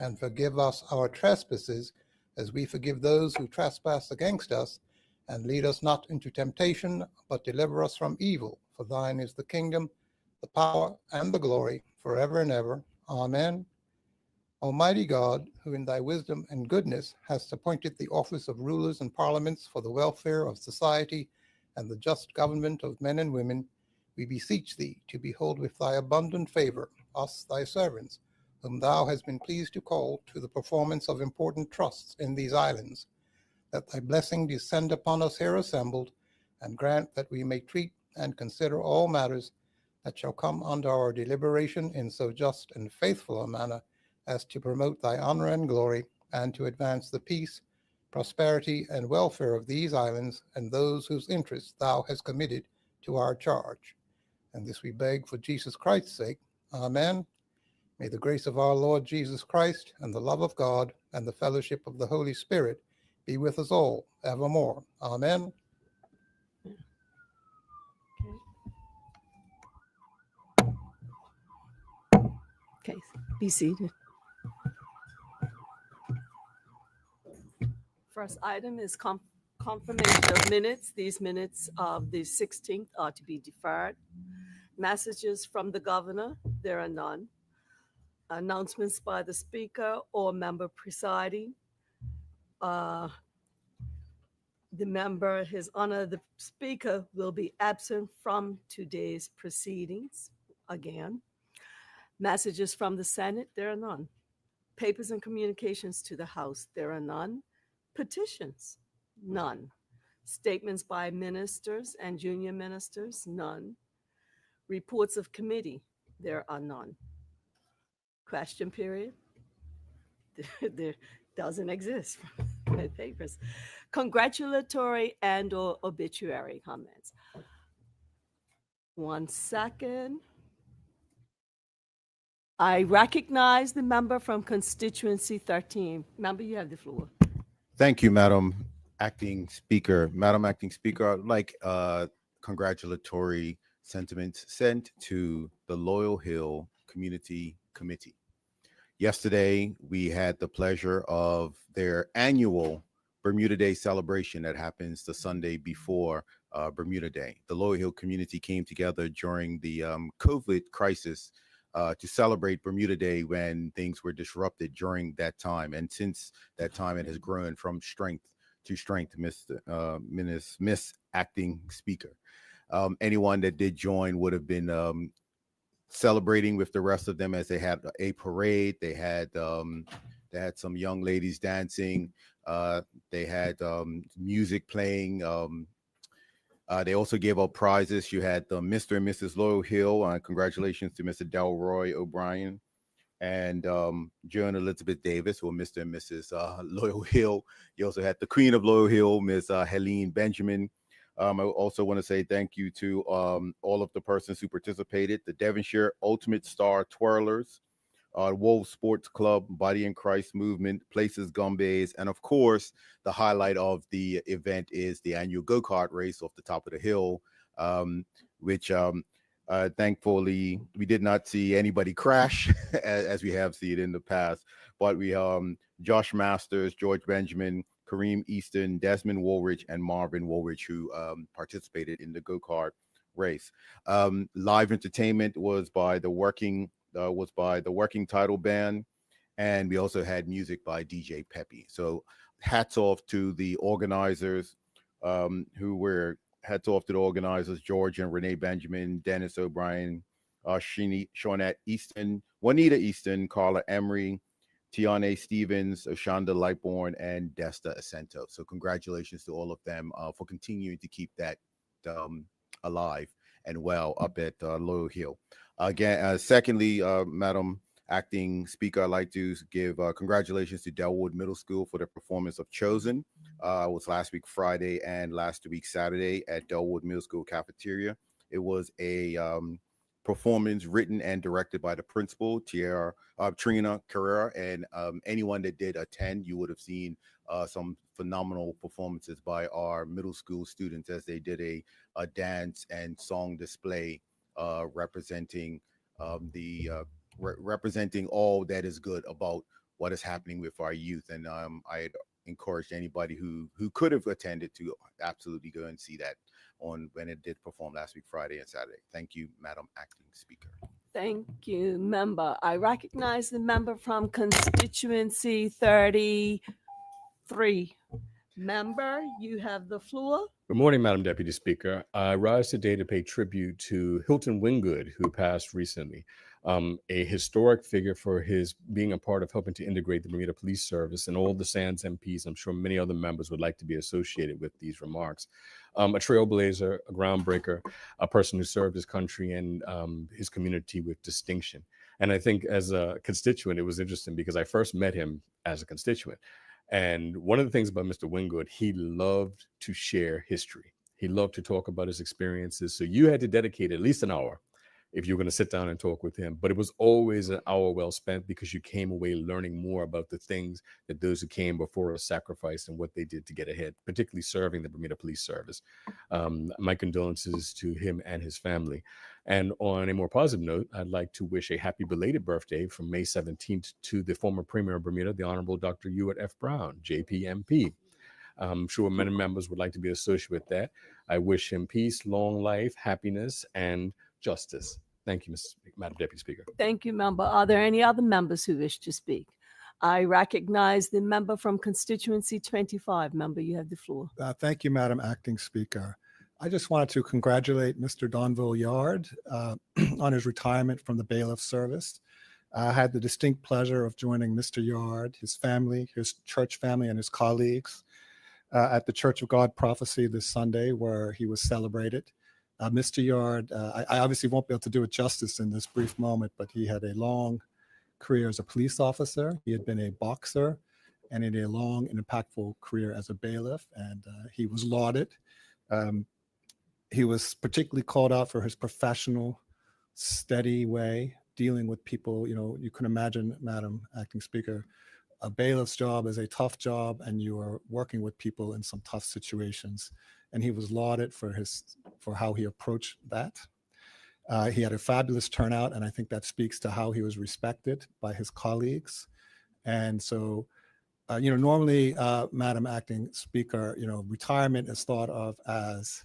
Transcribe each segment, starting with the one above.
and forgive us our trespasses, as we forgive those who trespass against us. And lead us not into temptation, but deliver us from evil. For thine is the kingdom, the power, and the glory, forever and ever. Amen. Almighty God, who in thy wisdom and goodness hast appointed the office of rulers and parliaments for the welfare of society and the just government of men and women, we beseech thee to behold with thy abundant favor us, thy servants, whom thou hast been pleased to call to the performance of important trusts in these islands, that thy blessing descend upon us here assembled, and grant that we may treat and consider all matters that shall come under our deliberation in so just and faithful a manner as to promote thy honor and glory, and to advance the peace, prosperity, and welfare of these islands and those whose interests thou hast committed to our charge. And this we beg for Jesus Christ's sake. Amen. May the grace of our Lord Jesus Christ and the love of God and the fellowship of the Holy Spirit be with us all evermore. Amen. Okay, be seated. First item is confirmation of minutes. These minutes of the 16th are to be deferred. Messages from the governor, there are none. Announcements by the speaker or member presiding. The member, His Honor, the speaker, will be absent from today's proceedings again. Messages from the Senate, there are none. Papers and communications to the House, there are none. Petitions, none. Statements by ministers and junior ministers, none. Reports of committee, there are none. Question period, there doesn't exist from the papers. Congratulatory and or obituary comments. 1 second. I recognize the member from constituency 13. Member, you have the floor. Thank you, Madam Acting Speaker. Madam Acting Speaker, I'd like congratulatory sentiments sent to the Loyal Hill Community Committee. Yesterday, we had the pleasure of their annual Bermuda Day celebration that happens the Sunday before Bermuda Day. The Loyal Hill community came together during the COVID crisis to celebrate Bermuda Day when things were disrupted during that time. And since that time, it has grown from strength to strength, Miss Acting Speaker. Anyone that did join would have been celebrating with the rest of them as they had a parade. They had some young ladies dancing. They had music playing. They also gave out prizes. You had Mr. and Mrs. Loyal Hill. Congratulations to Mr. Delroy O'Brien and Joan Elizabeth Davis, or Mr. and Mrs. Loyal Hill. You also had the Queen of Loyal Hill, Miss Helene Benjamin. I also want to say thank you to all of the persons who participated, the Devonshire Ultimate Star Twirlers, Wolves Sports Club, Body in Christ Movement, Places Gumbays, and of course, the highlight of the event is the annual go-kart race off the top of the hill, which thankfully we did not see anybody crash as we have seen in the past, but we Josh Masters, George Benjamin, Kareem Easton, Desmond Woolridge, and Marvin Woolridge, who participated in the go-kart race. Live entertainment was by the Working Title Band, and we also had music by DJ Peppy. So hats off to the organizers, George and Renee Benjamin, Dennis O'Brien, Shawnette Easton, Juanita Easton, Carla Emery, Tiane Stevens, Oshanda Lightborn, and Desta Asento. So congratulations to all of them for continuing to keep that alive and well up at Loyal Hill. Again, secondly, Madam Acting Speaker, I'd like to give congratulations to Delwood Middle School for their performance of Chosen. It was last week Friday and last week Saturday at Delwood Middle School cafeteria. It was a performance written and directed by the principal, Trina Carrera, and anyone that did attend, you would have seen some phenomenal performances by our middle school students as they did a dance and song display representing representing all that is good about what is happening with our youth. And I encouraged anybody who could have attended to absolutely go and see that on when it did perform last week, Friday and Saturday. Thank you, Madam Acting Speaker. Thank you, member. I recognize the member from constituency 33. Member, you have the floor. Good morning, Madam Deputy Speaker. I rise today to pay tribute to Hilton Winggood, who passed recently. A historic figure for his being a part of helping to integrate the Bermuda Police Service, and all the SANS MPs. I'm sure many other members would like to be associated with these remarks. A trailblazer, a groundbreaker, a person who served his country and his community with distinction. And I think as a constituent, it was interesting because I first met him as a constituent. And one of the things about Mr. Winggood, he loved to share history. He loved to talk about his experiences. So you had to dedicate at least an hour if you're going to sit down and talk with him. But it was always an hour well spent because you came away learning more about the things that those who came before us sacrificed and what they did to get ahead, particularly serving the Bermuda Police Service. My condolences to him and his family. And on a more positive note, I'd like to wish a happy belated birthday from May 17th to the former Premier of Bermuda, the Honorable Dr. Ewart F. Brown, JPMP. I'm sure many members would like to be associated with that. I wish him peace, long life, happiness, and justice. Thank you, Madam Deputy Speaker. Thank you, member. Are there any other members who wish to speak? I recognize the member from constituency 25. Member, you have the floor. Thank you, Madam Acting Speaker. I just wanted to congratulate Mr. Donville Yard on his retirement from the bailiff service. I had the distinct pleasure of joining Mr. Yard, his family, his church family, and his colleagues at the Church of God Prophecy this Sunday, where he was celebrated. Mr. Yard, I obviously won't be able to do it justice in this brief moment, but he had a long career as a police officer. He had been a boxer and in a long and impactful career as a bailiff, and he was lauded. He was particularly called out for his professional, steady way dealing with people. You know, you can imagine, Madam Acting Speaker, a bailiff's job is a tough job, and you are working with people in some tough situations. And he was lauded for how he approached that. He had a fabulous turnout, and I think that speaks to how he was respected by his colleagues. And so, normally, Madam Acting Speaker, retirement is thought of as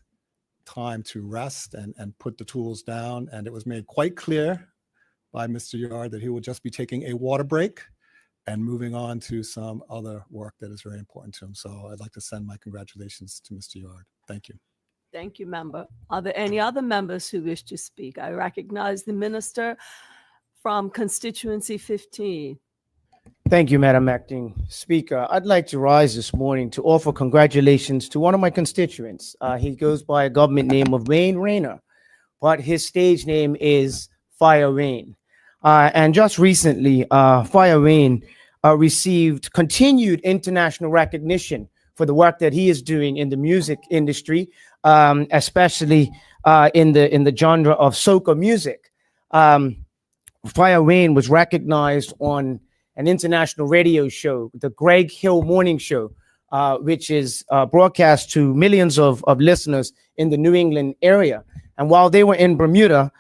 time to rest and put the tools down. And it was made quite clear by Mr. Yard that he will just be taking a water break and moving on to some other work that is very important to him. So I'd like to send my congratulations to Mr. Yard. Thank you. Thank you, member. Are there any other members who wish to speak? I recognize the minister from constituency 15. Thank you, Madam Acting Speaker. I'd like to rise this morning to offer congratulations to one of my constituents. He goes by a government name of Wayne Rayner, but his stage name is Fire Rain. And just recently, Fire Rain received continued international recognition for the work that he is doing in the music industry, especially in the genre of soca music. Fire Rain was recognized on an international radio show, the Greg Hill Morning Show, which is broadcast to millions of listeners in the New England area. And while they were in Bermuda,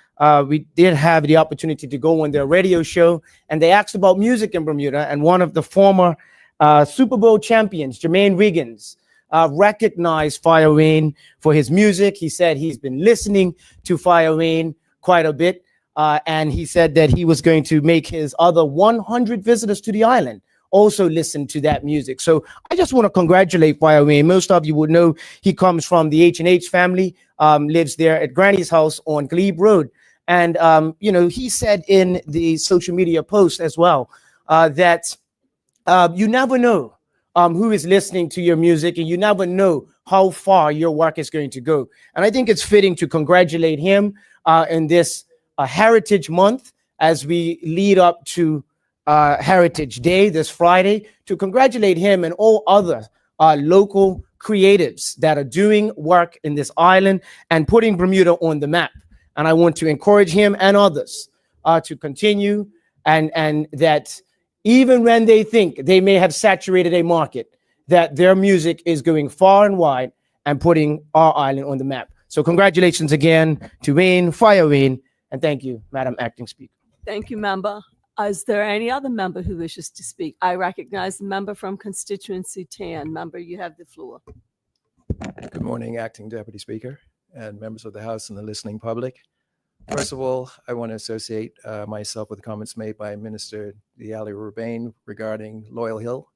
we did have the opportunity to go on their radio show, and they asked about music in Bermuda. And one of the former Super Bowl champions, Jermaine Wiggins, recognized Fire Rain for his music. He said he's been listening to Fire Rain quite a bit. And he said that he was going to make his other 100 visitors to the island also listen to that music. So I just want to congratulate Fire Rain. Most of you would know he comes from the H&H family, lives there at Granny's house on Glebe Road. And, he said in the social media post as well that you never know who is listening to your music, and you never know how far your work is going to go. And I think it's fitting to congratulate him in this Heritage Month as we lead up to Heritage Day this Friday, to congratulate him and all other local creatives that are doing work in this island and putting Bermuda on the map. And I want to encourage him and others to continue, and that even when they think they may have saturated a market, that their music is going far and wide and putting our island on the map. So congratulations again to Wayne, Fire Rain, and thank you, Madam Acting Speaker. Thank you, member. Is there any other member who wishes to speak? I recognize the member from constituency 10. Member, you have the floor. Good morning, Acting Deputy Speaker and members of the House and the listening public. First of all, I want to associate myself with comments made by Minister Diallo Rubain regarding Loyal Hill.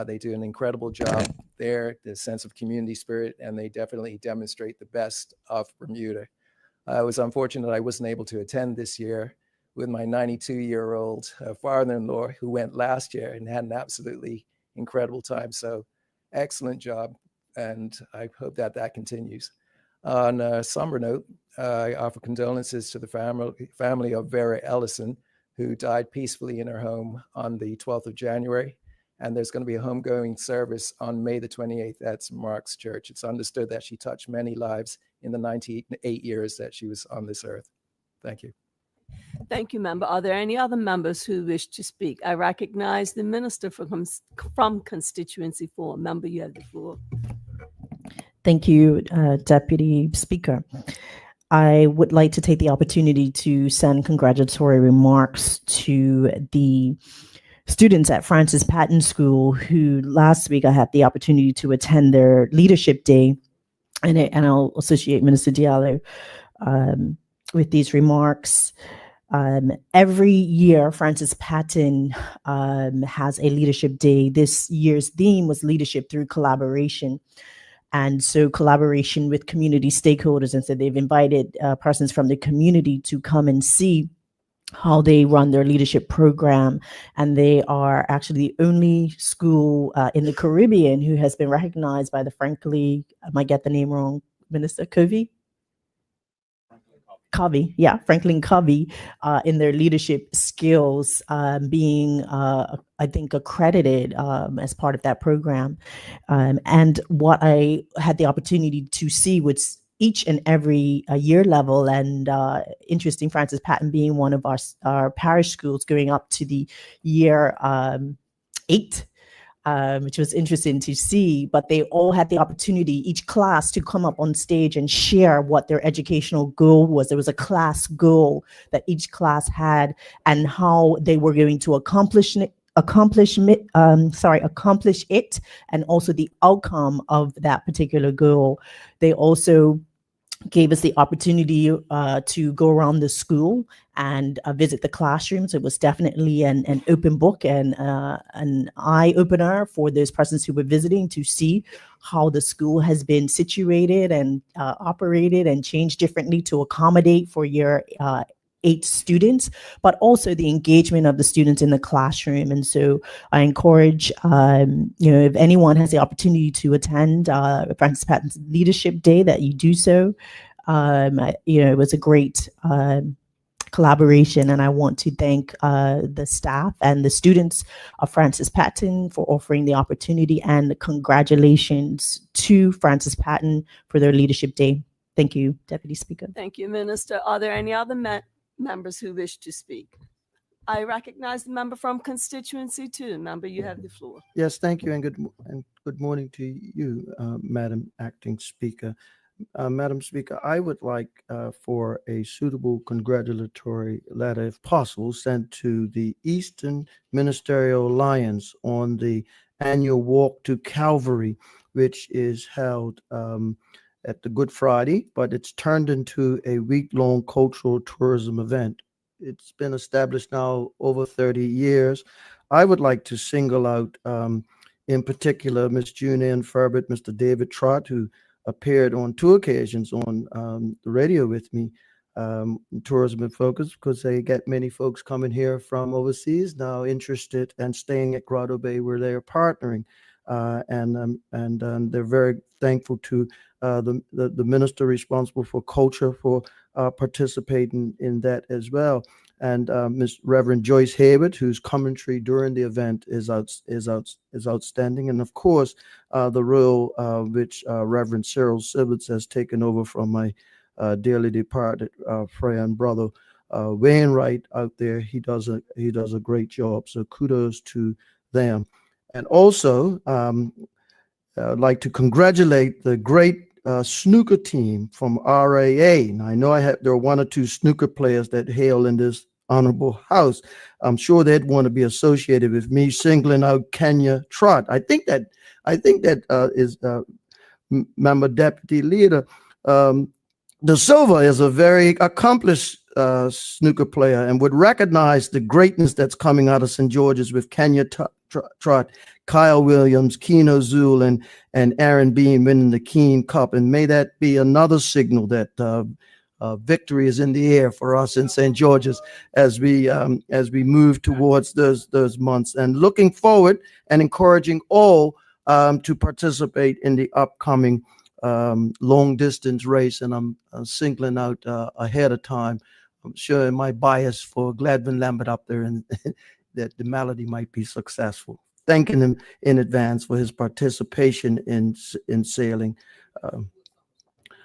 They do an incredible job there, the sense of community spirit, and they definitely demonstrate the best of Bermuda. I was unfortunate I wasn't able to attend this year with my 92-year-old father-in-law who went last year and had an absolutely incredible time. So excellent job, and I hope that that continues. On a somber note, I offer condolences to the family of Vera Ellison, who died peacefully in her home on the 12th of January. And there's going to be a homegoing service on May the 28th at St. Mark's Church. It's understood that she touched many lives in the 98 years that she was on this earth. Thank you. Thank you, member. Are there any other members who wish to speak? I recognize the minister from constituency 4. Member, you have the floor. Thank you, Deputy Speaker. I would like to take the opportunity to send congratulatory remarks to the students at Francis Patton School who last week I had the opportunity to attend their leadership day, and I'll associate Minister Diallo with these remarks. Every year, Francis Patton has a leadership day. This year's theme was leadership through collaboration. And so collaboration with community stakeholders. And so they've invited persons from the community to come and see how they run their leadership program. And they are actually the only school in the Caribbean who has been recognized by the Franklin Covey in their leadership skills, being, I think, accredited as part of that program. And what I had the opportunity to see was each and every year level, and interesting, Francis Patton being one of our parish schools going up to the year 8. Which was interesting to see, but they all had the opportunity, each class, to come up on stage and share what their educational goal was. There was a class goal that each class had and how they were going to accomplish it, and also the outcome of that particular goal. They also gave us the opportunity to go around the school and visit the classrooms. It was definitely an open book and an eye-opener for those persons who were visiting to see how the school has been situated and operated and changed differently to accommodate for year 8 students, but also the engagement of the students in the classroom. And so I encourage, if anyone has the opportunity to attend Francis Patton's Leadership Day, that you do so. It was a great collaboration, and I want to thank the staff and the students of Francis Patton for offering the opportunity, and congratulations to Francis Patton for their Leadership Day. Thank you, Deputy Speaker. Thank you, Minister. Are there any other members who wish to speak? I recognize the member from constituency 2. Member, you have the floor. Yes, thank you, and good morning to you, Madam Acting Speaker. Madam Speaker, I would like for a suitable congratulatory letter, if possible, sent to the Eastern Ministerial Alliance on the annual Walk to Calvary, which is held at the Good Friday, but it's turned into a week-long cultural tourism event. It's been established now over 30 years. I would like to single out, in particular, Ms. June Ferbert, Mr. David Trott, who appeared on 2 occasions on the radio with me, Tourism in Focus, because they get many folks coming here from overseas now interested and staying at Grotto Bay where they are partnering. And they're very thankful to the minister responsible for culture for participating in that as well. And Ms. Reverend Joyce Hayward, whose commentary during the event is outstanding. And of course, the role which Reverend Cyril Sibbets has taken over from my dearly departed friend and brother Wainwright out there. He does a great job. So kudos to them. And also, I'd like to congratulate the great snooker team from RAA. Now, I know there are 1 or 2 snooker players that hail in this honorable House. I'm sure they'd want to be associated with me singling out Kenya Trot. I think that is Member Deputy Leader. De Silva is a very accomplished snooker player and would recognize the greatness that's coming out of St. George's with Kenya Trot, Kyle Williams, Keno Zool, and Aaron Bean winning the Keene Cup. And may that be another signal that victory is in the air for us in St. George's as we move towards those months. And looking forward and encouraging all to participate in the upcoming long distance race. And I'm singling out ahead of time, I'm sure in my bias for Gladwin Lambert up there, and that the Melody might be successful. Thanking him in advance for his participation in sailing.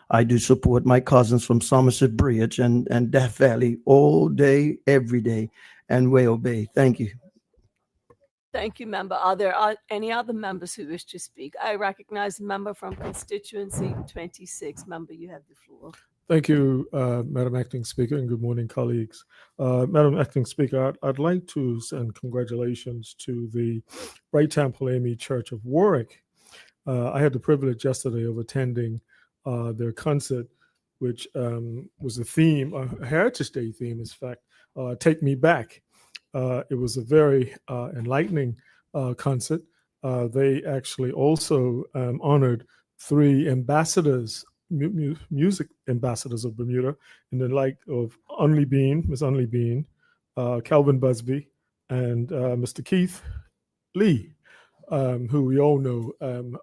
I do support my cousins from Somerset Bridge and Death Valley all day, every day, and Whale Bay. Thank you. Thank you, member. Are there any other members who wish to speak? I recognize the member from constituency 26. Member, you have the floor. Thank you, Madam Acting Speaker, and good morning, colleagues. Madam Acting Speaker, I'd like to send congratulations to the Bright Temple AME Church of Warwick. I had the privilege yesterday of attending their concert, which was a theme, a Heritage Day theme, in fact, Take Me Back. It was a very enlightening concert. They actually also honored 3 ambassadors, music ambassadors of Bermuda, in the like of Unley Bean, Miss Unley Bean, Calvin Busby, and Mr. Keith Lee, who we all know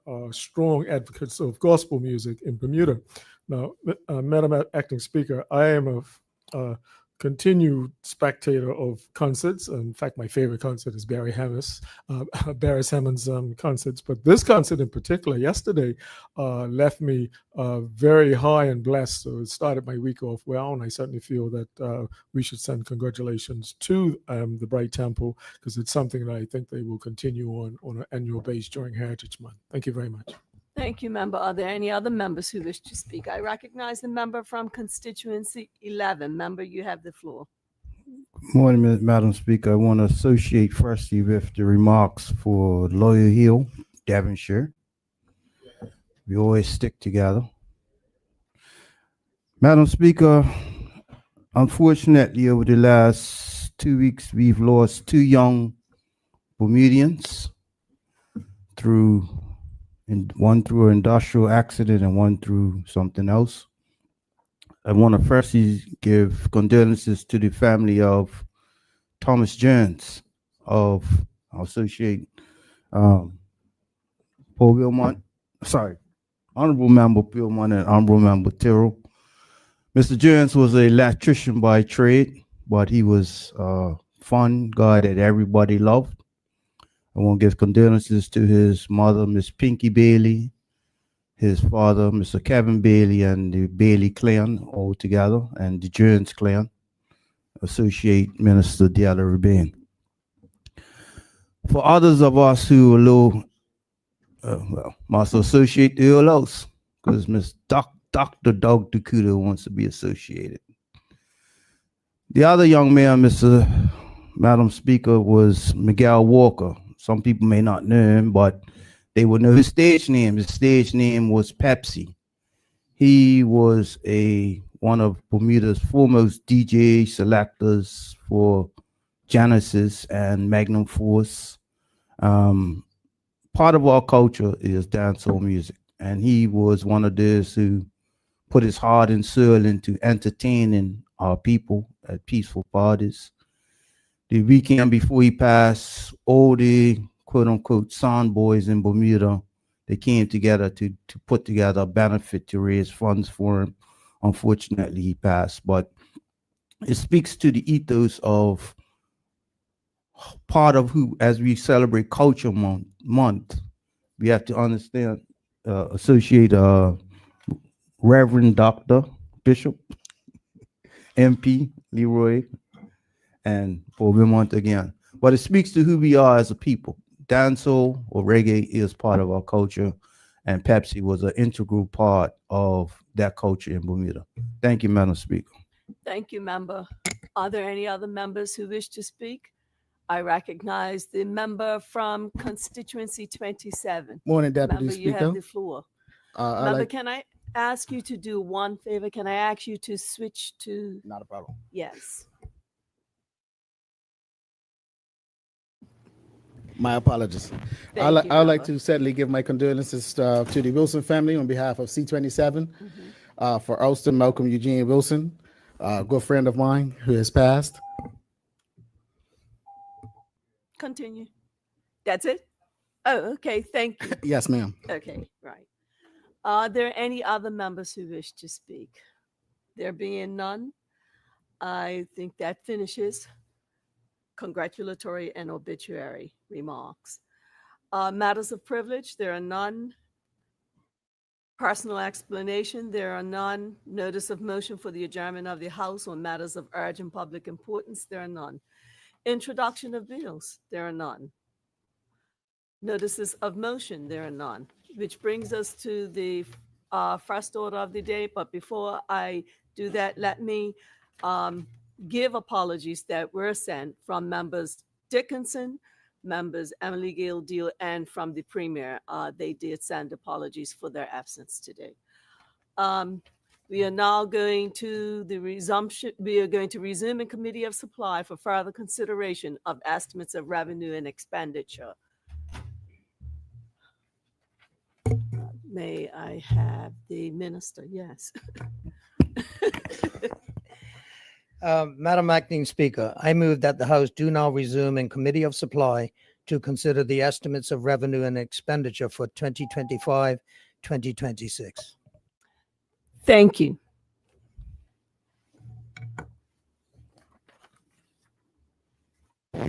are strong advocates of gospel music in Bermuda. Now, Madam Acting Speaker, I am a continued spectator of concerts. In fact, my favorite concert is Barry Hammond's concerts. But this concert in particular, yesterday, left me very high and blessed. So it started my week off well, and I certainly feel that we should send congratulations to the Bright Temple, because it's something that I think they will continue on an annual basis during Heritage Month. Thank you very much. Thank you, member. Are there any other members who wish to speak? I recognize the member from constituency 11. Member, you have the floor. Good morning, Madam Speaker. I want to associate firstly with the remarks for Loyal Hill, Devonshire. We always stick together. Madam Speaker, unfortunately, over the last 2 weeks, we've lost 2 young Bermudians one through an industrial accident and one through something else. I want to firstly give condolences to the family of Thomas Jones of Associate Paul Wilmot, Honorable Member Wilmot and Honorable Member Tyrrell. Mr. Jones was an electrician by trade, but he was a fun guy that everybody loved. I want to give condolences to his mother, Miss Pinky Bailey, his father, Mr. Kevin Bailey, and the Bailey clan all together, and the Jones clan. Associate Minister Diala Rubin. For others of us who are low, must associate the Earlos, because Miss Dr. Doug Dakuda wants to be associated. The other young man, Madam Speaker, was Miguel Walker. Some people may not know him, but they will know his stage name. His stage name was Pepsi. He was one of Bermuda's foremost DJ selectors for Genesis and Magnum Force. Part of our culture is dancehall music, and he was one of those who put his heart and soul into entertaining our people at peaceful parties. The weekend before he passed, all the quote-unquote sound boys in Bermuda, they came together to put together a benefit to raise funds for him. Unfortunately, he passed, but it speaks to the ethos of part of who, as we celebrate Culture Month, we have to understand, associate Reverend Dr. Bishop, MP Leroy, and for Vermont again. But it speaks to who we are as a people. Dancehall or reggae is part of our culture, and Pepsi was an integral part of that culture in Bermuda. Thank you, Madam Speaker. Thank you, member. Are there any other members who wish to speak? I recognize the member from constituency 27. Morning, Deputy Member, you Speaker. have the floor. I Member, like, can I ask you to do one favor? Can I ask you to switch to, not a problem. yes. My apologies. Thank I'd you, like member. to sadly give my condolences to the Wilson family on behalf of C27 for Austin Malcolm Eugene Wilson, a good friend of mine who has passed. Continue. That's it? Oh, okay, thank you. Yes, ma'am. Okay, right. Are there any other members who wish to speak? There being none, I think that finishes congratulatory and obituary remarks. Matters of privilege, there are none. Personal explanation, there are none. Notice of motion for the adjournment of the House on matters of urgent public importance, there are none. Introduction of bills, there are none. Notices of motion, there are none, which brings us to the first order of the day. But before I do that, let me give apologies that were sent from members Dickinson, members Emily Gail Deal, and from the Premier. They did send apologies for their absence today. We are now going to the resumption. We are going to resume in Committee of Supply for further consideration of estimates of revenue and expenditure. May I have the minister? Yes. Madam Acting Speaker, I move that the House do now resume in Committee of Supply to consider the estimates of revenue and expenditure for 2025-2026. Thank you. Okay.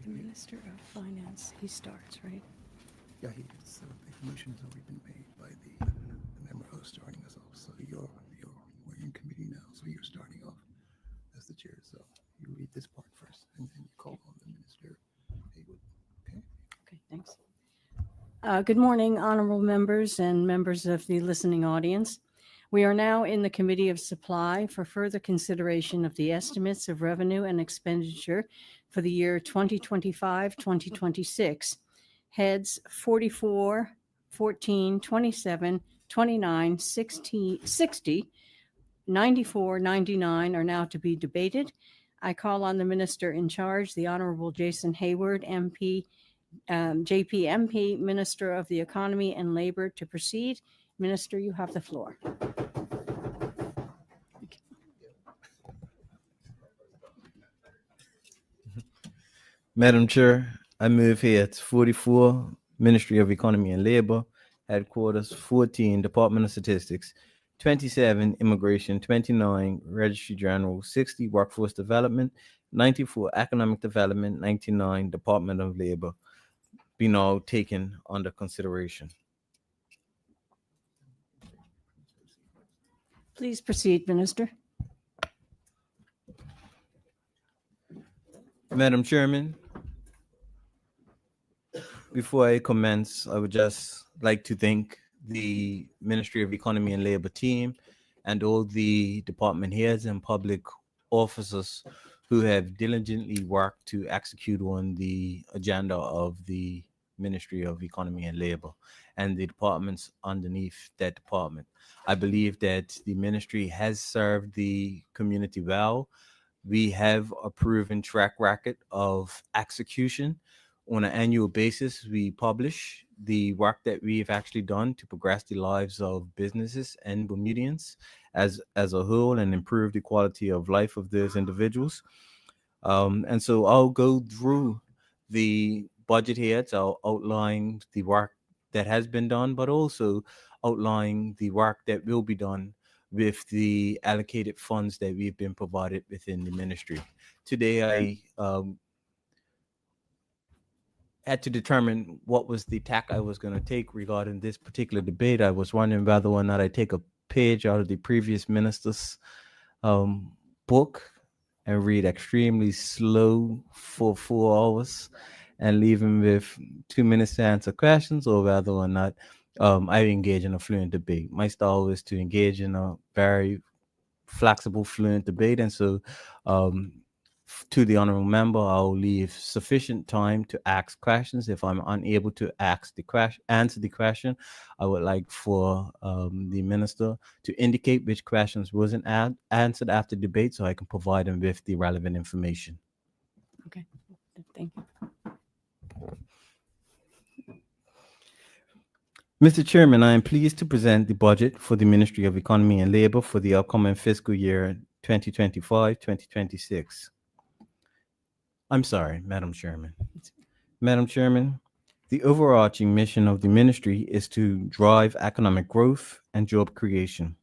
The Minister of Finance, he starts, right? Yeah, so the motion has already been made by the member who's starting us off. So we're in committee now, so you're starting off as the chair. So you read this part first, and then you call on the minister. Haywood. Okay. Okay, thanks. Good morning, honorable members and members of the listening audience. We are now in the Committee of Supply for further consideration of the estimates of revenue and expenditure for the year 2025-2026. Heads 44, 14, 27, 29, 60, 94, 99 are now to be debated. I call on the minister in charge, the Honorable Jason Hayward, MP, JPMP, Minister of the Economy and Labor, to proceed. Minister, you have the floor. Madam Chair, I move here at 44, Ministry of Economy and Labor, Headquarters, 14, Department of Statistics, 27, Immigration, 29, Registry General, 60, Workforce Development, 94, Economic Development, 99, Department of Labor, be now taken under consideration. Please proceed, Minister. Madam Chairman, before I commence, I would just like to thank the Ministry of Economy and Labor team and all the department heads and public officers who have diligently worked to execute on the agenda of the Ministry of Economy and Labor and the departments underneath that department. I believe that the ministry has served the community well. We have a proven track record of execution. On an annual basis, we publish the work that we've actually done to progress the lives of businesses and Bermudians as a whole and improve the quality of life of those individuals. And so I'll go through the budget heads. I'll outline the work that has been done, but also outline the work that will be done with the allocated funds that we've been provided within the ministry. Today, I had to determine what was the tack I was going to take regarding this particular debate. I was wondering whether or not I take a page out of the previous minister's book and read extremely slow for 4 hours and leave him with 2 minutes to answer questions, or whether or not I engage in a fluent debate. My style is to engage in a very flexible, fluent debate. And so to the honorable member, I'll leave sufficient time to ask questions. If I'm unable to answer the question, I would like for the minister to indicate which questions wasn't answered after debate, so I can provide them with the relevant information. Okay, thank you. Mr. Chairman, I am pleased to present the budget for the Ministry of Economy and Labor for the upcoming fiscal year 2025-2026. I'm sorry, Madam Chairman. Madam Chairman, the overarching mission of the ministry is to drive economic growth and job creation.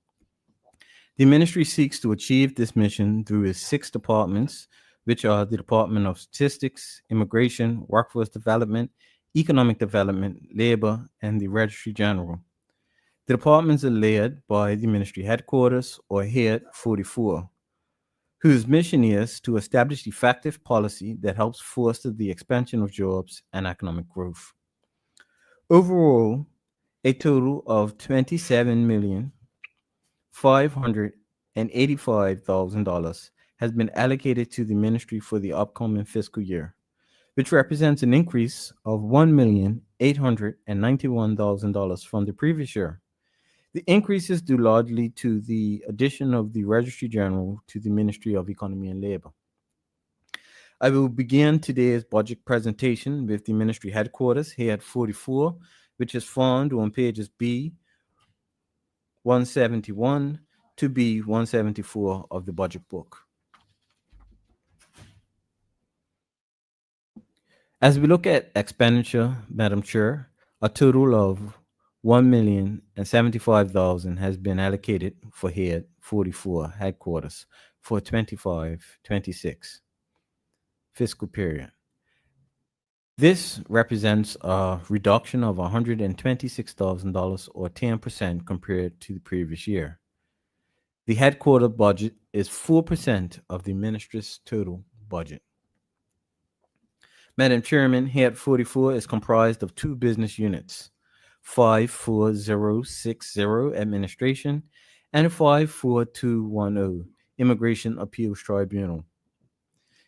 The ministry seeks to achieve this mission through its 6 departments, which are the Department of Statistics, Immigration, Workforce Development, Economic Development, Labor, and the Registry General. The departments are led by the ministry headquarters, or Head 44, whose mission is to establish effective policy that helps foster the expansion of jobs and economic growth. Overall, a total of $27,585,000 has been allocated to the ministry for the upcoming fiscal year, which represents an increase of $1,891,000 from the previous year. The increase is due largely to the addition of the Registry General to the Ministry of Economy and Labor. I will begin today's budget presentation with the ministry headquarters, Head 44, which is found on pages B171 to B174 of the budget book. As we look at expenditure, Madam Chair, a total of $1,075,000 has been allocated for Head 44 headquarters for 25-26 fiscal period. This represents a reduction of $126,000 or 10% compared to the previous year. The headquarter budget is 4% of the ministry's total budget. Madam Chairman, Head 44 is comprised of 2 business units, 54060 Administration and 54210 Immigration Appeals Tribunal.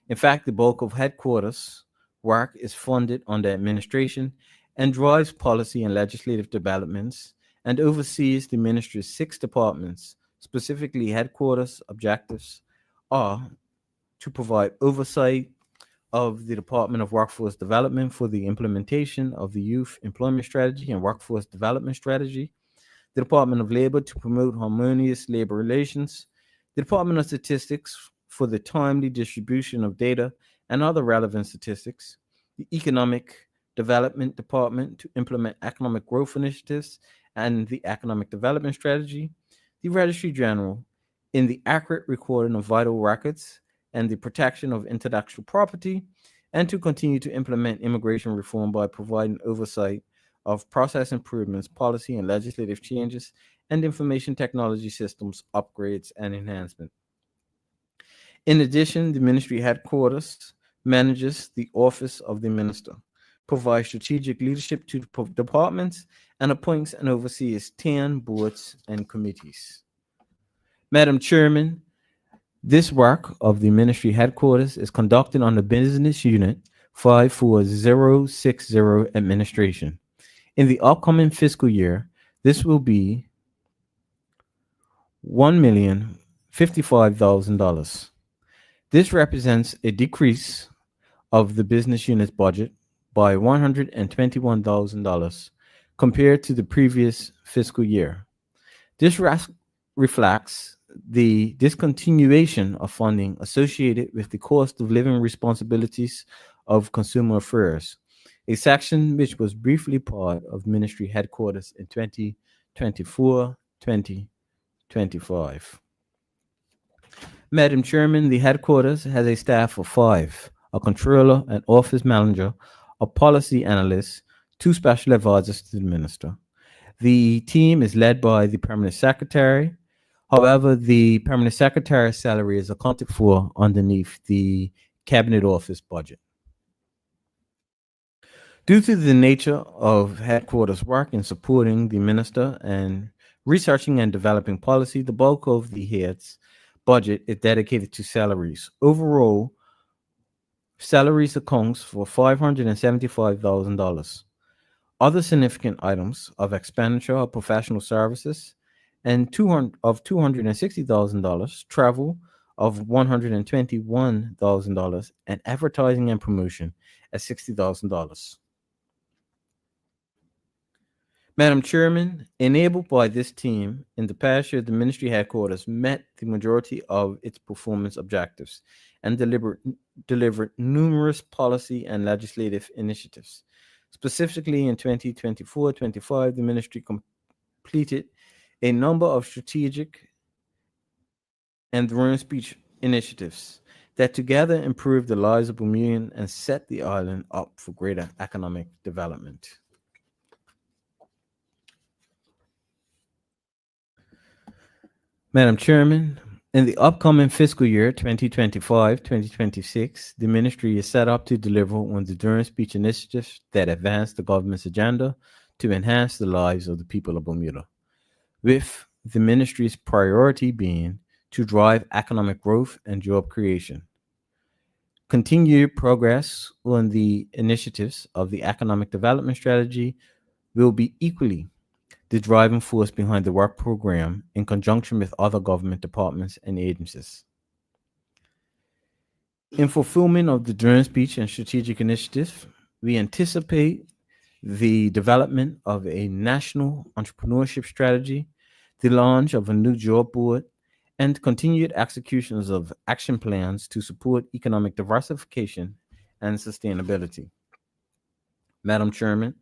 In fact, the bulk of headquarters work is funded under administration and drives policy and legislative developments and oversees the ministry's 6 departments. Specifically, headquarters objectives are to provide oversight of the Department of Workforce Development for the implementation of the Youth Employment Strategy and Workforce Development Strategy, the Department of Labor to promote harmonious labor relations, the Department of Statistics for the timely distribution of data and other relevant statistics, the Economic Development Department to implement economic growth initiatives and the Economic Development Strategy, the Registry General in the accurate recording of vital records and the protection of intellectual property, and to continue to implement immigration reform by providing oversight of process improvements, policy and legislative changes, and information technology systems upgrades and enhancement. In addition, the ministry headquarters manages the Office of the Minister, provides strategic leadership to departments, and appoints and oversees 10 boards and committees. Madam Chairman, this work of the ministry headquarters is conducted on the business unit 54060 Administration. In the upcoming fiscal year, this will be $1,055,000. This represents a decrease of the business unit's budget by $121,000 compared to the previous fiscal year. This reflects the discontinuation of funding associated with the cost of living responsibilities of consumer affairs, a section which was briefly part of ministry headquarters in 2024-2025. Madam Chairman, the headquarters has a staff of 5, a controller, an office manager, of policy analysts, 2 special advisors to the minister. The team is led by the permanent secretary. However, the permanent secretary's salary is accounted for underneath the cabinet office budget. Due to the nature of headquarters work in supporting the minister and researching and developing policy, the bulk of the head's budget is dedicated to salaries. Overall, salaries accounts for $575,000. Other significant items of expenditure are professional services and $260,000, travel of $121,000, and advertising and promotion at $60,000. Madam Chairman, enabled by this team, in the past year, the ministry headquarters met the majority of its performance objectives and delivered numerous policy and legislative initiatives. Specifically, in 2024-25, the ministry completed a number of strategic and throne speech initiatives that together improved the lives of Bermudians and set the island up for greater economic development. Madam Chairman, in the upcoming fiscal year 2025-2026, the ministry is set up to deliver on the throne speech initiatives that advance the government's agenda to enhance the lives of the people of Bermuda, with the ministry's priority being to drive economic growth and job creation. Continued progress on the initiatives of the economic development strategy will be equally the driving force behind the work program in conjunction with other government departments and agencies. In fulfillment of the throne speech and strategic initiative, we anticipate the development of a national entrepreneurship strategy, the launch of a new job board, and continued executions of action plans to support economic diversification and sustainability. Madam Chairman,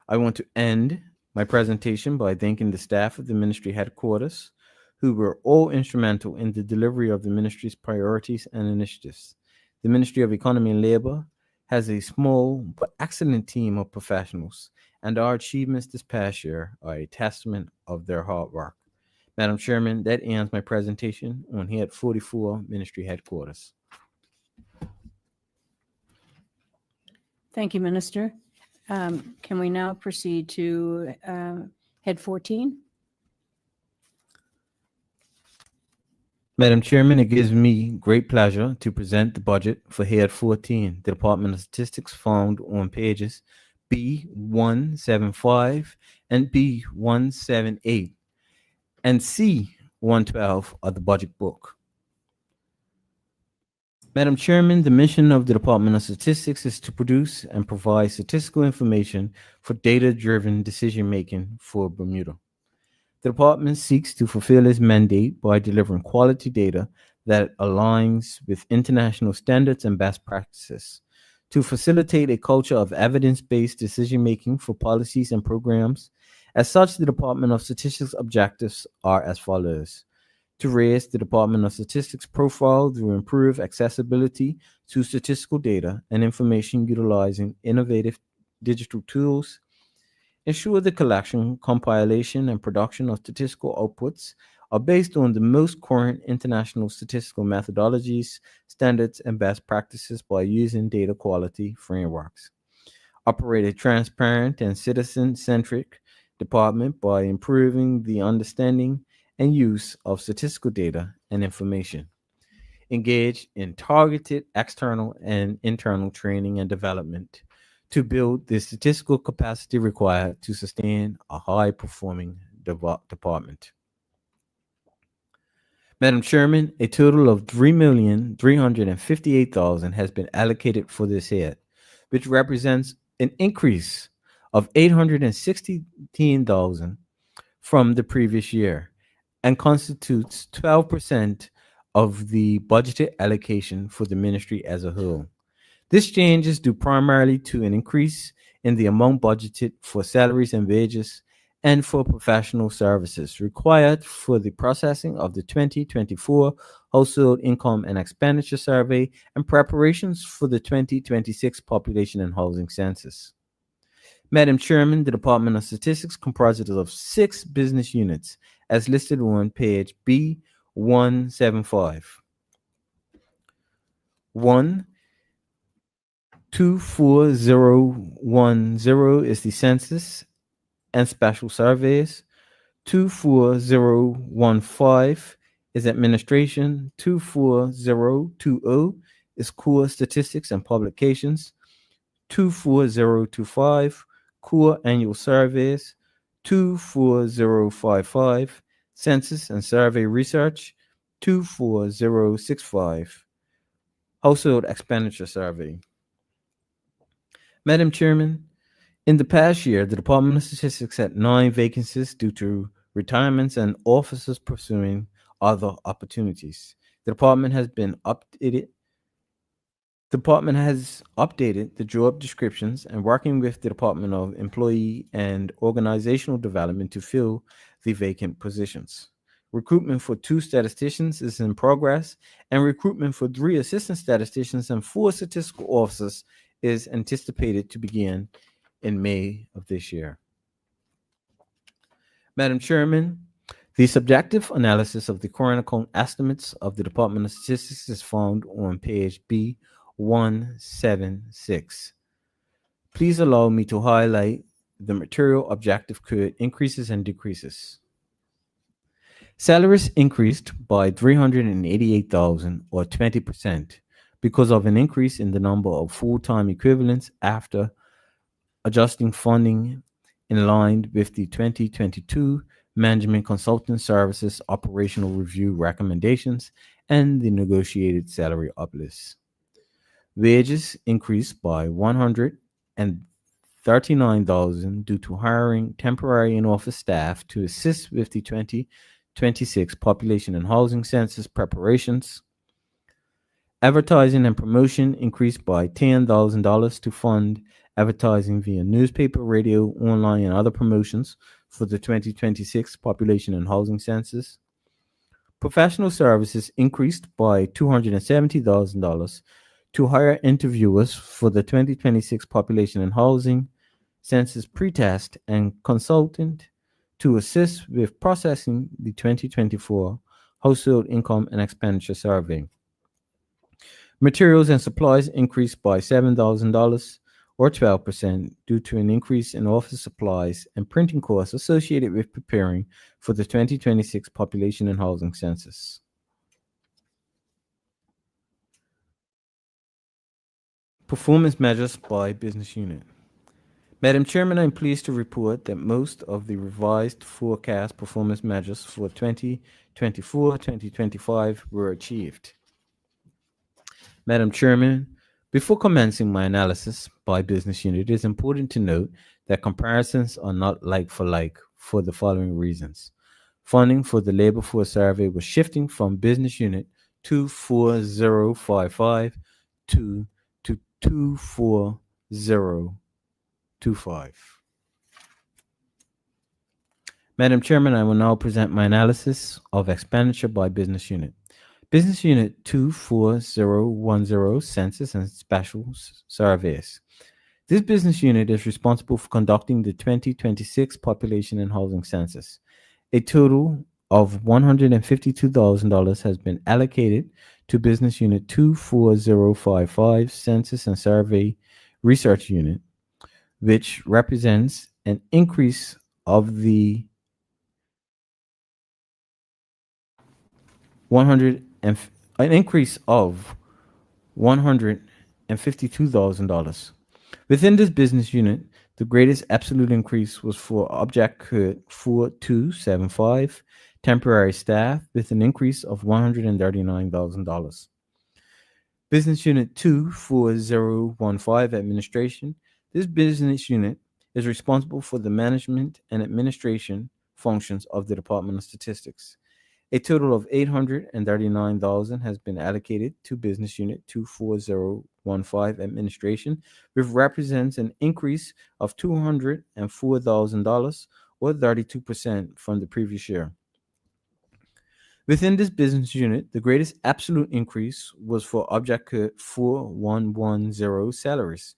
I want to end my presentation by thanking the staff of the ministry headquarters, who were all instrumental in the delivery of the ministry's priorities and initiatives. The Ministry of Economy and Labor has a small but excellent team of professionals, and our achievements this past year are a testament of their hard work. Madam Chairman, that ends my presentation on Head 44 Ministry Headquarters. Thank you, Minister. Can we now proceed to Head 14? Madam Chairman, it gives me great pleasure to present the budget for Head 14, the Department of Statistics, found on pages B175 and B178 and C112 of the budget book. Madam Chairman, the mission of the Department of Statistics is to produce and provide statistical information for data-driven decision-making for Bermuda. The department seeks to fulfill its mandate by delivering quality data that aligns with international standards and best practices, to facilitate a culture of evidence-based decision-making for policies and programs. As such, the Department of Statistics objectives are as follows: to raise the Department of Statistics profile through improved accessibility to statistical data and information utilizing innovative digital tools, ensure the collection, compilation, and production of statistical outputs are based on the most current international statistical methodologies, standards, and best practices by using data quality frameworks, operate a transparent and citizen-centric department by improving the understanding and use of statistical data and information, engage in targeted external and internal training and development to build the statistical capacity required to sustain a high-performing department. Madam Chairman, a total of $3,358,000 has been allocated for this head, which represents an increase of $816,000 from the previous year and constitutes 12% of the budgeted allocation for the ministry as a whole. This change is due primarily to an increase in the amount budgeted for salaries and wages and for professional services required for the processing of the 2024 Household Income and Expenditure Survey and preparations for the 2026 Population and Housing Census. Madam Chairman, the Department of Statistics comprises of 6 business units as listed on page B175. 24010 is the census and special surveys. 24015 is administration. 24020 is core statistics and publications. 24025 core annual surveys. 24055 census and survey research. 24065 household expenditure survey. Madam Chairman, in the past year, the Department of Statistics had 9 vacancies due to retirements and officers pursuing other opportunities. The department has updated the job descriptions and working with the Department of Employee and Organizational Development to fill the vacant positions. Recruitment for 2 statisticians is in progress, and recruitment for 3 assistant statisticians and 4 statistical officers is anticipated to begin in May of this year. Madam Chairman, the subjective analysis of the current account estimates of the Department of Statistics is found on page B176. Please allow me to highlight the material objective code increases and decreases. Salaries increased by $388,000 or 20% because of an increase in the number of full-time equivalents after adjusting funding in line with the 2022 Management Consulting Services Operational Review recommendations and the negotiated salary uplifts. Wages increased by $139,000 due to hiring temporary in-office staff to assist with the 2026 Population and Housing Census preparations. Advertising and promotion increased by $10,000 to fund advertising via newspaper, radio, online, and other promotions for the 2026 Population and Housing Census. Professional services increased by $270,000 to hire interviewers for the 2026 Population and Housing Census pretest and consultant to assist with processing the 2024 Household Income and Expenditure Survey. Materials and supplies increased by $7,000 or 12% due to an increase in office supplies and printing costs associated with preparing for the 2026 Population and Housing Census. Performance measures by business unit. Madam Chairman, I'm pleased to report that most of the revised forecast performance measures for 2024-2025 were achieved. Madam Chairman, before commencing my analysis by business unit, it is important to note that comparisons are not like for like for the following reasons. Funding for the labor force survey was shifting from business unit 24055 to 24025. Madam Chairman, I will now present my analysis of expenditure by business unit. Business Unit 24010 Census and Special Surveys. This business unit is responsible for conducting the 2026 Population and Housing Census. A total of $152,000 has been allocated to Business Unit 24055 Census and Survey Research Unit, which represents an increase of the $152,000. Within this business unit, the greatest absolute increase was for Object Code 4275, temporary staff, with an increase of $139,000. Business Unit 24015, administration. This business unit is responsible for the management and administration functions of the Department of Statistics. A total of $839,000 has been allocated to Business Unit 24015 administration, which represents an increase of $204,000 or 32% from the previous year. Within this business unit, the greatest absolute increase was for Object Code 4110 salaries,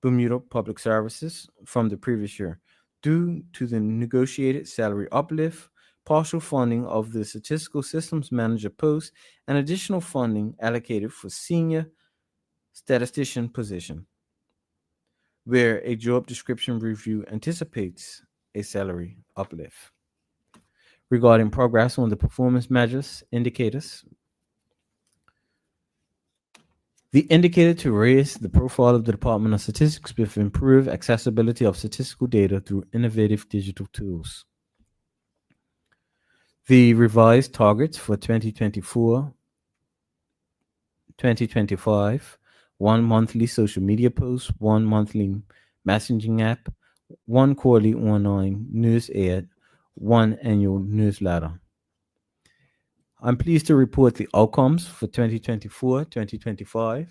Bermuda Public Services, from the previous year, due to the negotiated salary uplift, partial funding of the Statistical Systems Manager post, and additional funding allocated for senior statistician position, where a job description review anticipates a salary uplift. Regarding progress on the performance measures indicators, the indicator to raise the profile of the Department of Statistics with improved accessibility of statistical data through innovative digital tools. The revised targets for 2024-2025, 1 monthly social media post, 1 monthly messaging app, 1 quarterly online news ad, 1 annual newsletter. I'm pleased to report the outcomes for 2024-2025.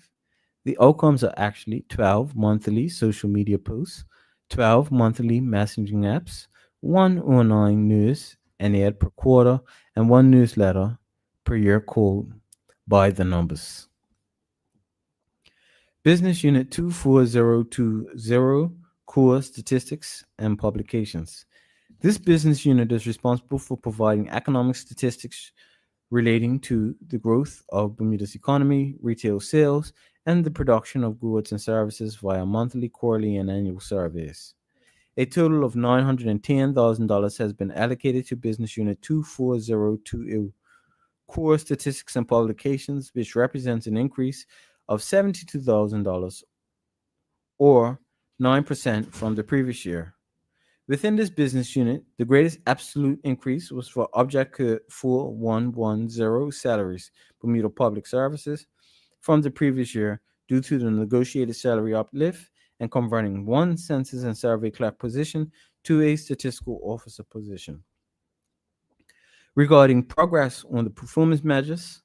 The outcomes are actually 12 monthly social media posts, 12 monthly messaging apps, 1 online news and ad per quarter, and 1 newsletter per year called By the Numbers. Business Unit 24020, Core Statistics and Publications. This business unit is responsible for providing economic statistics relating to the growth of Bermuda's economy, retail sales, and the production of goods and services via monthly, quarterly, and annual surveys. A total of $910,000 has been allocated to Business Unit 24020, Core Statistics and Publications, which represents an increase of $72,000 or 9% from the previous year. Within this business unit, the greatest absolute increase was for Object Code 4110 salaries, Bermuda Public Services, from the previous year due to the negotiated salary uplift and converting 1 census and survey clerk position to a statistical officer position. Regarding progress on the performance measures,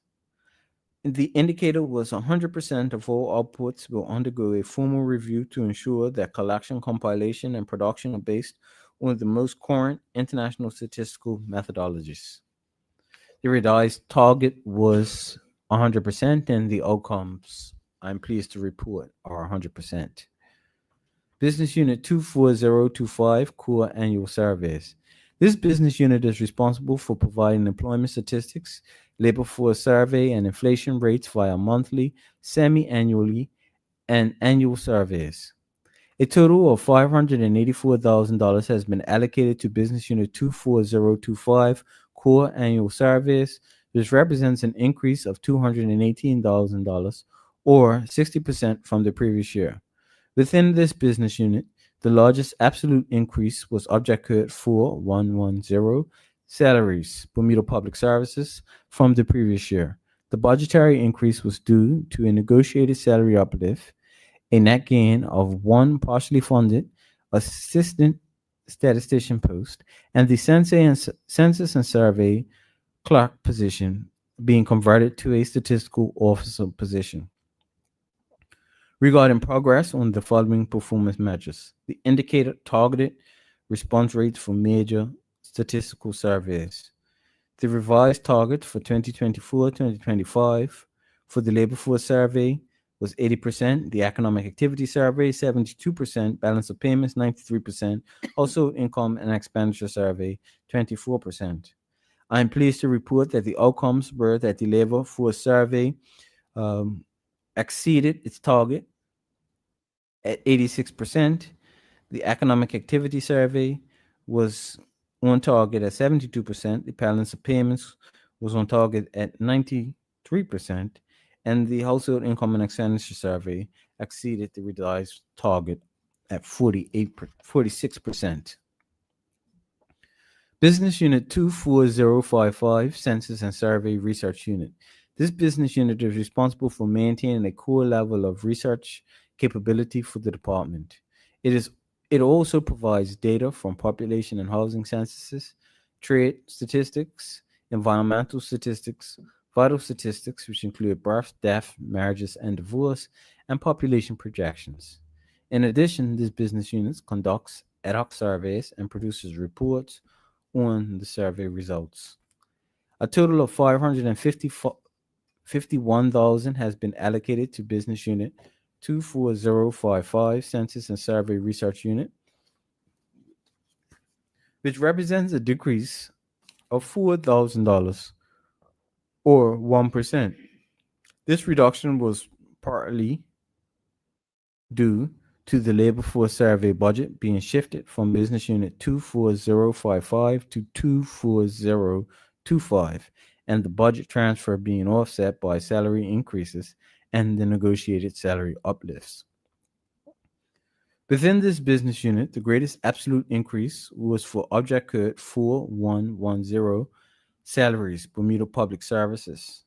the indicator was 100% of all outputs will undergo a formal review to ensure that collection, compilation, and production are based on the most current international statistical methodologies. The revised target was 100%, and the outcomes, I'm pleased to report, are 100%. Business Unit 24025, Core Annual Surveys. This business unit is responsible for providing employment statistics, labor force survey, and inflation rates via monthly, semi-annually, and annual surveys. A total of $584,000 has been allocated to Business Unit 24025, Core Annual Surveys, which represents an increase of $218,000 or 60% from the previous year. Within this business unit, the largest absolute increase was Object Code 4110, salaries, Bermuda Public Services, from the previous year. The budgetary increase was due to a negotiated salary uplift, a net gain of 1 partially funded assistant statistician post, and the census and survey clerk position being converted to a statistical officer position. Regarding progress on the following performance measures, the indicator targeted response rates for major statistical surveys. The revised target for 2024-2025 for the labor force survey was 80%, the economic activity survey 72%, balance of payments 93%, also income and expenditure survey 24%. I am pleased to report that the outcomes were that the labor force survey exceeded its target at 86%. The economic activity survey was on target at 72%. The balance of payments was on target at 93%. And the household income and expenditure survey exceeded the revised target at 46%. Business Unit 24055, Census and Survey Research Unit. This business unit is responsible for maintaining a core level of research capability for the department. It also provides data from population and housing censuses, trade statistics, environmental statistics, vital statistics, which include birth, death, marriages, and divorce, and population projections. In addition, this business unit conducts ad hoc surveys and produces reports on the survey results. A total of 551,000 has been allocated to Business Unit 24055 Census and Survey Research Unit, which represents a decrease of $4,000 or 1%. This reduction was partly due to the labor force survey budget being shifted from Business Unit 24055 to 24025, and the budget transfer being offset by salary increases and the negotiated salary uplifts. Within this business unit, the greatest absolute increase was for Object Code 4110 salaries, Bermuda Public Services,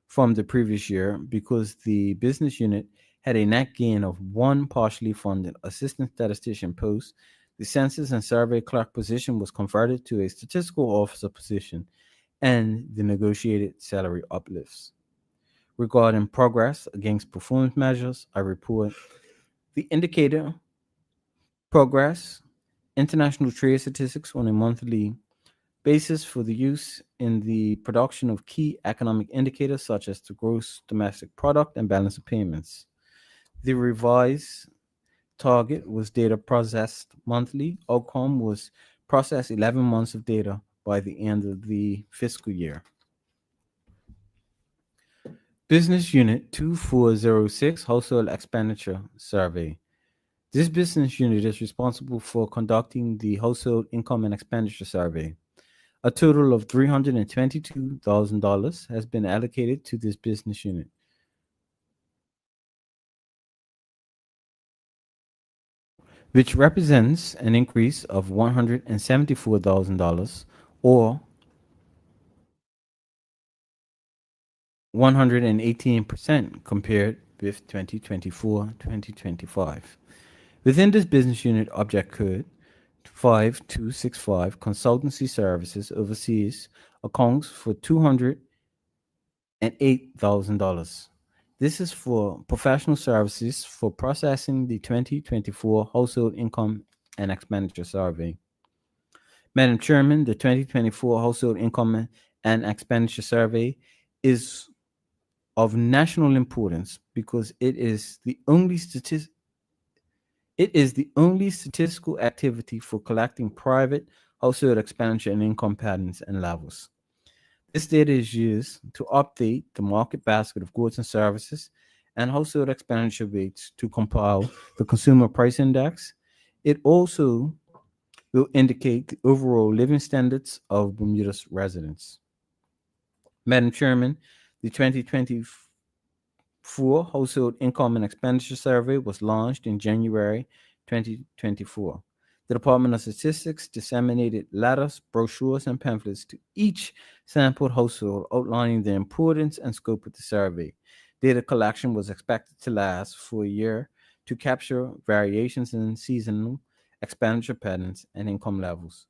from the previous year because the business unit had a net gain of one partially funded assistant statistician post. The census and survey clerk position was converted to a statistical officer position, and the negotiated salary uplifts. Regarding progress against performance measures, I report the indicator progress, international trade statistics on a monthly basis for the use in the production of key economic indicators such as the gross domestic product and balance of payments. The revised target was data processed monthly. Outcome was process 11 months of data by the end of the fiscal year. Business Unit 2406 Household Expenditure Survey. This business unit is responsible for conducting the Household Income and Expenditure Survey. A total of $322,000 has been allocated to this business unit. Which represents an increase of $174,000 or 118% compared with 2024-2025. Within this business unit, Object Code 5265 Consultancy Services overseas accounts for $208,000. This is for professional services for processing the 2024 Household Income and Expenditure Survey. Madam Chairman, the 2024 Household Income and Expenditure Survey is of national importance because it is the only statistical activity for collecting private household expenditure and income patterns and levels. This data is used to update the market basket of goods and services and household expenditure rates to compile the Consumer Price Index. It also will indicate the overall living standards of Bermuda's residents. Madam Chairman, the 2024 Household Income and Expenditure Survey was launched in January 2024. The Department of Statistics disseminated letters, brochures, and pamphlets to each sampled household outlining the importance and scope of the survey. Data collection was expected to last for a year to capture variations in seasonal expenditure patterns and income levels.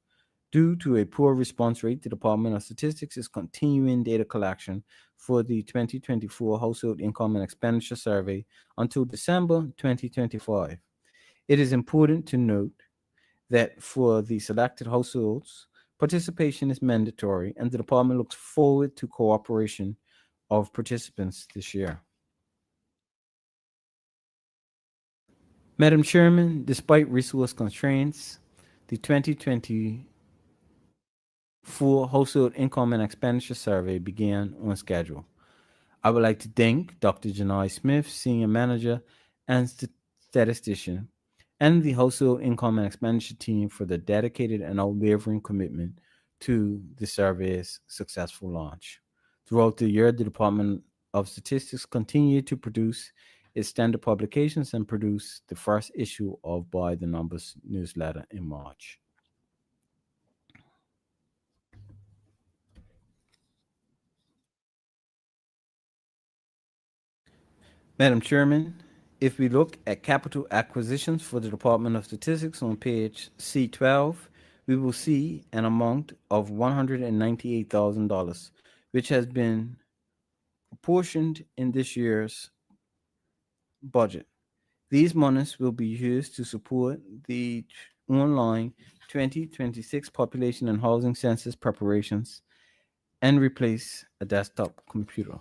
Due to a poor response rate, the Department of Statistics is continuing data collection for the 2024 Household Income and Expenditure Survey until December 2025. It is important to note that for the selected households, participation is mandatory, and the department looks forward to cooperation of participants this year. Madam Chairman, despite resource constraints, the 2024 Household Income and Expenditure Survey began on schedule. I would like to thank Dr. Janai Smith, Senior Manager and Statistician, and the Household Income and Expenditure team for the dedicated and unwavering commitment to the survey's successful launch. Throughout the year, the Department of Statistics continued to produce its standard publications and produce the first issue of By the Numbers newsletter in March. Madam Chairman, if we look at capital acquisitions for the Department of Statistics on page C12, we will see an amount of $198,000, which has been apportioned in this year's budget. These monies will be used to support the online 2026 population and housing census preparations and replace a desktop computer.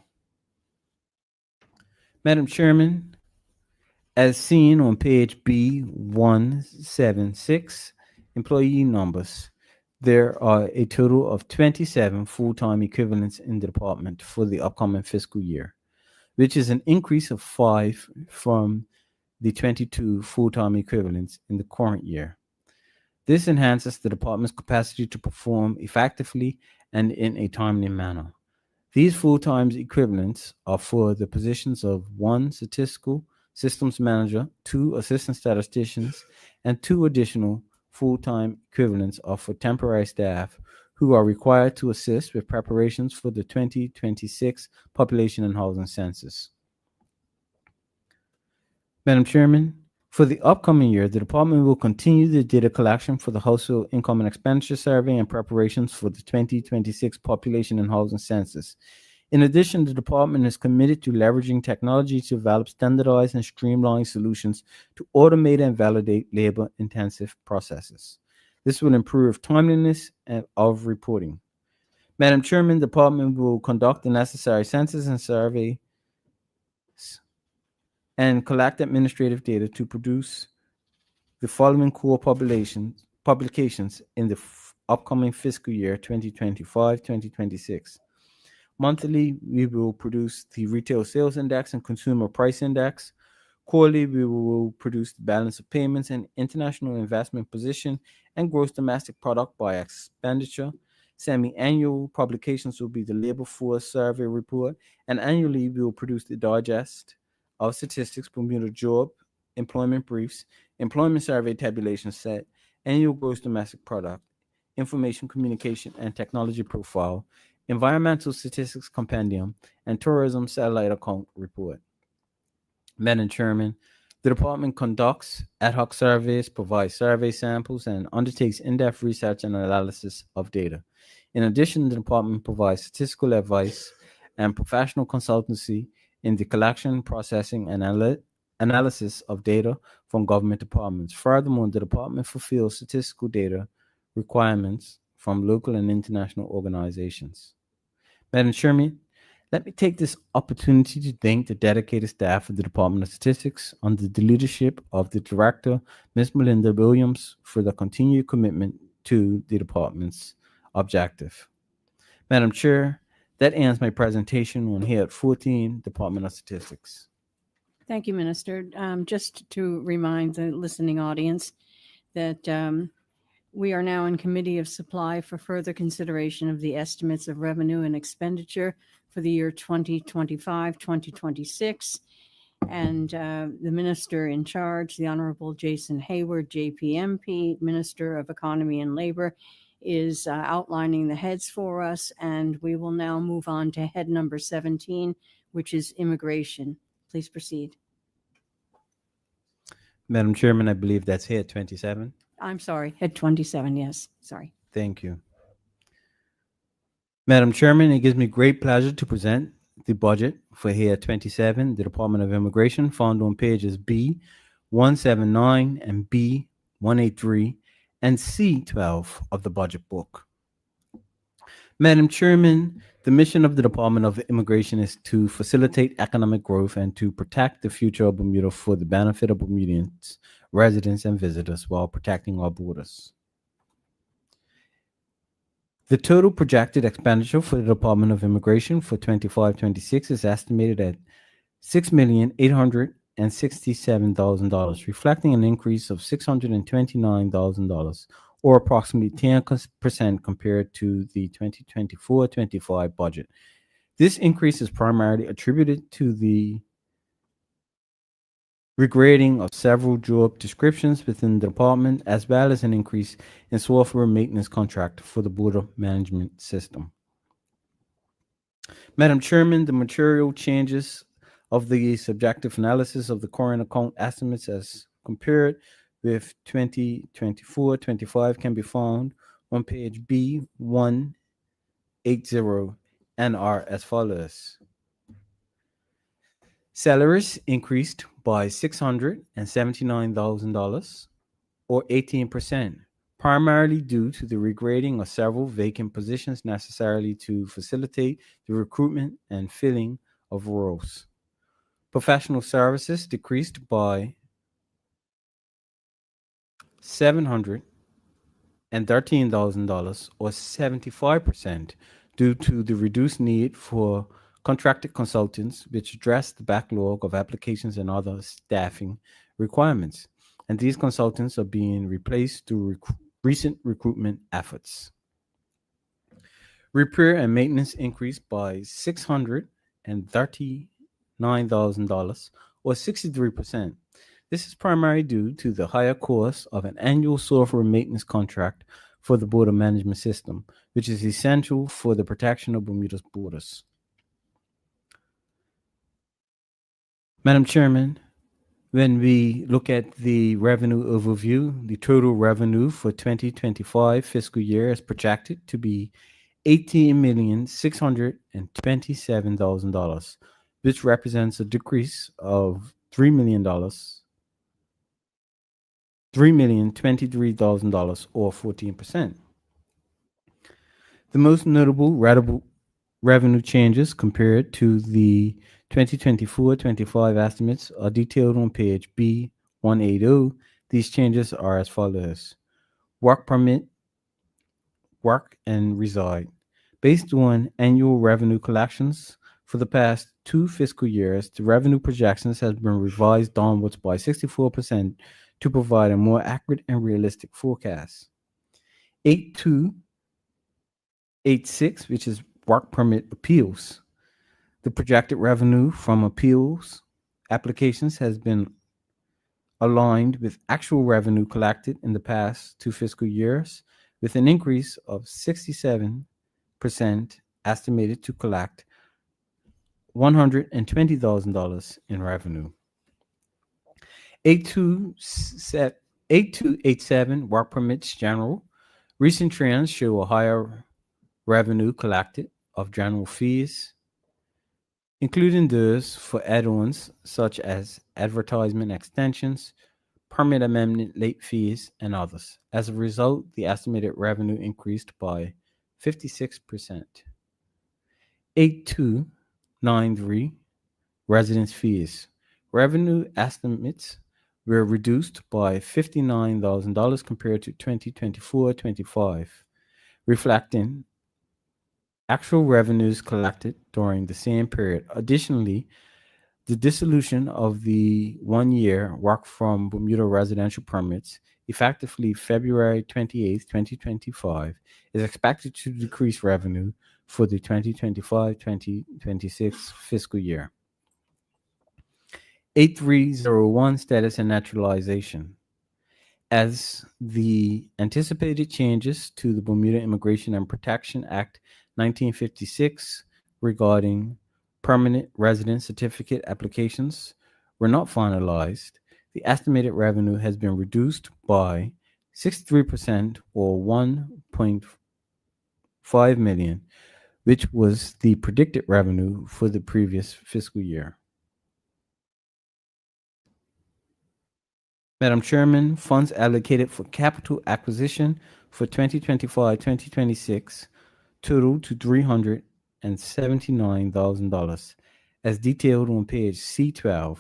Madam Chairman, as seen on page B176, employee numbers, there are a total of 27 full-time equivalents in the department for the upcoming fiscal year, which is an increase of 5 from the 22 full-time equivalents in the current year. This enhances the department's capacity to perform effectively and in a timely manner. These full-time equivalents are for the positions of 1 statistical systems manager, 2 assistant statisticians, and 2 additional full-time equivalents are for temporary staff who are required to assist with preparations for the 2026 population and housing census. Madam Chairman, for the upcoming year, the department will continue the data collection for the Household Income and Expenditure Survey and preparations for the 2026 population and housing census. In addition, the department is committed to leveraging technology to develop standardized and streamlined solutions to automate and validate labor-intensive processes. This will improve timeliness of reporting. Madam Chairman, the department will conduct the necessary census and survey and collect administrative data to produce the following core publications in the upcoming fiscal year 2025-2026. Monthly, we will produce the Retail Sales Index and Consumer Price Index. Quarterly, we will produce the balance of payments and international investment position and gross domestic product by expenditure. Semi-annual publications will be the Labor Force Survey Report, and annually, we will produce the Digest of Statistics, Bermuda Job, Employment Briefs, Employment Survey Tabulation Set, Annual Gross Domestic Product, Information Communication and Technology Profile, Environmental Statistics Compendium, and Tourism Satellite Account Report. Madam Chairman, the department conducts ad hoc surveys, provides survey samples, and undertakes in-depth research and analysis of data. In addition, the department provides statistical advice and professional consultancy in the collection, processing, and analysis of data from government departments. Furthermore, the department fulfills statistical data requirements from local and international organizations. Madam Chairman, let me take this opportunity to thank the dedicated staff of the Department of Statistics under the leadership of the Director, Ms. Melinda Williams, for their continued commitment to the department's objective. Madam Chair, that ends my presentation on Head 14, Department of Statistics. Thank you, Minister. Just to remind the listening audience that we are now in Committee of Supply for further consideration of the estimates of revenue and expenditure for the year 2025-2026. And the Minister in charge, the Honorable Jason Hayward, JPMP, Minister of Economy and Labor, is outlining the heads for us. And we will now move on to head number 17, which is immigration. Please proceed. Madam Chairman, I believe that's head 27. I'm sorry, head 27, yes, sorry. Thank you. Madam Chairman, it gives me great pleasure to present the budget for head 27, the Department of Immigration, found on pages B179 and B183 and C12 of the budget book. Madam Chairman, the mission of the Department of Immigration is to facilitate economic growth and to protect the future of Bermuda for the benefit of Bermudians, residents, and visitors while protecting our borders. The total projected expenditure for the Department of Immigration for 25-26 is estimated at $6,867,000, reflecting an increase of $629,000, or approximately 10% compared to the 2024-25 budget. This increase is primarily attributed to the regrading of several job descriptions within the department, as well as an increase in software maintenance contract for the border management system. Madam Chairman, the material changes of the subjective analysis of the current account estimates as compared with 2024-25 can be found on page B180 and are as follows. Salaries increased by $679,000. or 18%, primarily due to the regrading of several vacant positions necessarily to facilitate the recruitment and filling of roles. Professional services decreased by $713,000 or 75% due to the reduced need for contracted consultants, which address the backlog of applications and other staffing requirements. And these consultants are being replaced through recent recruitment efforts. Repair and maintenance increased by $639,000 or 63%. This is primarily due to the higher cost of an annual software maintenance contract for the border management system, which is essential for the protection of Bermuda's borders. Madam Chairman, when we look at the revenue overview, the total revenue for 2025 fiscal year is projected to be $18,627,000, which represents a decrease of $3,023,000 or 14%. The most notable revenue changes compared to the 2024-25 estimates are detailed on page B180. These changes are as follows. Work permit, work and reside. Based on annual revenue collections for the past 2 fiscal years, the revenue projections has been revised downwards by 64% to provide a more accurate and realistic forecast. 8286, which is work permit appeals. The projected revenue from appeals applications has been aligned with actual revenue collected in the past 2 fiscal years, with an increase of 67% estimated to collect $120,000 in revenue. 8287 work permits general. Recent trends show a higher revenue collected of general fees, including those for add-ons such as advertisement extensions, permit amendment late fees, and others. As a result, the estimated revenue increased by 56%. 8293 residence fees. Revenue estimates were reduced by $59,000 compared to 2024-25, reflecting actual revenues collected during the same period. Additionally, the dissolution of the 1-year work from Bermuda residential permits, effectively February 28, 2025, is expected to decrease revenue for the 2025-2026 fiscal year. 8301 status and naturalization. As the anticipated changes to the Bermuda Immigration and Protection Act 1956 regarding permanent resident certificate applications were not finalized, the estimated revenue has been reduced by 63% or $1.5 million, which was the predicted revenue for the previous fiscal year. Madam Chairman, funds allocated for capital acquisition for 2025-2026 total to $379,000, as detailed on page C12.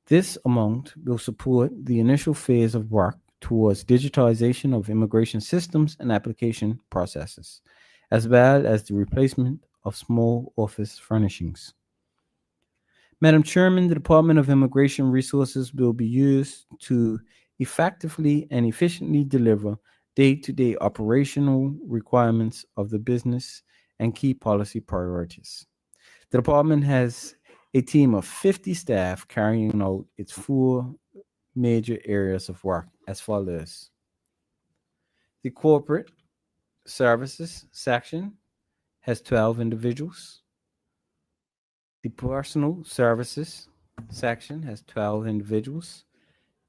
This amount will support the initial phase of work towards digitization of immigration systems and application processes, as well as the replacement of small office furnishings. Madam Chairman, the Department of Immigration resources will be used to effectively and efficiently deliver day-to-day operational requirements of the business and key policy priorities. The department has a team of 50 staff carrying out its 4 major areas of work as follows. The corporate services section has 12 individuals. The personal services section has 12 individuals.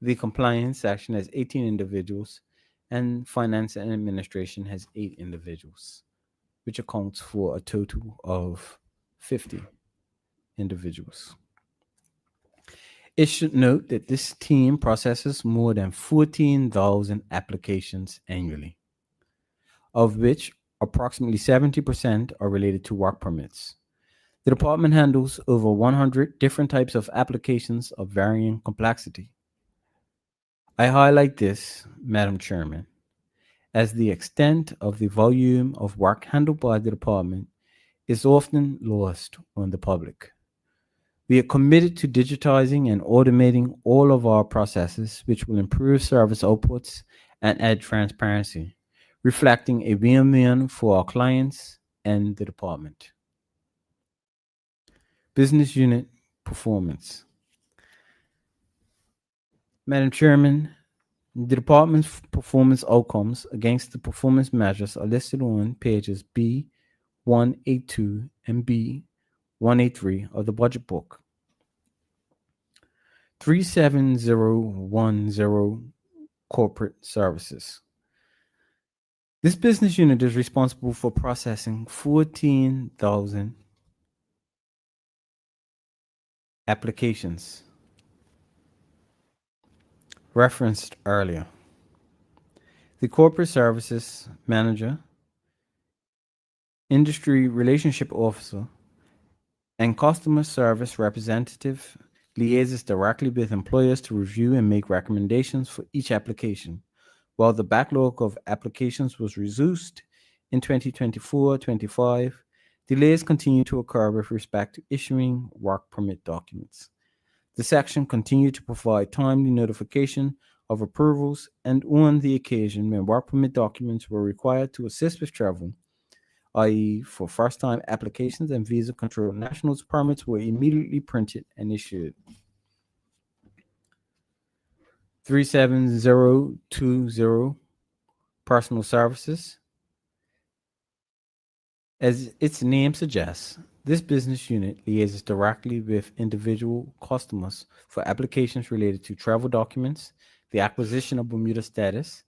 The compliance section has 18 individuals. And finance and administration has 8 individuals, which accounts for a total of 50 individuals. It should note that this team processes more than 14,000 applications annually, of which approximately 70% are related to work permits. The department handles over 100 different types of applications of varying complexity. I highlight this, Madam Chairman, as the extent of the volume of work handled by the department is often lost on the public. We are committed to digitizing and automating all of our processes, which will improve service outputs and add transparency, reflecting a win-win for our clients and the department. Business unit performance. Madam Chairman, the department's performance outcomes against the performance measures are listed on pages B182 and B183 of the budget book. 37010 Corporate Services. This business unit is responsible for processing 14,000 applications referenced earlier. The Corporate Services Manager, Industry Relationship Officer, and Customer Service Representative liaises directly with employers to review and make recommendations for each application. While the backlog of applications was reduced in 2024-25, delays continue to occur with respect to issuing work permit documents. The section continued to provide timely notification of approvals, and on the occasion when work permit documents were required to assist with travel, i.e. for first-time applications and visa control, nationals permits were immediately printed and issued. 37020 Personal Services. As its name suggests, this business unit liaises directly with individual customers for applications related to travel documents, the acquisition of Bermuda status,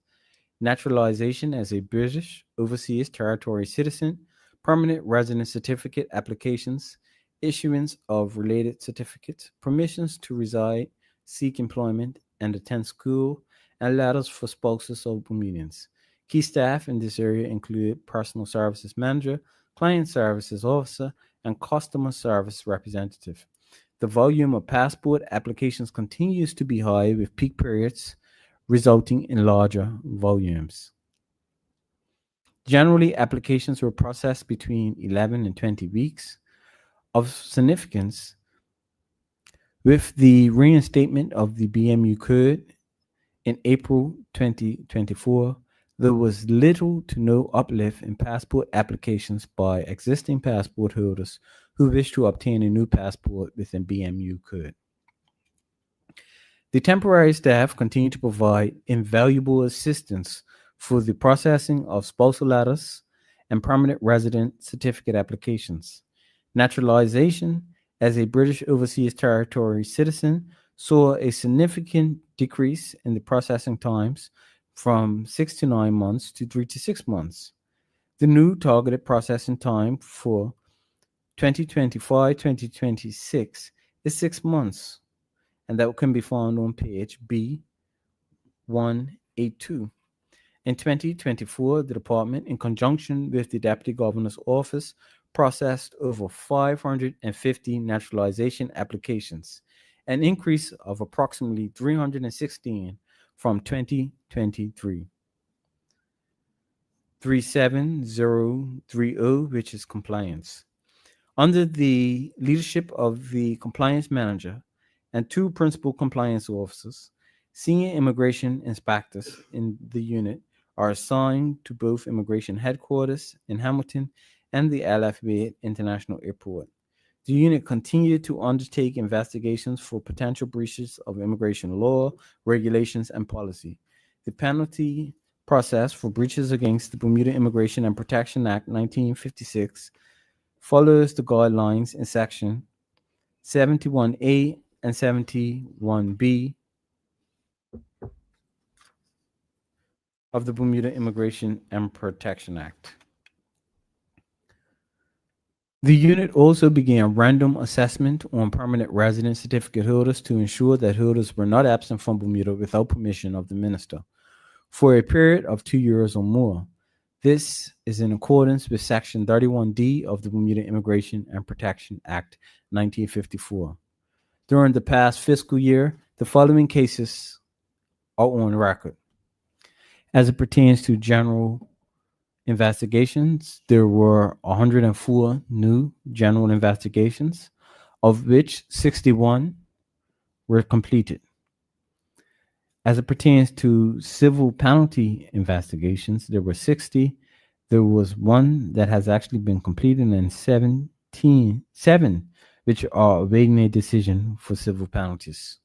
naturalization as a British overseas territory citizen, permanent resident certificate applications, issuance of related certificates, permissions to reside, seek employment, and attend school, and letters for spouses of Bermudians. Key staff in this area include Personal Services Manager, Client Services Officer, and Customer Service Representative. The volume of passport applications continues to be high, with peak periods resulting in larger volumes. Generally, applications were processed between 11 and 20 weeks. Of significance, with the reinstatement of the BMU Code in April 2024, there was little to no uplift in passport applications by existing passport holders who wish to obtain a new passport within BMU Code. The temporary staff continue to provide invaluable assistance for the processing of spousal letters and permanent resident certificate applications. Naturalization as a British overseas territory citizen saw a significant decrease in the processing times from 6 to 9 months to 3 to 6 months. The new targeted processing time for 2025-2026 is 6 months, and that can be found on page B182. In 2024, the department, in conjunction with the Deputy Governor's Office, processed over 550 naturalization applications, an increase of approximately 316 from 2023. 37030, which is compliance. Under the leadership of the compliance manager and 2 principal compliance officers, senior immigration inspectors in the unit are assigned to both immigration headquarters in Hamilton and the LFB International Airport. The unit continued to undertake investigations for potential breaches of immigration law, regulations, and policy. The penalty process for breaches against the Bermuda Immigration and Protection Act 1956 follows the guidelines in section 71A and 71B of the Bermuda Immigration and Protection Act. The unit also began random assessment on permanent resident certificate holders to ensure that holders were not absent from Bermuda without permission of the minister for a period of 2 years or more. This is in accordance with Section 31D of the Bermuda Immigration and Protection Act 1954. During the past fiscal year, the following cases are on record. As it pertains to general investigations, there were 104 new general investigations, of which 61 were completed. As it pertains to civil penalty investigations, there were 60. There was one that has actually been completed and 7 which are awaiting a decision for civil penalties.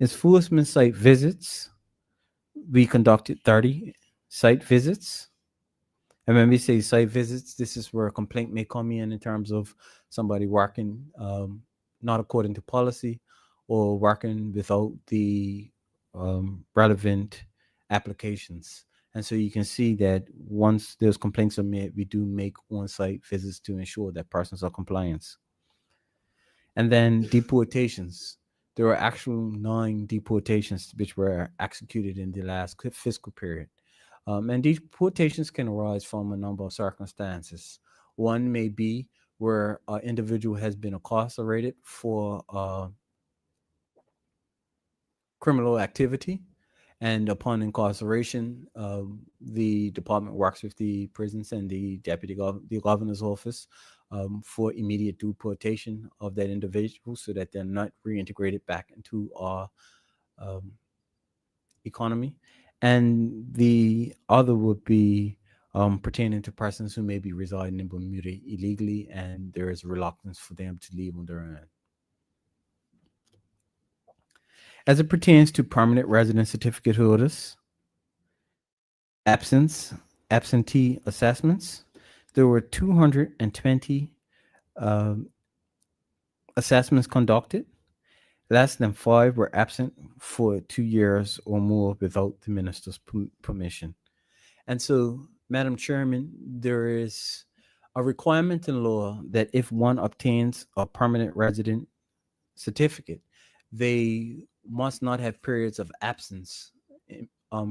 Enforcement site visits, we conducted 30 site visits. And when we say site visits, this is where a complaint may come in terms of somebody working not according to policy or working without the relevant applications. And so you can see that once those complaints are made, we do make on-site visits to ensure that persons are compliant. And then deportations. There were actual 9 deportations which were executed in the last fiscal period. And deportations can arise from a number of circumstances. One may be where an individual has been incarcerated for criminal activity, and upon incarceration, the department works with the prisons and the the governor's office for immediate deportation of that individual so that they're not reintegrated back into our economy. And the other would be pertaining to persons who may be residing in Bermuda illegally, and there is reluctance for them to leave on their own. As it pertains to permanent resident certificate holders, absentee assessments, there were 220 assessments conducted. Less than 5 were absent for 2 years or more without the minister's permission. And so, Madam Chairman, there is a requirement in law that if one obtains a permanent resident certificate, they must not have periods of absence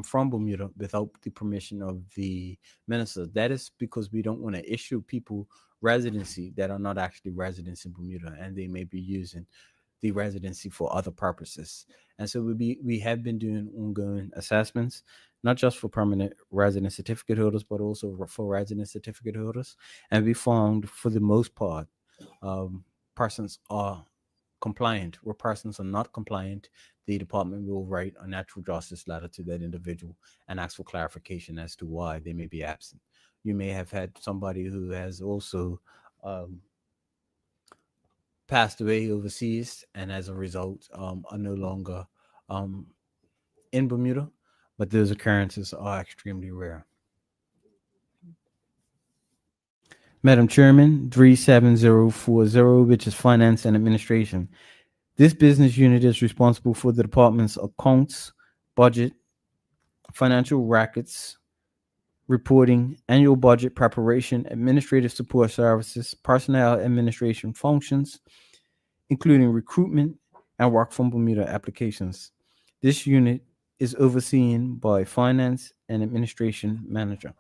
from Bermuda without the permission of the minister. That is because we don't want to issue people residency that are not actually residents in Bermuda, and they may be using the residency for other purposes. And so we have been doing ongoing assessments, not just for permanent resident certificate holders, but also for resident certificate holders. And we found, for the most part, persons are compliant. Where persons are not compliant, the department will write a natural justice letter to that individual and ask for clarification as to why they may be absent. You may have had somebody who has also passed away overseas, and as a result are no longer in Bermuda, but those occurrences are extremely rare. Madam Chairman, 37040, which is Finance and Administration. This business unit is responsible for the department's accounts, budget, financial records, reporting, annual budget preparation, administrative support services, personnel administration functions, including recruitment and work from Bermuda applications. This unit is overseen by Finance and Administration Manager.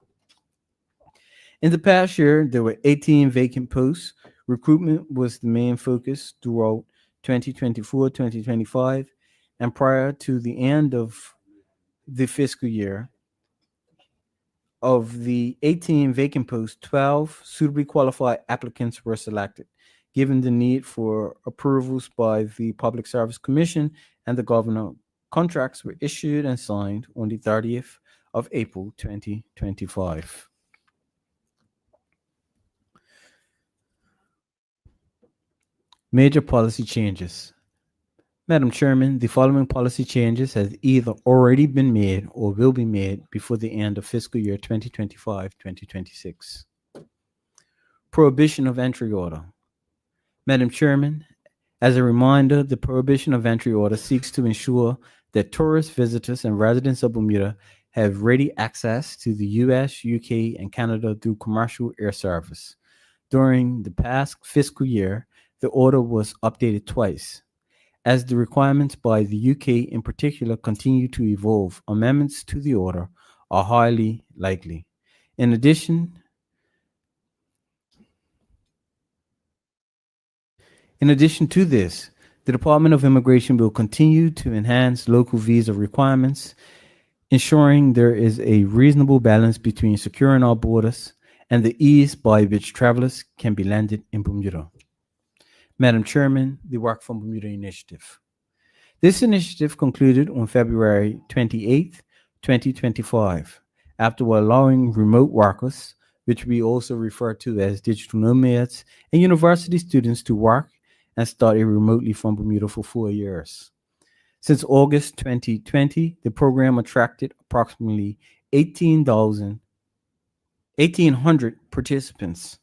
In the past year, there were 18 vacant posts. Recruitment was the main focus throughout 2024, 2025, and prior to the end of the fiscal year. Of the 18 vacant posts, 12 suitably qualified applicants were selected, given the need for approvals by the Public Service Commission and the governor. Contracts were issued and signed on the 30th of April, 2025. Major policy changes. Madam Chairman, the following policy changes has either already been made or will be made before the end of fiscal year 2025-2026. Prohibition of entry order. Madam Chairman, as a reminder, the prohibition of entry order seeks to ensure that tourists, visitors, and residents of Bermuda have ready access to the US, UK, and Canada through commercial air service. During the past fiscal year, the order was updated twice. As the requirements by the UK in particular continue to evolve, amendments to the order are highly likely. In addition to this, the Department of Immigration will continue to enhance local visa requirements, ensuring there is a reasonable balance between securing our borders and the ease by which travelers can be landed in Bermuda. Madam Chairman, the Work from Bermuda Initiative. This initiative concluded on February 28, 2025, after allowing remote workers, which we also refer to as digital nomads, and university students to work and study remotely from Bermuda for 4 years. Since August 2020, the program attracted approximately 1,800 participants,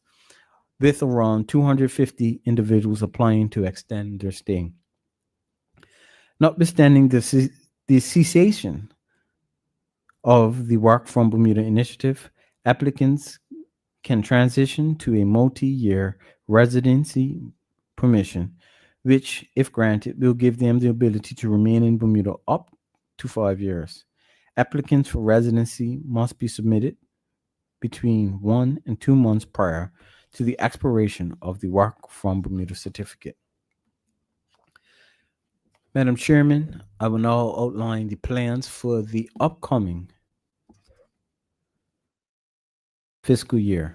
with around 250 individuals applying to extend their stay. Notwithstanding the cessation of the Work from Bermuda initiative, applicants can transition to a multi-year residency permission, which, if granted, will give them the ability to remain in Bermuda up to 5 years. Applicants for residency must be submitted between 1 and 2 months prior to the expiration of the Work from Bermuda certificate. Madam Chairman, I will now outline the plans for the upcoming fiscal year.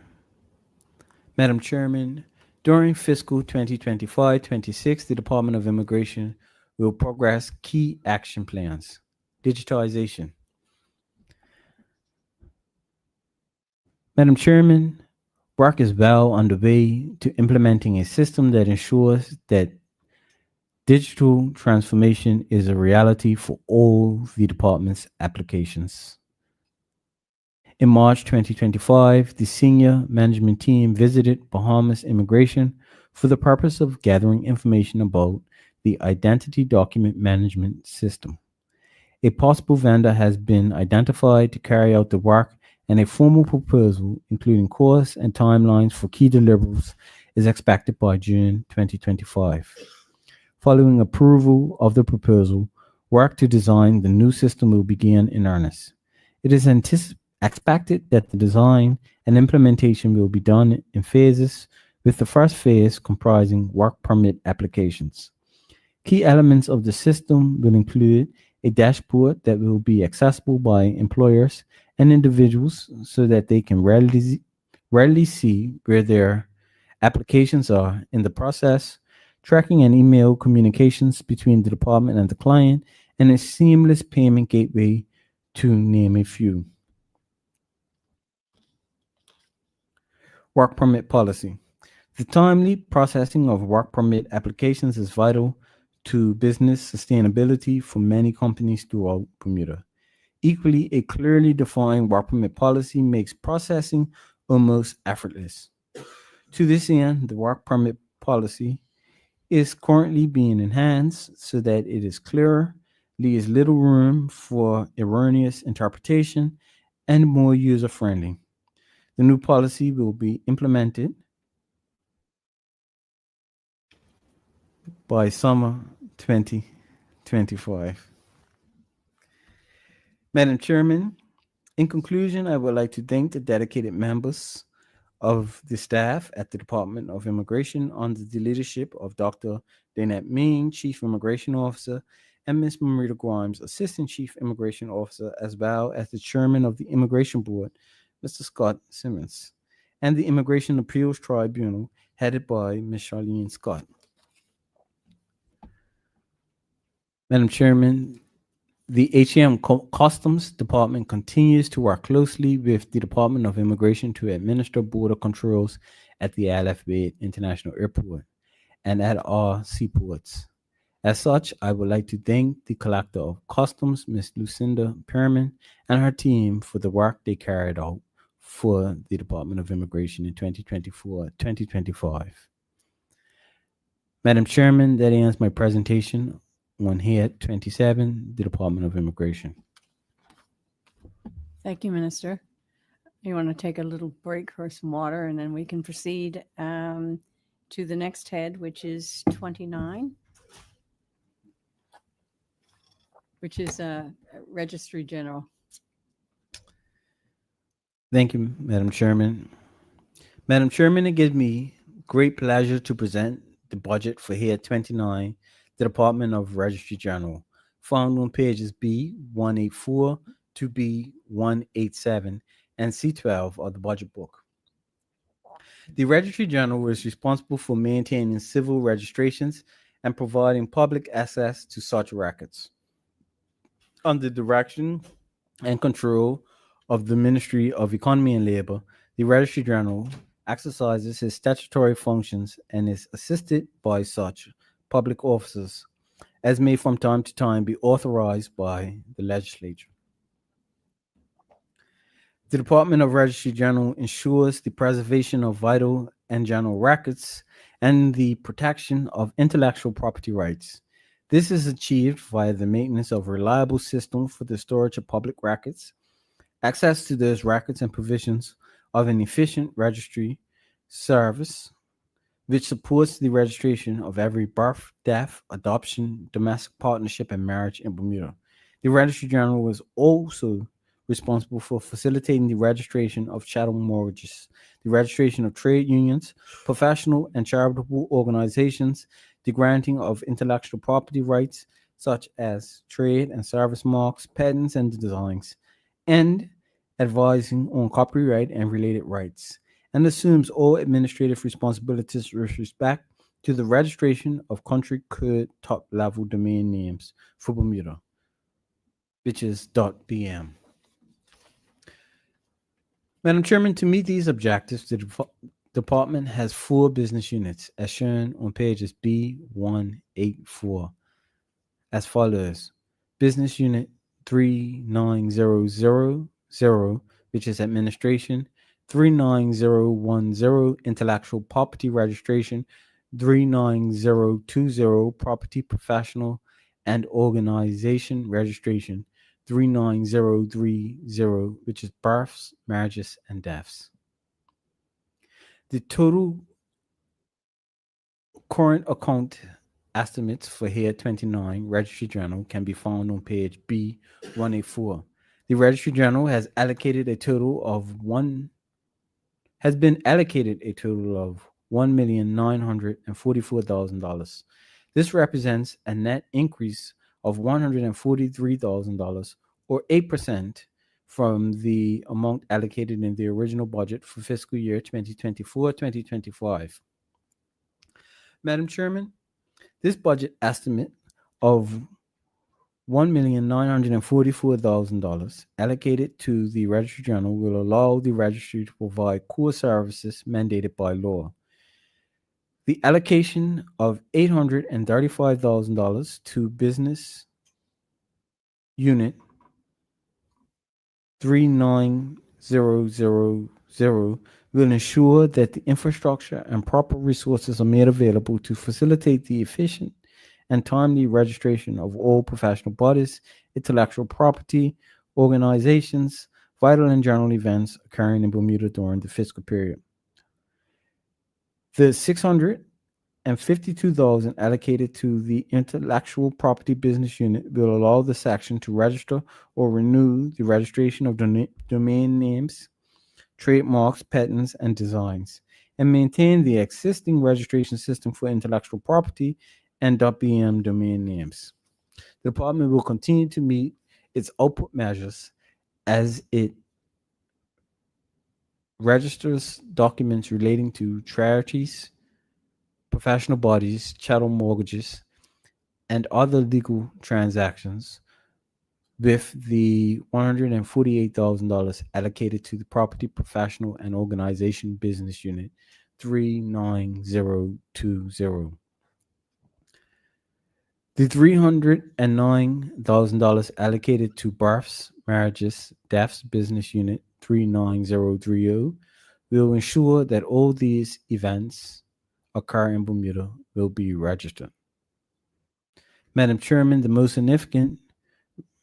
Madam Chairman, during fiscal 2025-26, the Department of Immigration will progress key action plans. Digitization. Madam Chairman, work is well underway to implementing a system that ensures that digital transformation is a reality for all the department's applications. In March 2025, the senior management team visited Bahamas Immigration for the purpose of gathering information about the identity document management system. A possible vendor has been identified to carry out the work, and a formal proposal, including costs and timelines for key deliverables, is expected by June 2025. Following approval of the proposal, work to design the new system will begin in earnest. It is expected that the design and implementation will be done in phases, with the first phase comprising work permit applications. Key elements of the system will include a dashboard that will be accessible by employers and individuals so that they can readily see where their applications are in the process, tracking and email communications between the department and the client, and a seamless payment gateway, to name a few. Work permit policy. The timely processing of work permit applications is vital to business sustainability for many companies throughout Bermuda. Equally, a clearly defined work permit policy makes processing almost effortless. To this end, the work permit policy is currently being enhanced so that it is clearer, leaves little room for erroneous interpretation, and more user-friendly. The new policy will be implemented by summer 2025. Madam Chairman, in conclusion, I would like to thank the dedicated members of the staff at the Department of Immigration under the leadership of Dr. Danette Ming, Chief Immigration Officer, and Ms. Marita Grimes, Assistant Chief Immigration Officer, as well as the Chairman of the Immigration Board, Mr. Scott Simmons, and the Immigration Appeals Tribunal, headed by Ms. Charlene Scott. Madam Chairman, the HM Customs Department continues to work closely with the Department of Immigration to administer border controls at the Al Bayt International Airport and at our seaports. As such, I would like to thank the Collector of Customs, Ms. Lucinda Perriman, and her team for the work they carried out for the Department of Immigration in 2024-2025. Madam Chairman, that ends my presentation on Head 27, the Department of Immigration. Thank you, Minister. You want to take a little break for some water, and then we can proceed to the next head, which is 29, which is Registry General. Thank you, Madam Chairman. Madam Chairman, it gives me great pleasure to present the budget for Head 29, the Department of Registry General, found on pages B184 to B187 and C12 of the budget book. The Registry General is responsible for maintaining civil registrations and providing public access to such records. Under direction and control of the Ministry of Economy and Labor, the Registry General exercises his statutory functions and is assisted by such public officers as may from time to time be authorized by the legislature. The Department of Registry General ensures the preservation of vital and general records and the protection of intellectual property rights. This is achieved via the maintenance of a reliable system for the storage of public records, access to those records, and provisions of an efficient registry service which supports the registration of every birth, death, adoption, domestic partnership, and marriage in Bermuda. The Registry General is also responsible for facilitating the registration of chattel mortgages, the registration of trade unions, professional and charitable organizations, the granting of intellectual property rights such as trade and service marks, patents, and designs, and advising on copyright and related rights, and assumes all administrative responsibilities with respect to the registration of country code top-level domain names for Bermuda, which is .bm. Madam Chairman, to meet these objectives, the department has 4 business units as shown on pages B184 as follows. Business Unit 39000, which is administration, 39010 intellectual property registration, 39020 property professional and organization registration, 39030, which is births, marriages, and deaths. The total current account estimates for Head 29 Registry General can be found on page B184. The Registry General has been allocated a total of $1,944,000. This represents a net increase of $143,000 or 8% from the amount allocated in the original budget for fiscal year 2024-2025. Madam Chairman, this budget estimate of $1,944,000 allocated to the Registry General will allow the registry to provide core services mandated by law. The allocation of $835,000 to business unit 39000 will ensure that the infrastructure and proper resources are made available to facilitate the efficient and timely registration of all professional bodies, intellectual property, organizations, vital and general events occurring in Bermuda during the fiscal period. The $652,000 allocated to the intellectual property business unit will allow the section to register or renew the registration of domain names, trademarks, patents, and designs, and maintain the existing registration system for intellectual property and .bm domain names. The department will continue to meet its output measures as it registers documents relating to charities, professional bodies, chattel mortgages, and other legal transactions with the $148,000 allocated to the Property Professional and Organization Business Unit 39020. The $309,000 allocated to Births, Marriages, Deaths Business Unit 39030 will ensure that all these events occur in Bermuda will be registered. Madam Chairman, the most significant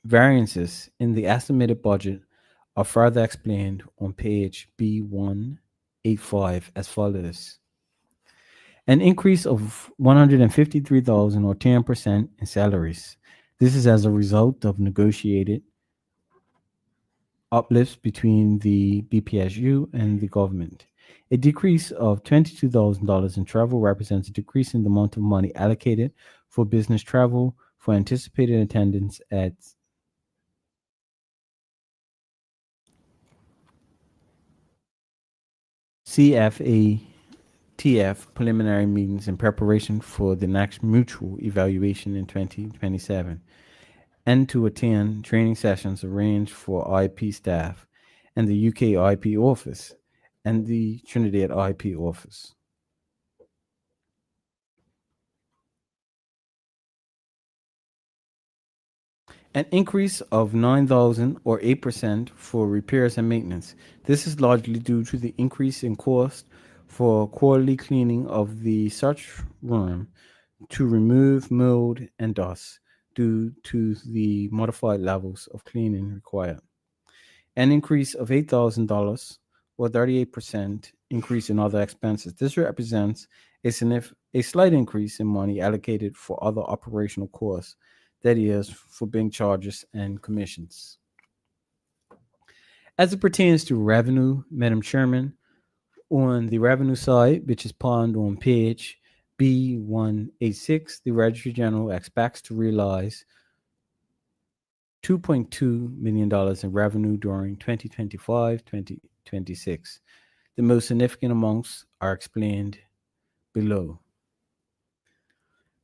variances in the estimated budget are further explained on page B185 as follows. An increase of $153,000 or 10% in salaries. This is as a result of negotiated uplifts between the BPSU and the government. A decrease of $22,000 in travel represents a decrease in the amount of money allocated for business travel for anticipated attendance at CFATF preliminary meetings in preparation for the next mutual evaluation in 2027, and to attend training sessions arranged for IP staff and the UK IP office and the Trinidad IP office. An increase of $9,000 or 8% for repairs and maintenance. This is largely due to the increase in cost for quarterly cleaning of the search room to remove mold and dust due to the modified levels of cleaning required. An increase of $8,000 or 38% increase in other expenses. This represents a slight increase in money allocated for other operational costs, that is, for bank charges and commissions. As it pertains to revenue, Madam Chairman, on the revenue side, which is pawned on page B186, the Registry General expects to realize $2.2 million in revenue during 2025-2026. The most significant amounts are explained below.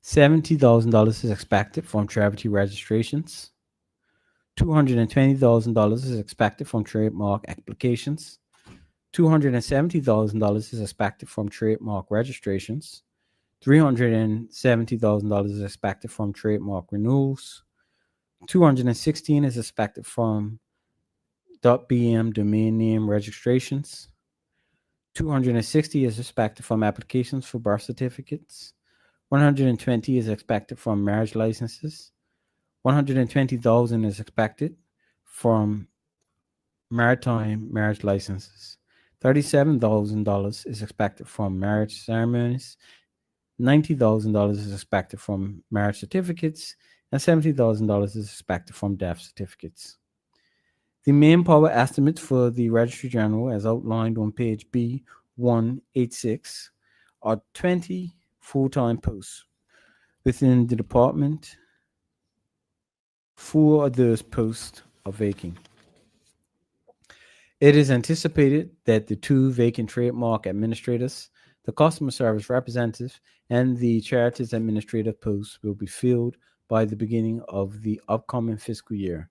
$70,000 is expected from charity registrations. $220,000 is expected from trademark applications. $270,000 is expected from trademark registrations. $370,000 is expected from trademark renewals. $216,000 is expected from .bm domain name registrations. $260,000 is expected from applications for birth certificates. $120,000 is expected from marriage licenses. $120,000 is expected from maritime marriage licenses. $37,000 is expected from marriage ceremonies. $90,000 is expected from marriage certificates, and $70,000 is expected from death certificates. The manpower estimates for the Registry General, as outlined on page B186, are 20 full-time posts within the department. 4 of those posts are vacant. It is anticipated that the 2 vacant trademark administrators, the customer service representative, and the charities administrative posts will be filled by the beginning of the upcoming fiscal year.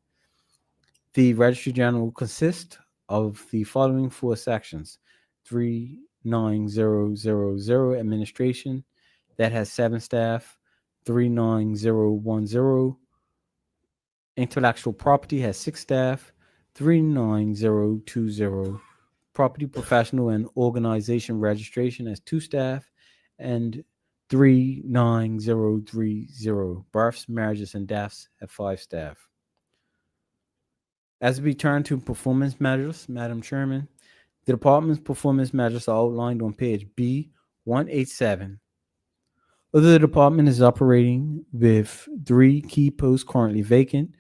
The Registry General will consist of the following 4 sections: 39000 administration, that has 7 staff. 39010 intellectual property has 6 staff. 39020 property professional and organization registration has 2 staff, and 39030 births, marriages, and deaths have 5 staff. As we turn to performance measures, Madam Chairman, the department's performance measures are outlined on page B187. Although the department is operating with 3 key posts currently vacant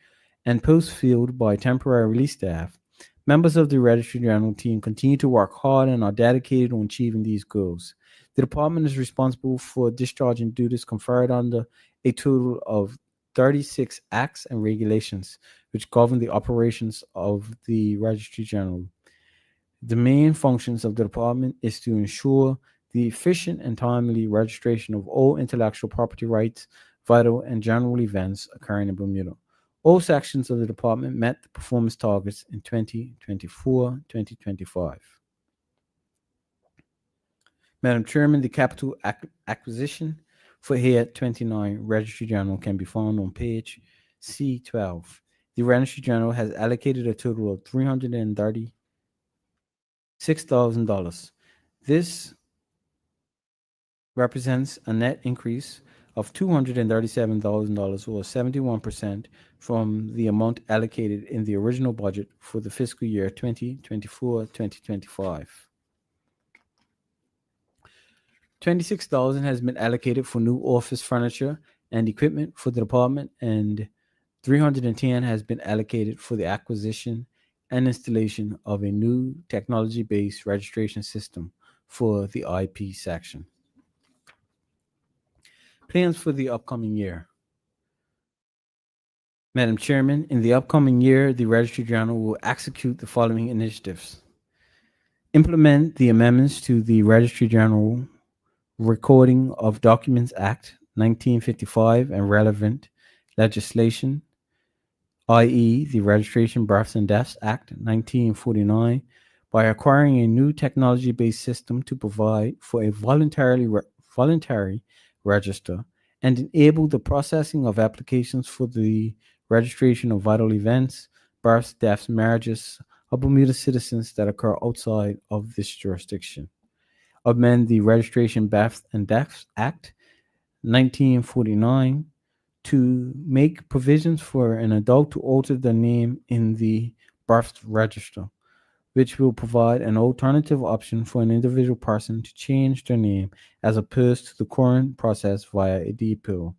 and posts filled by temporary release staff, members of the Registry General team continue to work hard and are dedicated on achieving these goals. The department is responsible for discharging duties conferred under a total of 36 acts and regulations which govern the operations of the Registry General. The main functions of the department is to ensure the efficient and timely registration of all intellectual property rights, vital and general events occurring in Bermuda. All sections of the department met the performance targets in 2024-2025. Madam Chairman, the capital acquisition for Head 29 Registry General can be found on page C12. The Registry General has allocated a total of $336,000. This represents a net increase of $237,000 or 71% from the amount allocated in the original budget for the fiscal year 2024-2025. $26,000 has been allocated for new office furniture and equipment for the department, and $310,000 has been allocated for the acquisition and installation of a new technology-based registration system for the IP section. Plans for the upcoming year. Madam Chairman, in the upcoming year, the Registry General will execute the following initiatives. Implement the amendments to the Registry General Recording of Documents Act 1955 and relevant legislation, i.e. the Registration Births and Deaths Act 1949, by acquiring a new technology-based system to provide for a voluntary register and enable the processing of applications for the registration of vital events, births, deaths, marriages of Bermuda citizens that occur outside of this jurisdiction. Amend the Registration Births and Deaths Act 1949 to make provisions for an adult to alter their name in the birth register, which will provide an alternative option for an individual person to change their name as opposed to the current process via a deed poll.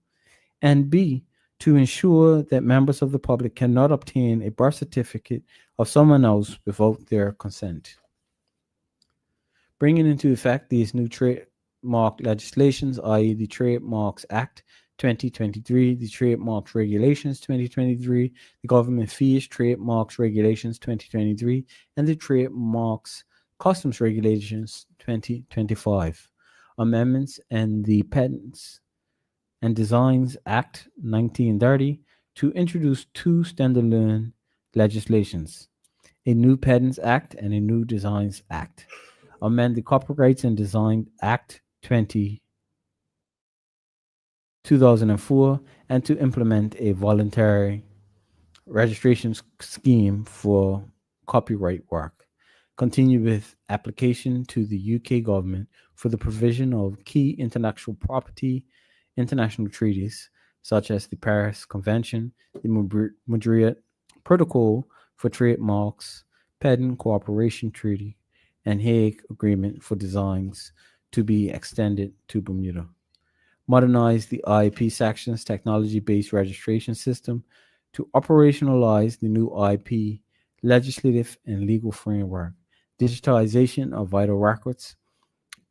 And B, to ensure that members of the public cannot obtain a birth certificate of someone else without their consent. Bringing into effect these new trademark legislations, i.e. the Trademarks Act 2023, the Trademarks Regulations 2023, the Government Fees Trademarks Regulations 2023, and the Trademarks Customs Regulations 2025. Amendments and the Patents and Designs Act 1930 to introduce two standalone legislations, a new Patents Act and a new Designs Act. Amend the Copyrights and Design Act 2004 and to implement a voluntary registration scheme for copyright work. Continue with application to the UK government for the provision of key intellectual property international treaties such as the Paris Convention, the Madrid Protocol for Trademarks, Patent Cooperation Treaty, and Hague Agreement for Designs to be extended to Bermuda. Modernize the IP section's technology-based registration system to operationalize the new IP legislative and legal framework, digitalization of vital records,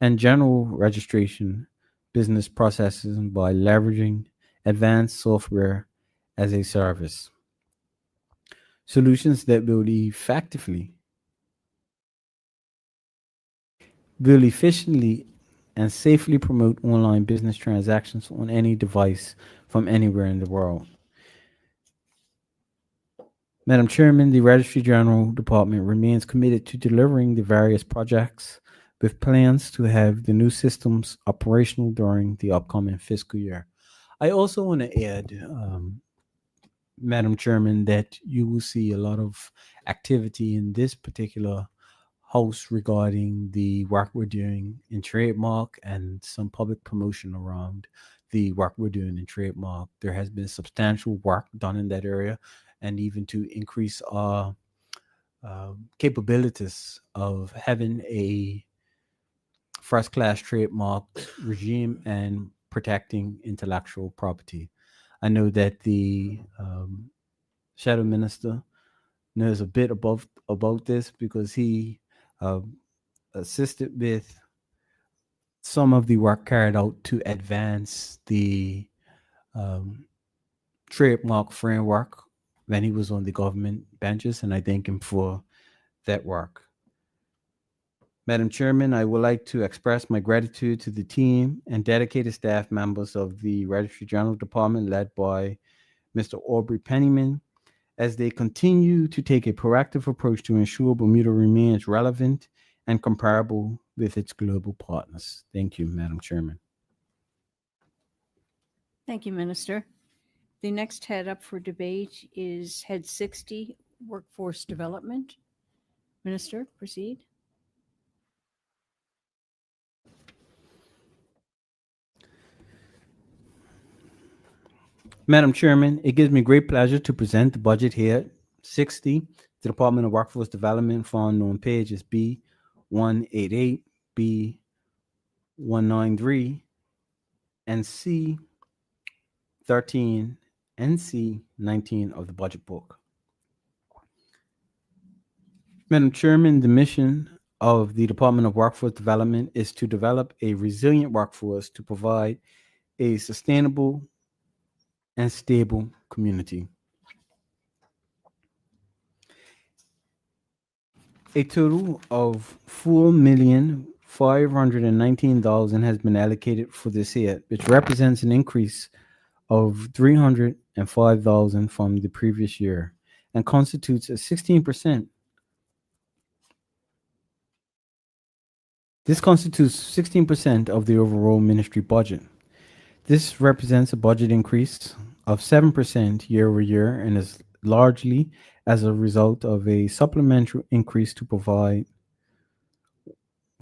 and general registration business processes by leveraging advanced software as a service. Solutions that will efficiently and safely promote online business transactions on any device from anywhere in the world. Madam Chairman, the Registry General Department remains committed to delivering the various projects with plans to have the new systems operational during the upcoming fiscal year. I also want to add, Madam Chairman, that you will see a lot of activity in this particular house regarding the work we're doing in trademark and some public promotion around the work we're doing in trademark. There has been substantial work done in that area, and even to increase our capabilities of having a first-class trademark regime and protecting intellectual property. I know that the Shadow Minister knows a bit about this because he assisted with some of the work carried out to advance the trademark framework when he was on the government benches, and I thank him for that work. Madam Chairman, I would like to express my gratitude to the team and dedicated staff members of the Registry General Department led by Mr. Aubrey Pennyman as they continue to take a proactive approach to ensure Bermuda remains relevant and comparable with its global partners. Thank you, Madam Chairman. Thank you, Minister. The next head up for debate is Head 60, Workforce Development. Minister, proceed. Madam Chairman, it gives me great pleasure to present the budget here at 60, the Department of Workforce Development Fund on pages B188, B193, and C13 and C19 of the budget book. Madam Chairman, the mission of the Department of Workforce Development is to develop a resilient workforce to provide a sustainable and stable community. A total of $4,519,000 has been allocated for this year, which represents an increase of $305,000 from the previous year and constitutes a 16%. This constitutes 16% of the overall ministry budget. This represents a budget increase of 7% year over year and is largely as a result of a supplementary increase to provide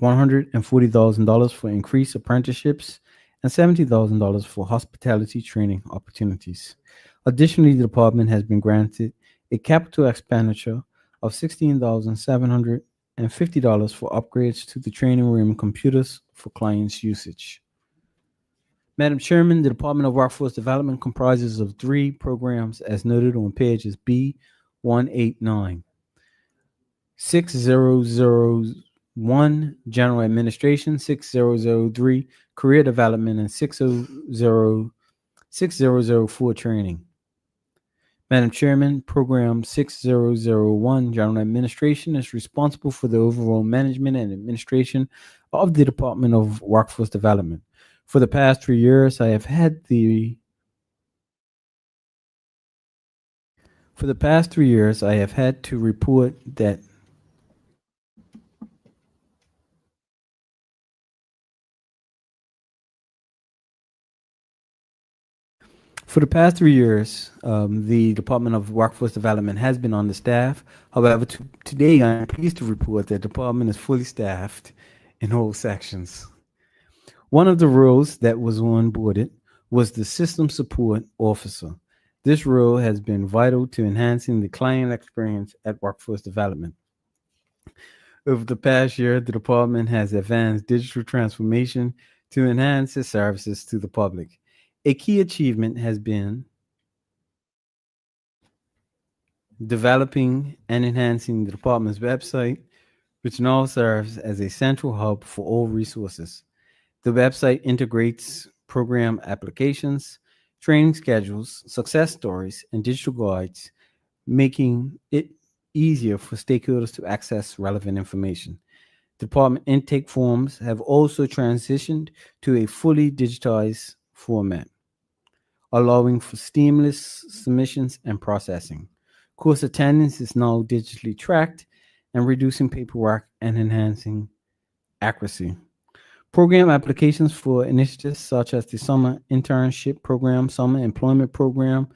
$140,000 for increased apprenticeships and $70,000 for hospitality training opportunities. Additionally, the department has been granted a capital expenditure of $16,750 for upgrades to the training room computers for clients' usage. Madam Chairman, the Department of Workforce Development comprises of 3 programs as noted on pages B189. 6001 General Administration, 6003 Career Development, and 6004 Training. Madam Chairman, Program 6001 General Administration is responsible for the overall management and administration of the Department of Workforce Development. For the past 3 years, I have had to report that the Department of Workforce Development has been understaffed. However, today I am pleased to report that the department is fully staffed in all sections. One of the roles that was onboarded was the System Support Officer. This role has been vital to enhancing the client experience at Workforce Development. Over the past year, the department has advanced digital transformation to enhance its services to the public. A key achievement has been developing and enhancing the department's website, which now serves as a central hub for all resources. The website integrates program applications, training schedules, success stories, and digital guides, making it easier for stakeholders to access relevant information. Department intake forms have also transitioned to a fully digitized format, allowing for seamless submissions and processing. Course attendance is now digitally tracked and reducing paperwork and enhancing accuracy. Program applications for initiatives such as the Summer Internship Program, Summer Employment Program,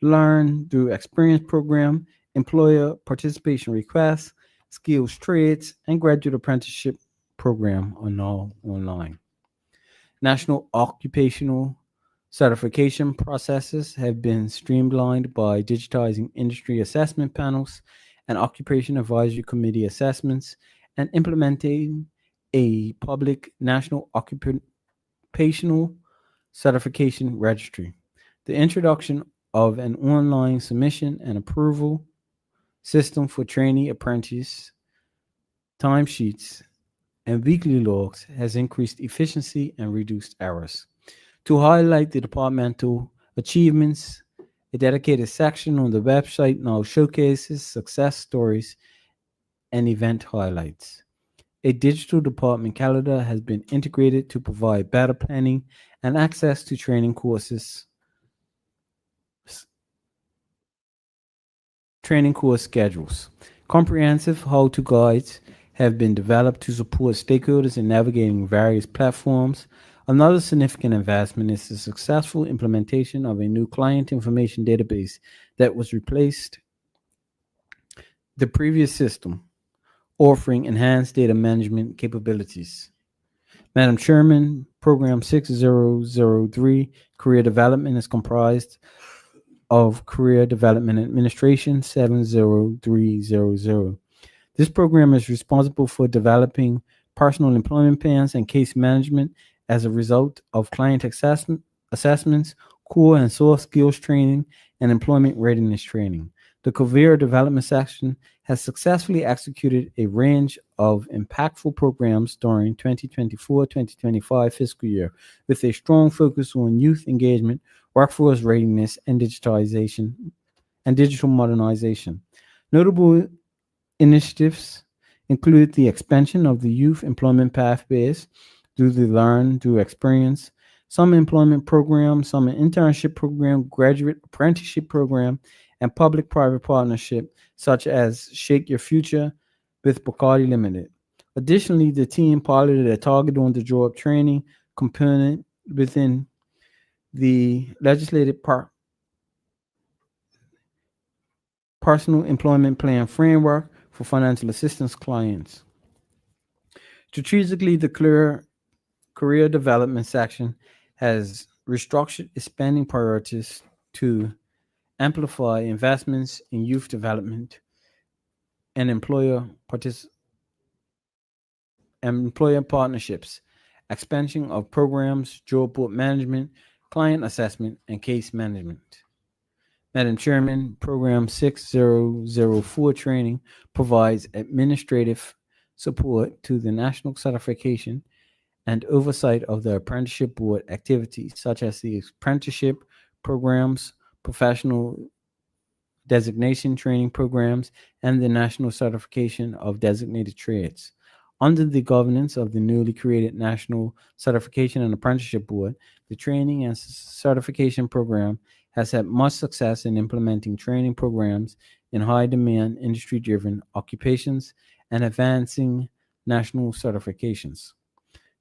Learn Through Experience Program, Employer Participation Requests, Skills Trades, and Graduate Apprenticeship Program are now online. National occupational certification processes have been streamlined by digitizing industry assessment panels and occupation advisory committee assessments and implementing a public national occupational certification registry. The introduction of an online submission and approval system for trainee apprentice timesheets and weekly logs has increased efficiency and reduced errors. To highlight the departmental achievements, a dedicated section on the website now showcases success stories and event highlights. A digital department calendar has been integrated to provide better planning and access to training courses. Training course schedules. Comprehensive how-to guides have been developed to support stakeholders in navigating various platforms. Another significant investment is the successful implementation of a new client information database that was replaced the previous system, offering enhanced data management capabilities. Madam Chairman, Program 6003, Career Development, is comprised of Career Development Administration 70300. This program is responsible for developing personal employment plans and case management as a result of client assessments, core and soft skills training, and employment readiness training. The Career Development section has successfully executed a range of impactful programs during 2024-2025 fiscal year, with a strong focus on youth engagement, workforce readiness, and digitalization and digital modernization. Notable initiatives include the expansion of the youth employment pathways through the Learn Through Experience, summer employment program, summer internship program, graduate apprenticeship program, and public-private partnership such as Shake Your Future with Bacardi Limited. Additionally, the team piloted a target on the job training component within the legislated personal employment plan framework for financial assistance clients. Strategically, the career development section has restructured its spending priorities to amplify investments in youth development and employer partnerships, expansion of programs, job board management, client assessment, and case management. Madam Chairman, Program 6004 training provides administrative support to the national certification and oversight of the apprenticeship board activities, such as the apprenticeship programs, professional designation training programs, and the national certification of designated trades. Under the governance of the newly created National Certification and Apprenticeship Board, the training and certification program has had much success in implementing training programs in high-demand, industry-driven occupations and advancing national certifications.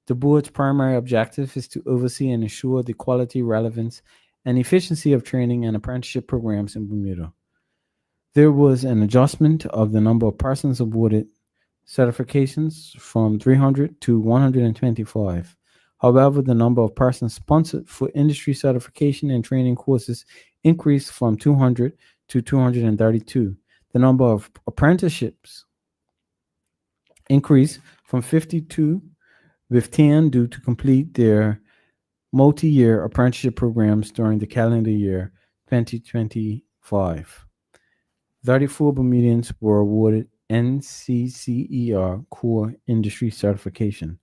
The board's primary objective is to oversee and ensure the quality, relevance, and efficiency of training and apprenticeship programs in Bermuda. There was an adjustment of the number of persons awarded certifications from 300 to 125. However, the number of persons sponsored for industry certification and training courses increased from 200 to 232. The number of apprenticeships increased from 52, with 10 due to complete their multi-year apprenticeship programs during the calendar year 2025. 34 Bermudians were awarded NCCER Core Industry Certification.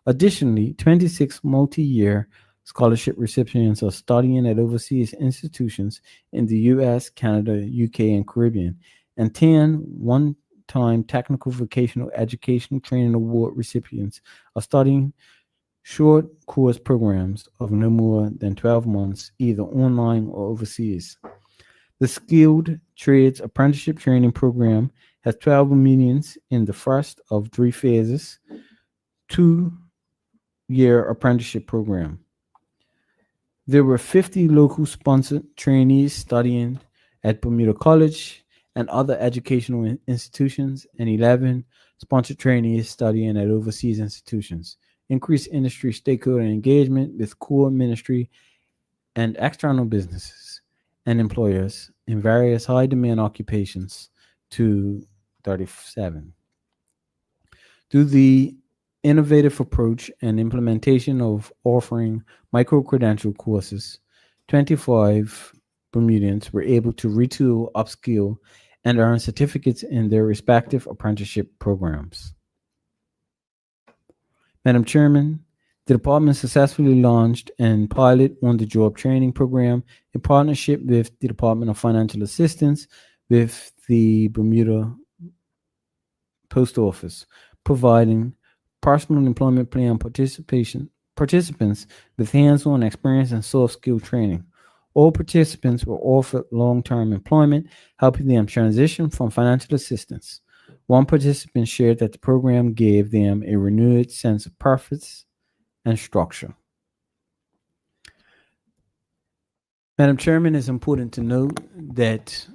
Additionally, 26 multi-year scholarship recipients are studying at overseas institutions in the U.S., Canada, UK, and Caribbean, and 10 one-time technical vocational educational training award recipients are studying short course programs of no more than 12 months, either online or overseas. The Skilled Trades Apprenticeship Training Program has 12 Bermudians in the first of 3 phases, 2-year apprenticeship program. There were 50 local sponsored trainees studying at Bermuda College and other educational institutions, and 11 sponsored trainees studying at overseas institutions. Increased industry stakeholder engagement with core ministry and external businesses and employers in various high-demand occupations to 37. Through the innovative approach and implementation of offering micro-credential courses, 25 Bermudians were able to retool, upskill, and earn certificates in their respective apprenticeship programs. Madam Chairman, the department successfully launched and pilot on-the-job training program in partnership with the Department of Financial Assistance with the Bermuda Post Office, providing personal employment plan participants with hands-on experience and soft skill training. All participants were offered long-term employment, helping them transition from financial assistance. One participant shared that the program gave them a renewed sense of purpose and structure. Madam Chairman, it's important to note that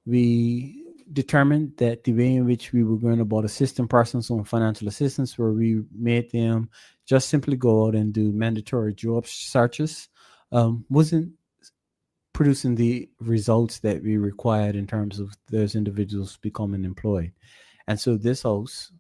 we determined that the way in which we were going about assisting persons on financial assistance, where we made them just simply go out and do mandatory job searches, wasn't producing the results that we required in terms of those individuals becoming employed. And so this House,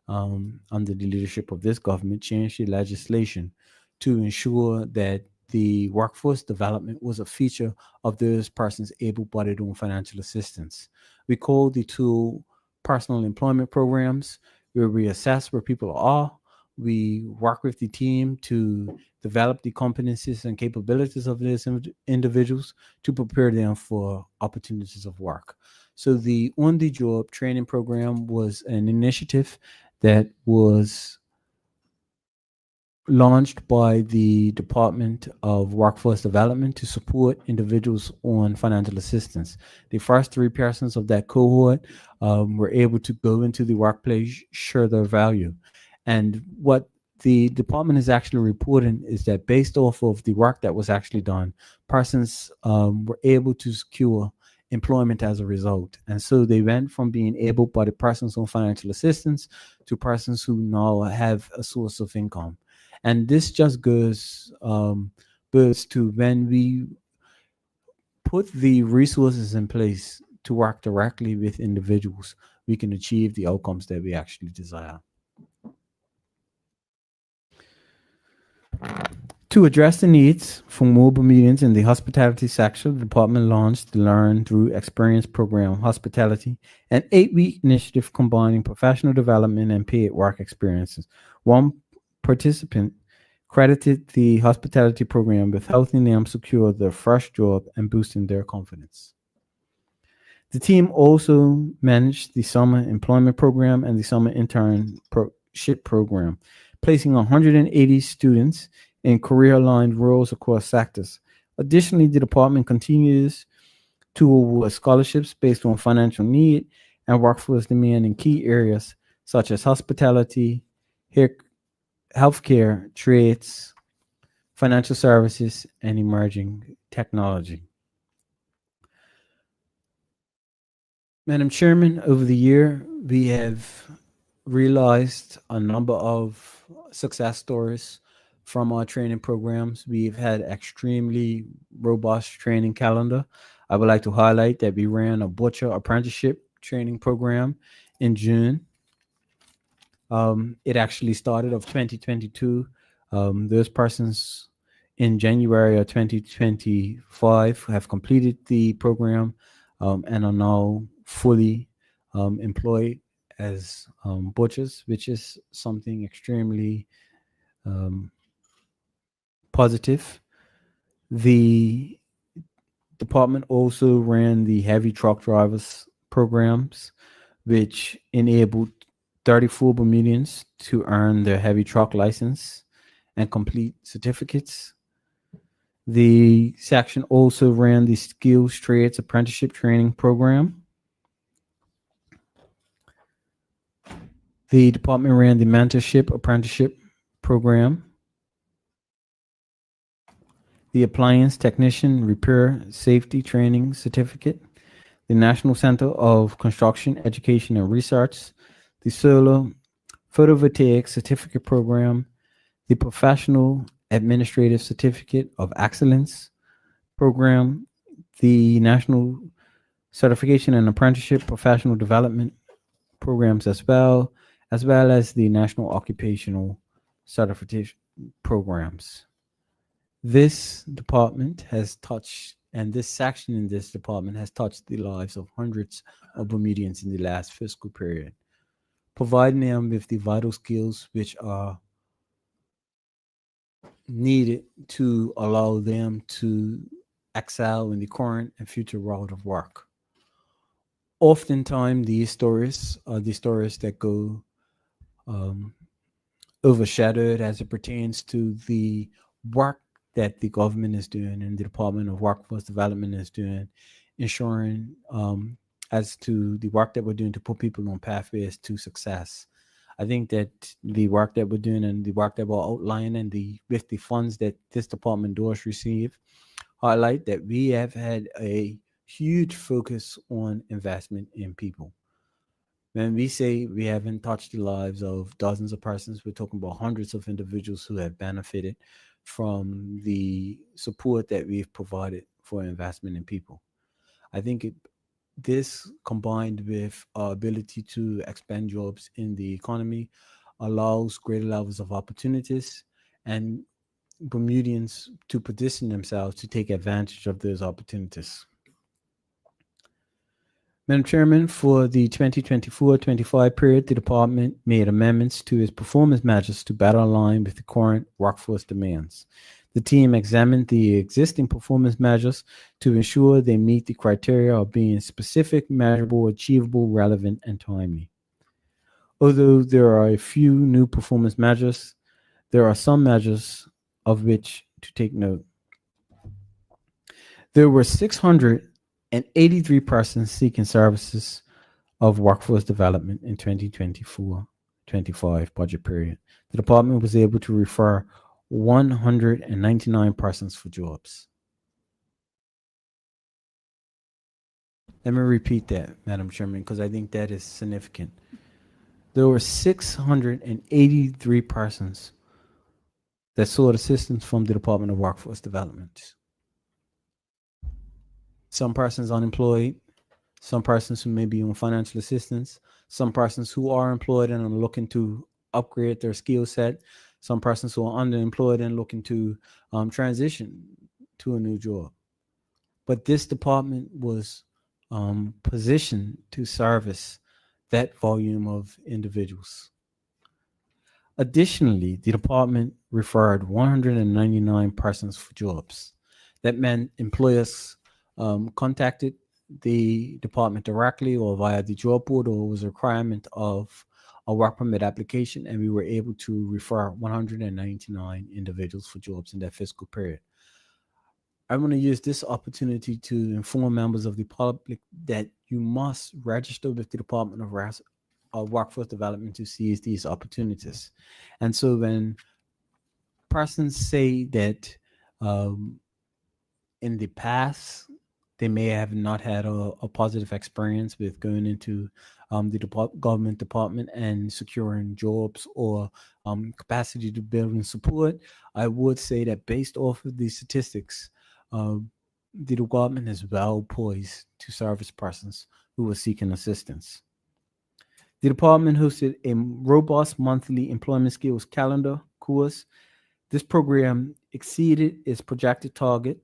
under the leadership of this government, changed the legislation to ensure that the workforce development was a feature of those persons able-bodied on financial assistance. We call the two personal employment programs, where we assess where people are. We work with the team to develop the competencies and capabilities of these individuals to prepare them for opportunities of work. So the on-the-job training program was an initiative that was launched by the Department of Workforce Development to support individuals on financial assistance. The first 3 persons of that cohort were able to go into the workplace, share their value. And what the department is actually reporting is that based off of the work that was actually done, persons were able to secure employment as a result. And so they went from being able-bodied persons on financial assistance to persons who now have a source of income. And this just goes to when we put the resources in place to work directly with individuals, we can achieve the outcomes that we actually desire. To address the needs for more Bermudians in the hospitality sector, the department launched the Learn Through Experience program, Hospitality, an 8-week initiative combining professional development and paid work experiences. One participant credited the hospitality program with helping them secure their first job and boosting their confidence. The team also managed the summer employment program and the summer internship program, placing 180 students in career-aligned roles across sectors. Additionally, the department continues to award scholarships based on financial need and workforce demand in key areas such as hospitality, healthcare, trades, financial services, and emerging technology. Madam Chairman, over the year, we have realized a number of success stories from our training programs. We've had extremely robust training calendar. I would like to highlight that we ran a butcher apprenticeship training program in June. It actually started of 2022. Those persons in January of 2025 have completed the program and are now fully employed as butchers, which is something extremely positive. The department also ran the heavy truck drivers programs, which enabled 34 Bermudians to earn their heavy truck license and complete certificates. The section also ran the skills trades apprenticeship training program. The department ran the mentorship apprenticeship program, the appliance technician repair safety training certificate, the National Center of Construction Education and Research, the solar photovoltaic certificate program, the professional administrative certificate of excellence program, the National Certification and Apprenticeship Professional Development programs as well as the National Occupational Certification programs. This department has touched, and this section in this department has touched the lives of hundreds of Bermudians in the last fiscal period, providing them with the vital skills which are needed to allow them to excel in the current and future world of work. Oftentimes, these stories are the stories that go overshadowed as it pertains to the work that the government is doing and the Department of Workforce Development is doing, ensuring as to the work that we're doing to put people on pathways to success. I think that the work that we're doing and the work that we're outlining with the funds that this department does receive highlight that we have had a huge focus on investment in people. When we say we haven't touched the lives of dozens of persons, we're talking about hundreds of individuals who have benefited from the support that we've provided for investment in people. I think this combined with our ability to expand jobs in the economy allows greater levels of opportunities and Bermudians to position themselves to take advantage of those opportunities. Madam Chairman, for the 2024-25 period, the department made amendments to its performance measures to better align with the current workforce demands. The team examined the existing performance measures to ensure they meet the criteria of being specific, measurable, achievable, relevant, and timely. Although there are a few new performance measures, there are some measures of which to take note. There were 683 persons seeking services of workforce development in 2024-25 budget period. The department was able to refer 199 persons for jobs. Let me repeat that, Madam Chairman, because I think that is significant. There were 683 persons that sought assistance from the Department of Workforce Development. Some persons unemployed, some persons who may be on financial assistance, some persons who are employed and are looking to upgrade their skill set, some persons who are underemployed and looking to transition to a new job. But this department was positioned to service that volume of individuals. Additionally, the department referred 199 persons for jobs. That meant employers contacted the department directly or via the job board, or was a requirement of a work permit application, and we were able to refer 199 individuals for jobs in that fiscal period. I want to use this opportunity to inform members of the public that you must register with the Department of Workforce Development to seize these opportunities. And so when persons say that in the past, they may have not had a positive experience with going into the government department and securing jobs or capacity to build and support, I would say that based off of the statistics, the department is well poised to service persons who are seeking assistance. The department hosted a robust monthly employment skills calendar course. This program exceeded its projected target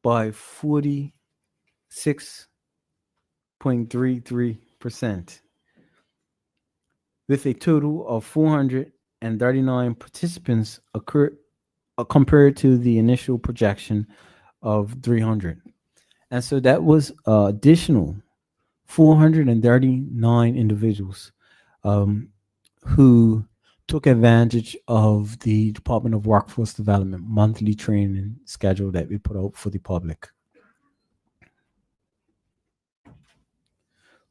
by 46.33%, with a total of 439 participants compared to the initial projection of 300. And so that was additional 439 individuals who took advantage of the Department of Workforce Development monthly training schedule that we put out for the public.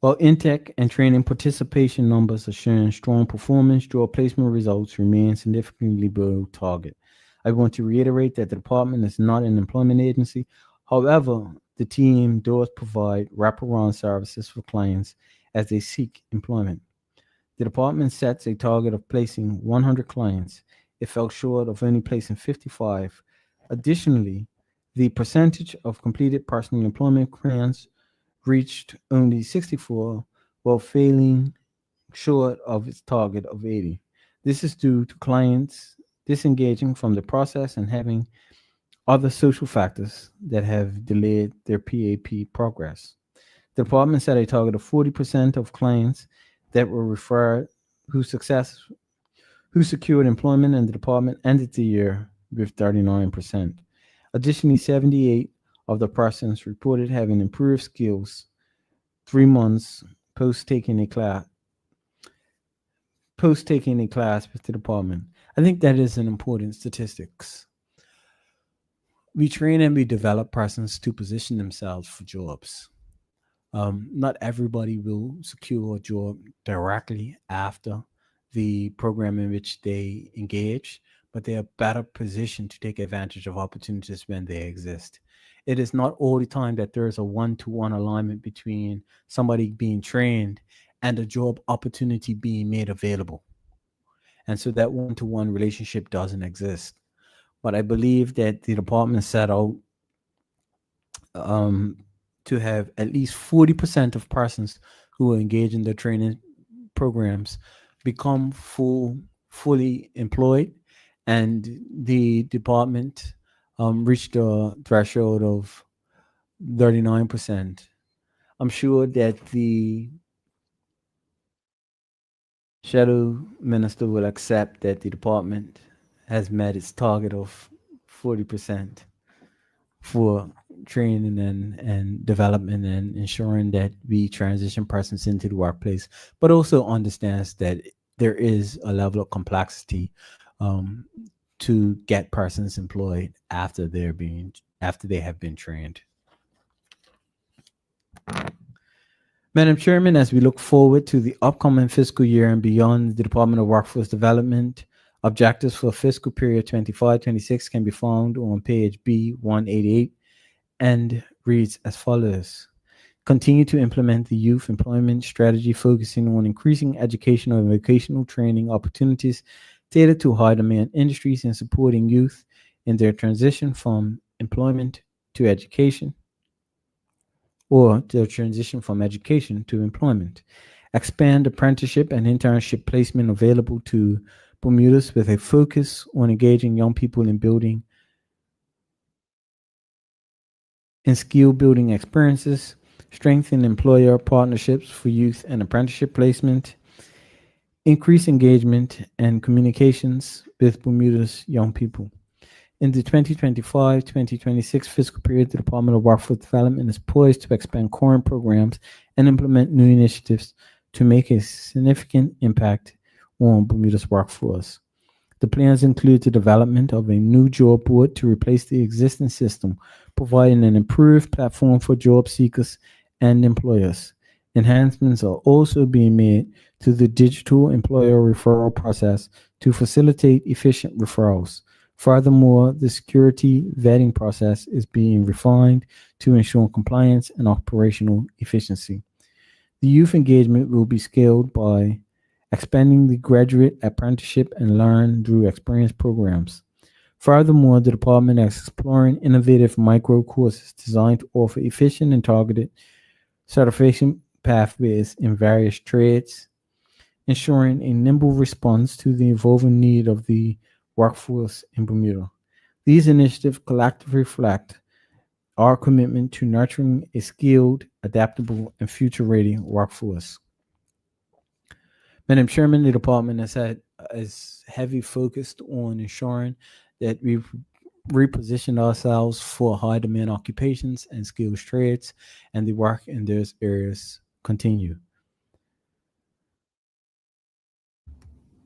While intake and training participation numbers are showing strong performance, job placement results remain significantly below target. I want to reiterate that the department is not an employment agency. However, the team does provide wraparound services for clients as they seek employment. The department sets a target of placing 100 clients. It fell short of only placing 55. Additionally, the percentage of completed personal employment plans reached only 64, while falling short of its target of 80. This is due to clients disengaging from the process and having other social factors that have delayed their PAP progress. The department set a target of 40% of clients that were referred who secured employment, and the department ended the year with 39%. Additionally, 78 of the persons reported having improved skills 3 months post taking a class with the department. I think that is an important statistics. We train and we develop persons to position themselves for jobs. Not everybody will secure a job directly after the program in which they engage, but they are better positioned to take advantage of opportunities when they exist. it is not all the time that there is a one-to-one alignment between somebody being trained and a job opportunity being made available. And so that one-to-one relationship doesn't exist. But I believe that the department set out to have at least 40% of persons who are engaged in the training programs become fully employed, and the department reached a threshold of 39%. I'm sure that the shadow minister will accept that the department has met its target of 40% for training and development and ensuring that we transition persons into the workplace, but also understands that there is a level of complexity to get persons employed after they have been trained. Madam Chairman, as we look forward to the upcoming fiscal year and beyond, the Department of Workforce Development objectives for fiscal period 25-26 can be found on page B188 and reads as follows. Continue to implement the youth employment strategy, focusing on increasing educational and vocational training opportunities tailored to high demand industries and supporting youth in their transition from employment to education, or their transition from education to employment. Expand apprenticeship and internship placement available to Bermudas with a focus on engaging young people in building and skill building experiences. Strengthen employer partnerships for youth and apprenticeship placement. Increase engagement and communications with Bermuda's young people. In the 2025-2026 fiscal period, the Department of Workforce Development is poised to expand current programs and implement new initiatives to make a significant impact on Bermuda's workforce. The plans include the development of a new job board to replace the existing system, providing an improved platform for job seekers and employers. Enhancements are also being made to the digital employer referral process to facilitate efficient referrals. Furthermore, the security vetting process is being refined to ensure compliance and operational efficiency. The youth engagement will be scaled by expanding the graduate apprenticeship and learn through experience programs. Furthermore, the department is exploring innovative micro courses designed to offer efficient and targeted certification pathways in various trades, ensuring a nimble response to the evolving need of the workforce in Bermuda. These initiatives collectively reflect our commitment to nurturing a skilled, adaptable, and future-ready workforce. Madam Chairman, the department is heavy focused on ensuring that we've repositioned ourselves for high-demand occupations and skilled trades, and the work in those areas continue.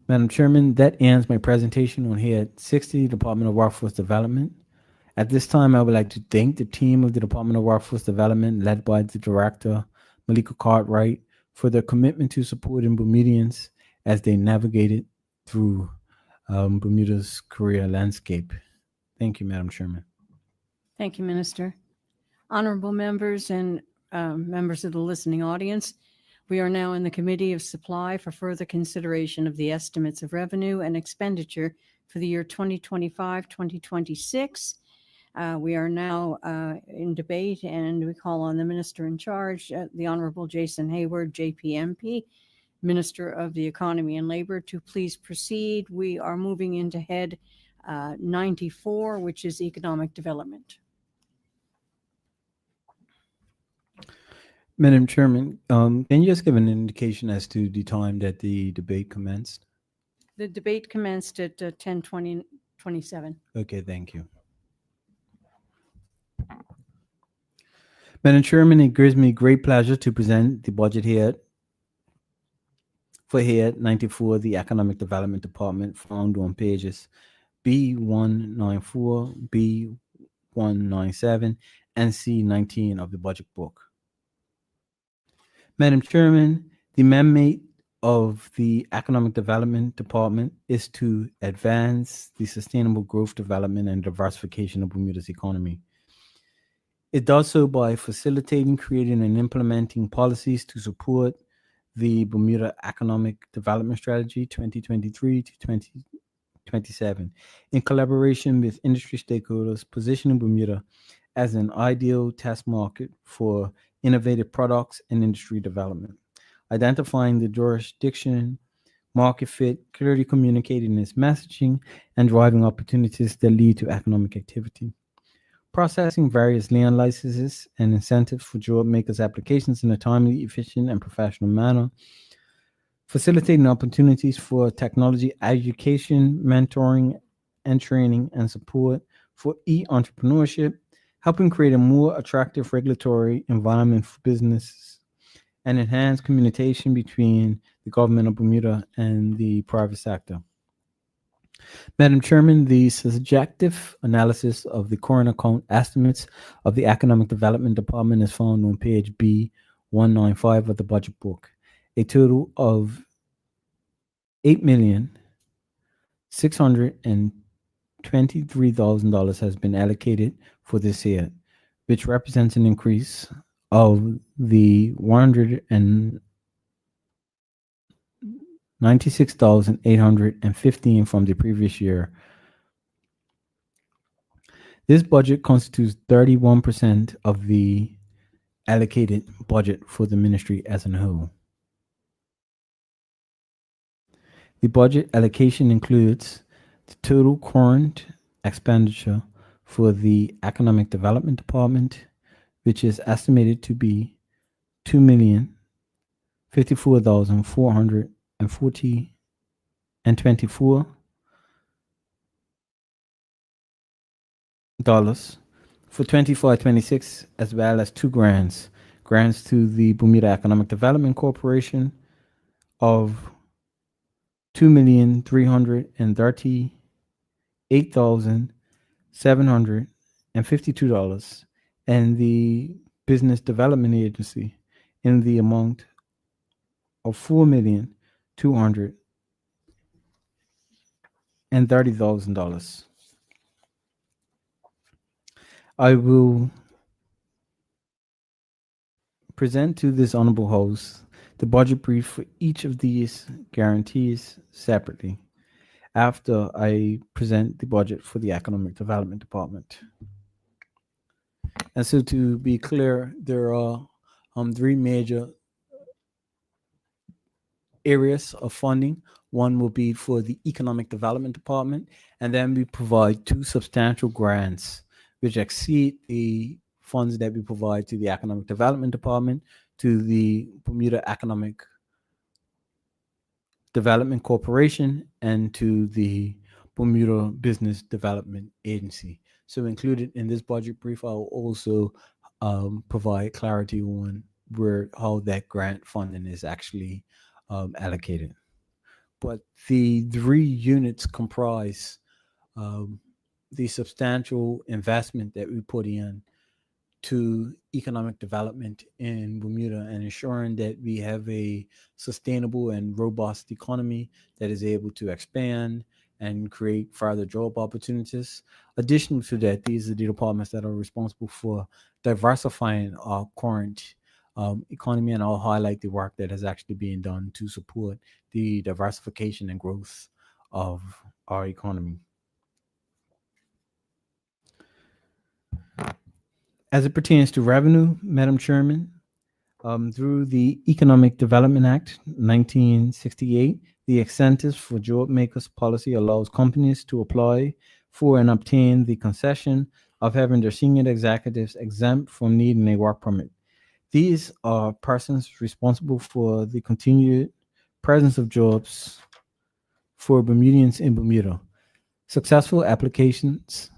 Madam Chairman, that ends my presentation on Head 60, Department of Workforce Development. At this time, I would like to thank the team of the Department of Workforce Development, led by the Director, Malika Cartwright, for their commitment to supporting Bermudians as they navigated through Bermuda's career landscape. Thank you, Madam Chairman. Thank you, Minister. Honorable members and members of the listening audience, we are now in the Committee of Supply for further consideration of the estimates of revenue and expenditure for the year 2025-2026. We are now in debate, and we call on the Minister in charge, the Honorable Jason Hayward, JPMP, Minister of the Economy and Labor, to please proceed. We are moving into Head 94, which is Economic Development. Madam Chairman, can you just give an indication as to the time that the debate commenced? The debate commenced at 10:27. Okay, thank you. Madam Chairman, it gives me great pleasure to present the budget head for Head 94, the Economic Development Department, found on pages B194, B197, and C19 of the budget book. Madam Chairman, the mandate of the Economic Development Department is to advance the sustainable growth, development, and diversification of Bermuda's economy. It does so by facilitating, creating, and implementing policies to support the Bermuda Economic Development Strategy 2023 to 2027 in collaboration with industry stakeholders, positioning Bermuda as an ideal test market for innovative products and industry development, identifying the jurisdiction, market fit, clearly communicating its messaging, and driving opportunities that lead to economic activity. Processing various land licenses and incentives for job makers' applications in a timely, efficient, and professional manner. Facilitating opportunities for technology education, mentoring, and training and support for e-entrepreneurship, helping create a more attractive regulatory environment for businesses, and enhance communication between the government of Bermuda and the private sector. Madam Chairman, the subjective analysis of the current account estimates of the Economic Development Department is found on page B195 of the budget book. A total of $8,623,000 has been allocated for this year, which represents an increase of the $196,815 from the previous year. This budget constitutes 31% of the allocated budget for the ministry as a whole. The budget allocation includes the total current expenditure for the Economic Development Department, which is estimated to be $2,054,424 for 25-26, as well as two grants to the Bermuda Economic Development Corporation of $2,338,752, and the Business Development Agency in the amount of $4,230,000. I will present to this honorable host the budget brief for each of these guarantees separately after I present the budget for the Economic Development Department. And so, to be clear, there are three major areas of funding. One will be for the Economic Development Department, and then we provide two substantial grants which exceed the funds that we provide to the Economic Development Department, to the Bermuda Economic Development Corporation, and to the Bermuda Business Development Agency. So included in this budget brief, I will also provide clarity on how that grant funding is actually allocated. But the three units comprise the substantial investment that we put in to economic development in Bermuda and ensuring that we have a sustainable and robust economy that is able to expand and create further job opportunities. Additional to that, these are the departments that are responsible for diversifying our current economy, and I'll highlight the work that is actually being done to support the diversification and growth of our economy. As it pertains to revenue, Madam Chairman, through the Economic Development Act 1968, the Incentives for Job Makers policy allows companies to apply for and obtain the concession of having their senior executives exempt from needing a work permit. These are persons responsible for the continued presence of jobs for Bermudians in Bermuda. Successful applicants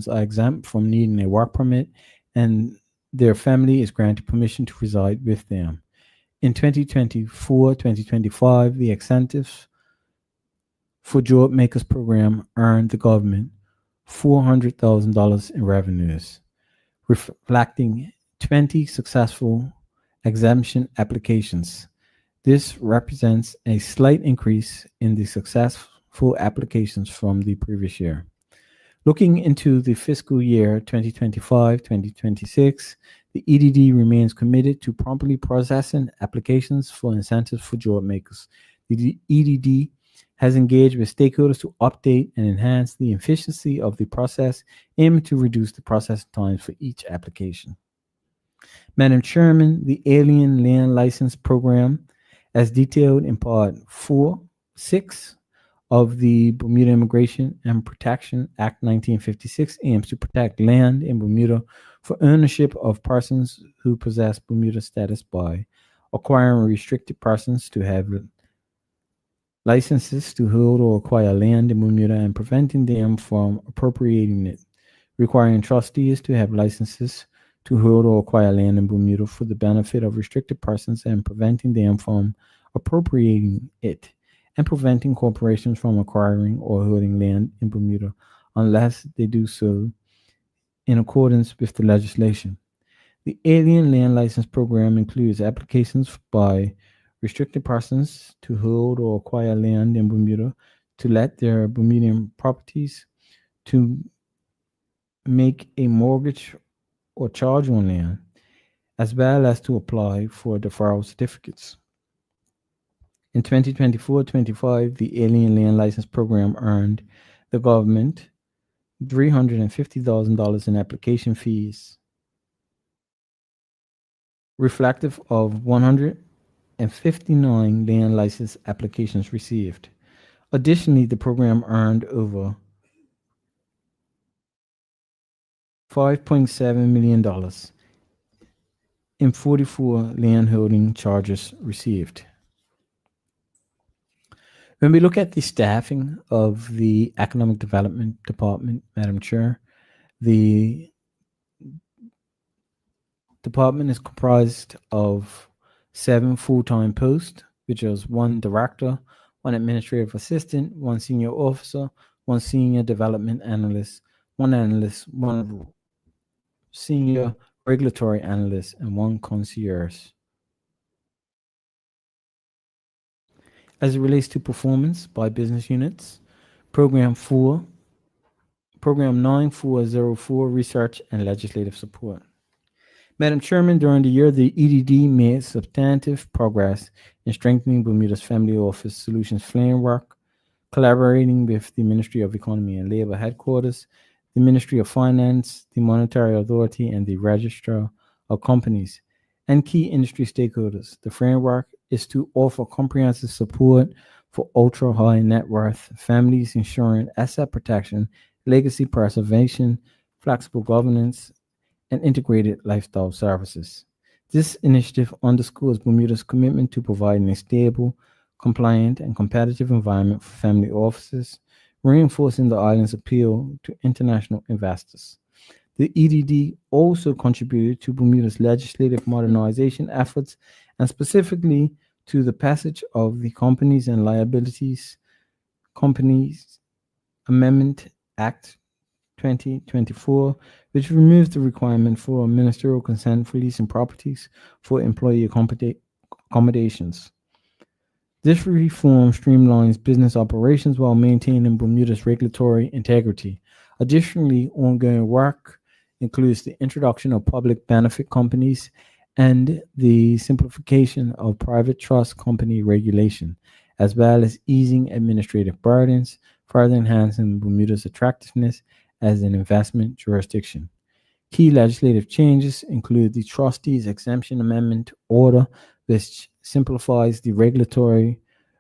are exempt from needing a work permit, and their family is granted permission to reside with them. In 2024-2025, the Incentives for Job Makers program earned the government $400,000 in revenues, reflecting 20 successful exemption applications. This represents a slight increase in the successful applications from the previous year. Looking into the fiscal year 2025-2026, the EDD remains committed to promptly processing applications for incentives for job makers. The EDD has engaged with stakeholders to update and enhance the efficiency of the process, aiming to reduce the processing times for each application. Madam Chairman, the Alien Land License Program, as detailed in Part 4.6 of the Bermuda Immigration and Protection Act 1956, aims to protect land in Bermuda for ownership of persons who possess Bermuda status by acquiring restricted persons to have licenses to hold or acquire land in Bermuda and preventing them from appropriating it, requiring trustees to have licenses to hold or acquire land in Bermuda for the benefit of restricted persons and preventing them from appropriating it, and preventing corporations from acquiring or holding land in Bermuda unless they do so in accordance with the legislation. The Alien Land License Program includes applications by restricted persons to hold or acquire land in Bermuda, to let their Bermudian properties, to make a mortgage or charge on land, as well as to apply for deferral certificates. In 2024-25, the Alien Land License Program earned the government $350,000 in application fees, reflective of 159 land license applications received. Additionally, the program earned over $5.7 million in 44 landholding charges received. When we look at the staffing of the Economic Development Department, Madam Chair, the department is comprised of 7 full-time posts, which is 1 director, 1 administrative assistant, 1 senior officer, 1 senior development analyst, 1 analyst, 1 senior regulatory analyst, and 1 concierge. As it relates to performance by business units, Program 9404, Research and Legislative Support. Madam Chairman, during the year, the EDD made substantive progress in strengthening Bermuda's Family Office Solutions framework, collaborating with the Ministry of Economy and Labor headquarters, the Ministry of Finance, the Monetary Authority, and the Registrar of Companies, and key industry stakeholders. The framework is to offer comprehensive support for ultra-high net worth families, ensuring asset protection, legacy preservation, flexible governance, and integrated lifestyle services. This initiative underscores Bermuda's commitment to providing a stable, compliant, and competitive environment for family offices, reinforcing the island's appeal to international investors. The EDD also contributed to Bermuda's legislative modernization efforts, and specifically to the passage of the Companies and Liabilities Companies Amendment Act 2024, which removes the requirement for ministerial consent for leasing properties for employee accommodations. This reform streamlines business operations while maintaining Bermuda's regulatory integrity. Additionally, ongoing work includes the introduction of public benefit companies and the simplification of private trust company regulation, as well as easing administrative burdens, further enhancing Bermuda's attractiveness as an investment jurisdiction. Key legislative changes include the Trustees Exemption Amendment Order, which simplifies the regulatory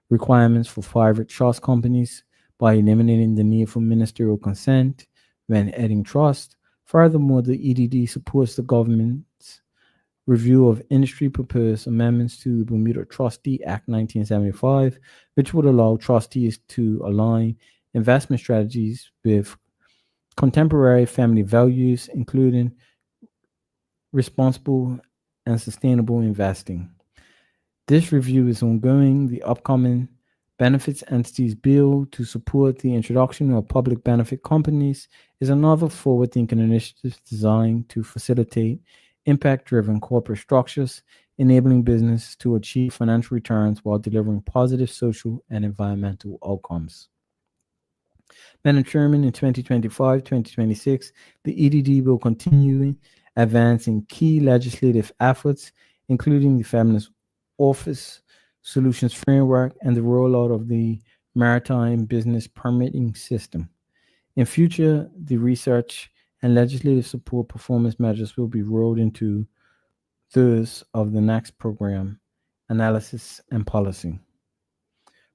requirements for private trust companies by eliminating the need for ministerial consent when adding trust. Furthermore, the EDD supports the government's review of industry proposed amendments to the Bermuda Trustee Act 1975, which would allow trustees to align investment strategies with contemporary family values, including responsible and sustainable investing. This review is ongoing. The upcoming Benefits Entities Bill to support the introduction of public benefit companies is another forward-thinking initiative designed to facilitate impact-driven corporate structures, enabling business to achieve financial returns while delivering positive social and environmental outcomes. Madam Chairman, in 2025-2026, the EDD will continue advancing key legislative efforts, including the Feminist Office Solutions Framework and the rollout of the Maritime Business Permitting System. In future, the research and legislative support performance measures will be rolled into those of the next program, Analysis and Policy.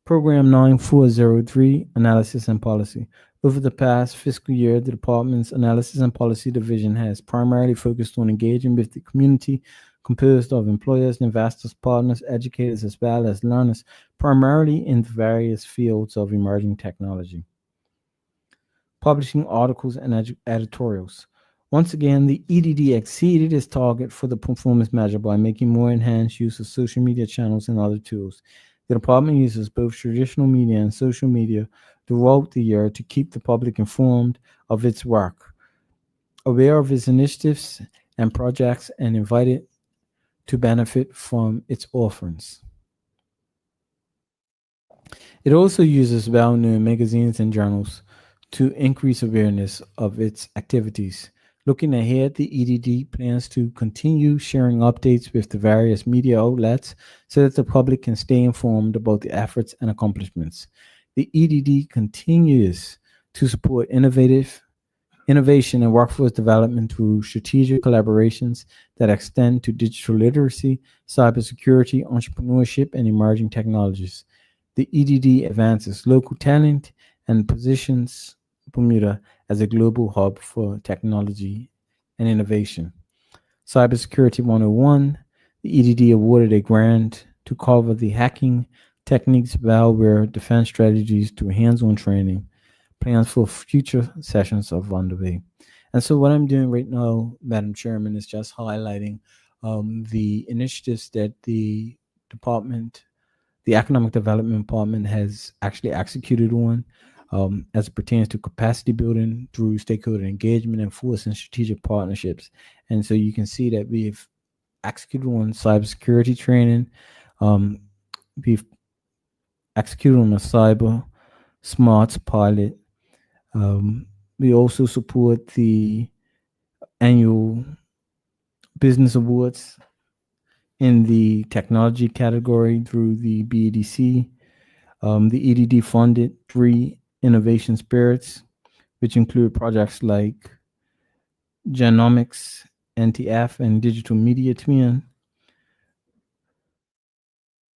Program 9403, Analysis and Policy. Over the past fiscal year, the department's Analysis and Policy Division has primarily focused on engaging with the community composed of employers, investors, partners, educators, as well as learners, primarily in the various fields of emerging technology. Publishing articles and editorials. Once again, the EDD exceeded its target for the performance measure by making more enhanced use of social media channels and other tools. The department uses both traditional media and social media throughout the year to keep the public informed of its work, aware of its initiatives and projects, and invited to benefit from its offerings. It also uses well-known magazines and journals to increase awareness of its activities. Looking ahead, the EDD plans to continue sharing updates with the various media outlets so that the public can stay informed about the efforts and accomplishments. The EDD continues to support innovation and workforce development through strategic collaborations that extend to digital literacy, cybersecurity, entrepreneurship, and emerging technologies. The EDD advances local talent and positions Bermuda as a global hub for technology and innovation. Cybersecurity 101, the EDD awarded a grant to cover the hacking techniques, malware, defense strategies through hands-on training. Plans for future sessions are underway. And so what I'm doing right now, Madam Chairman, is just highlighting the initiatives that the department, the Economic Development Department, has actually executed on as it pertains to capacity building through stakeholder engagement and forcing strategic partnerships. And so you can see that we've executed on cybersecurity training. We've executed on a cyber smarts pilot. We also support the annual business awards in the technology category through the BEDC. The EDD funded 3 innovation spirits, which include projects like Genomics, NTF, and Digital Media Twin.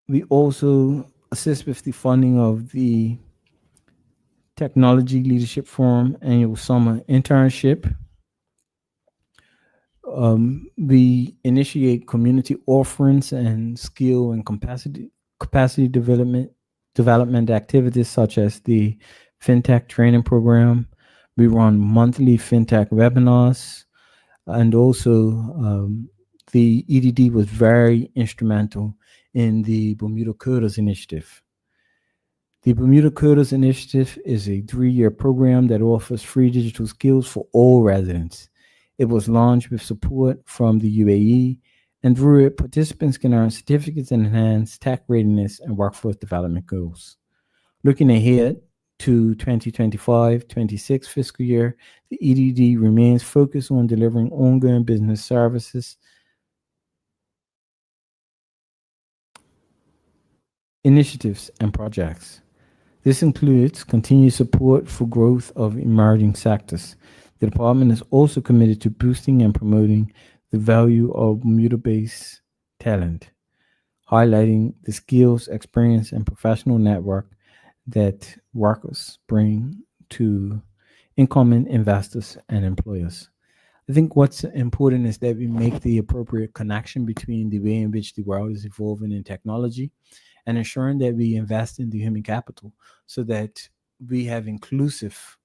We also assist with the funding of the Technology Leadership Forum annual summer internship. We initiate community offerings and skill and capacity development activities such as the FinTech training program. We run monthly FinTech webinars, and also the EDD was very instrumental in the Bermuda Coders Initiative. The Bermuda Coders Initiative is a 3-year program that offers free digital skills for all residents. It was launched with support from the UAE, and through it, participants can earn certificates and enhance tech readiness and workforce development goals. Looking ahead to 2025-26 fiscal year, the EDD remains focused on delivering ongoing business services, initiatives, and projects. This includes continued support for growth of emerging sectors. The department is also committed to boosting and promoting the value of Bermuda-based talent, highlighting the skills, experience, and professional network that workers bring to incoming investors and employers. I think what's important is that we make the appropriate connection between the way in which the world is evolving in technology and ensuring that we invest in the human capital so that we have inclusive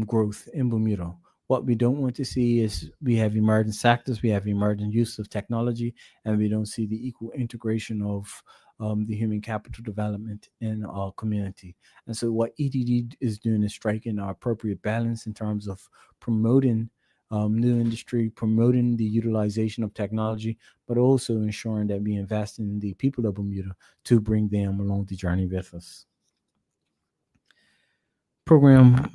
growth in Bermuda. What we don't want to see is we have emerging sectors, we have emerging use of technology, and we don't see the equal integration of the human capital development in our community. And so what EDD is doing is striking our appropriate balance in terms of promoting new industry, promoting the utilization of technology, but also ensuring that we invest in the people of Bermuda to bring them along the journey with us. Program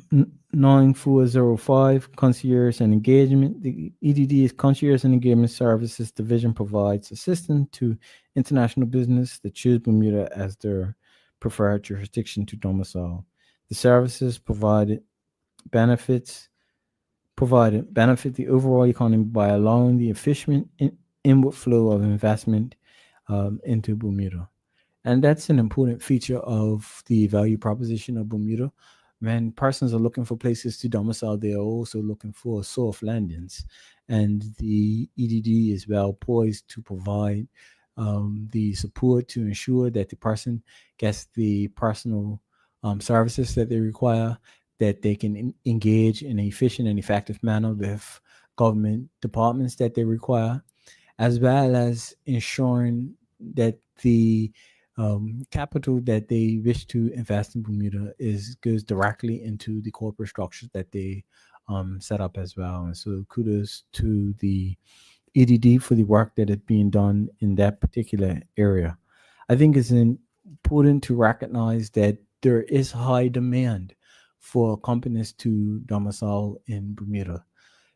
9405, Concierge and Engagement. The EDD is Concierge and Engagement Services Division provides assistance to international business that choose Bermuda as their preferred jurisdiction to domicile. The services provided benefit the overall economy by allowing the efficient inward flow of investment into Bermuda. And that's an important feature of the value proposition of Bermuda. When persons are looking for places to domicile, they are also looking for soft landings. And the EDD is well poised to provide the support to ensure that the person gets the personal services that they require, that they can engage in an efficient and effective manner with government departments that they require, as well as ensuring that the capital that they wish to invest in Bermuda goes directly into the corporate structures that they set up as well. And so kudos to the EDD for the work that is being done in that particular area. I think it's important to recognize that there is high demand for companies to domicile in Bermuda.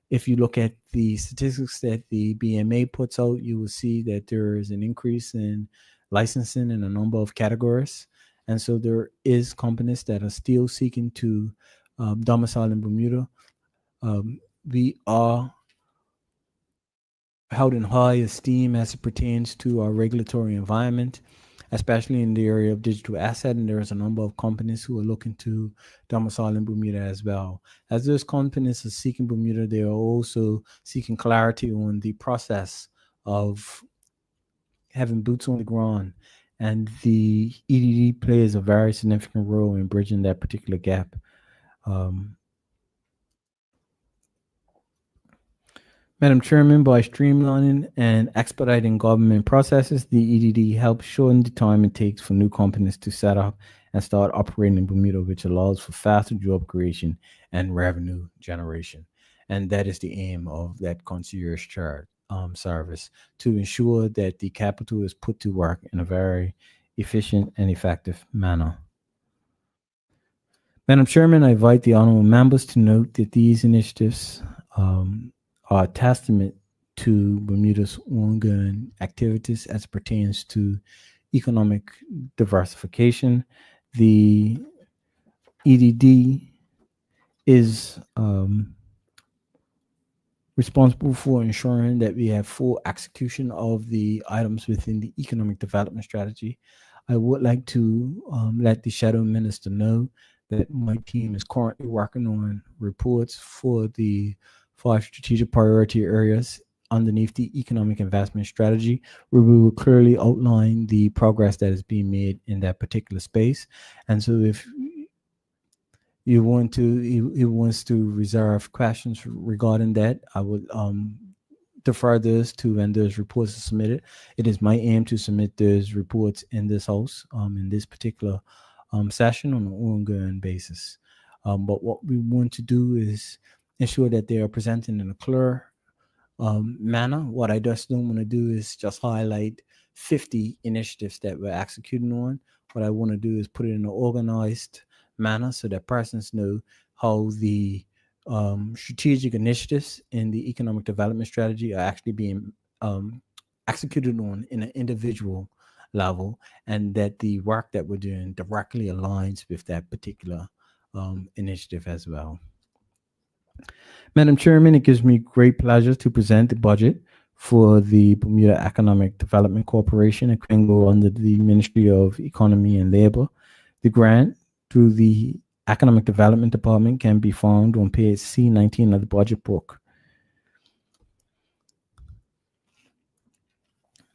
If you look at the statistics that the BMA puts out, you will see that there is an increase in licensing in a number of categories. And so there is companies that are still seeking to domicile in Bermuda. We are held in high esteem as it pertains to our regulatory environment, especially in the area of digital asset. And there's a number of companies who are looking to domicile in Bermuda as well. As those companies are seeking Bermuda, they are also seeking clarity on the process of having boots on the ground. And the EDD plays a very significant role in bridging that particular gap. Madam Chairman, by streamlining and expediting government processes, the EDD helps shorten the time it takes for new companies to set up and start operating in Bermuda, which allows for faster job creation and revenue generation. And that is the aim of that concierge charge service, to ensure that the capital is put to work in a very efficient and effective manner. Madam Chairman, I invite the honorable members to note that these initiatives are a testament to Bermuda's ongoing activities as it pertains to economic diversification. The EDD is responsible for ensuring that we have full execution of the items within the economic development strategy. I would like to let the shadow minister know that my team is currently working on reports for the 5 strategic priority areas underneath the economic investment strategy, where we will clearly outline the progress that is being made in that particular space. And so if you want to, he wants to reserve questions regarding that, I would defer those to when those reports are submitted. It is my aim to submit those reports in this house, in this particular session on an ongoing basis. But what we want to do is ensure that they are presented in a clear manner. What I just don't want to do is just highlight 50 initiatives that we're executing on. What I want to do is put it in an organized manner so that persons know how the strategic initiatives in the economic development strategy are actually being executed on in an individual level, and that the work that we're doing directly aligns with that particular initiative as well. Madam Chairman, it gives me great pleasure to present the budget for the Bermuda Economic Development Corporation. It can go under the Ministry of Economy and Labor. The grant through the Economic Development Department can be found on page C19 of the budget book.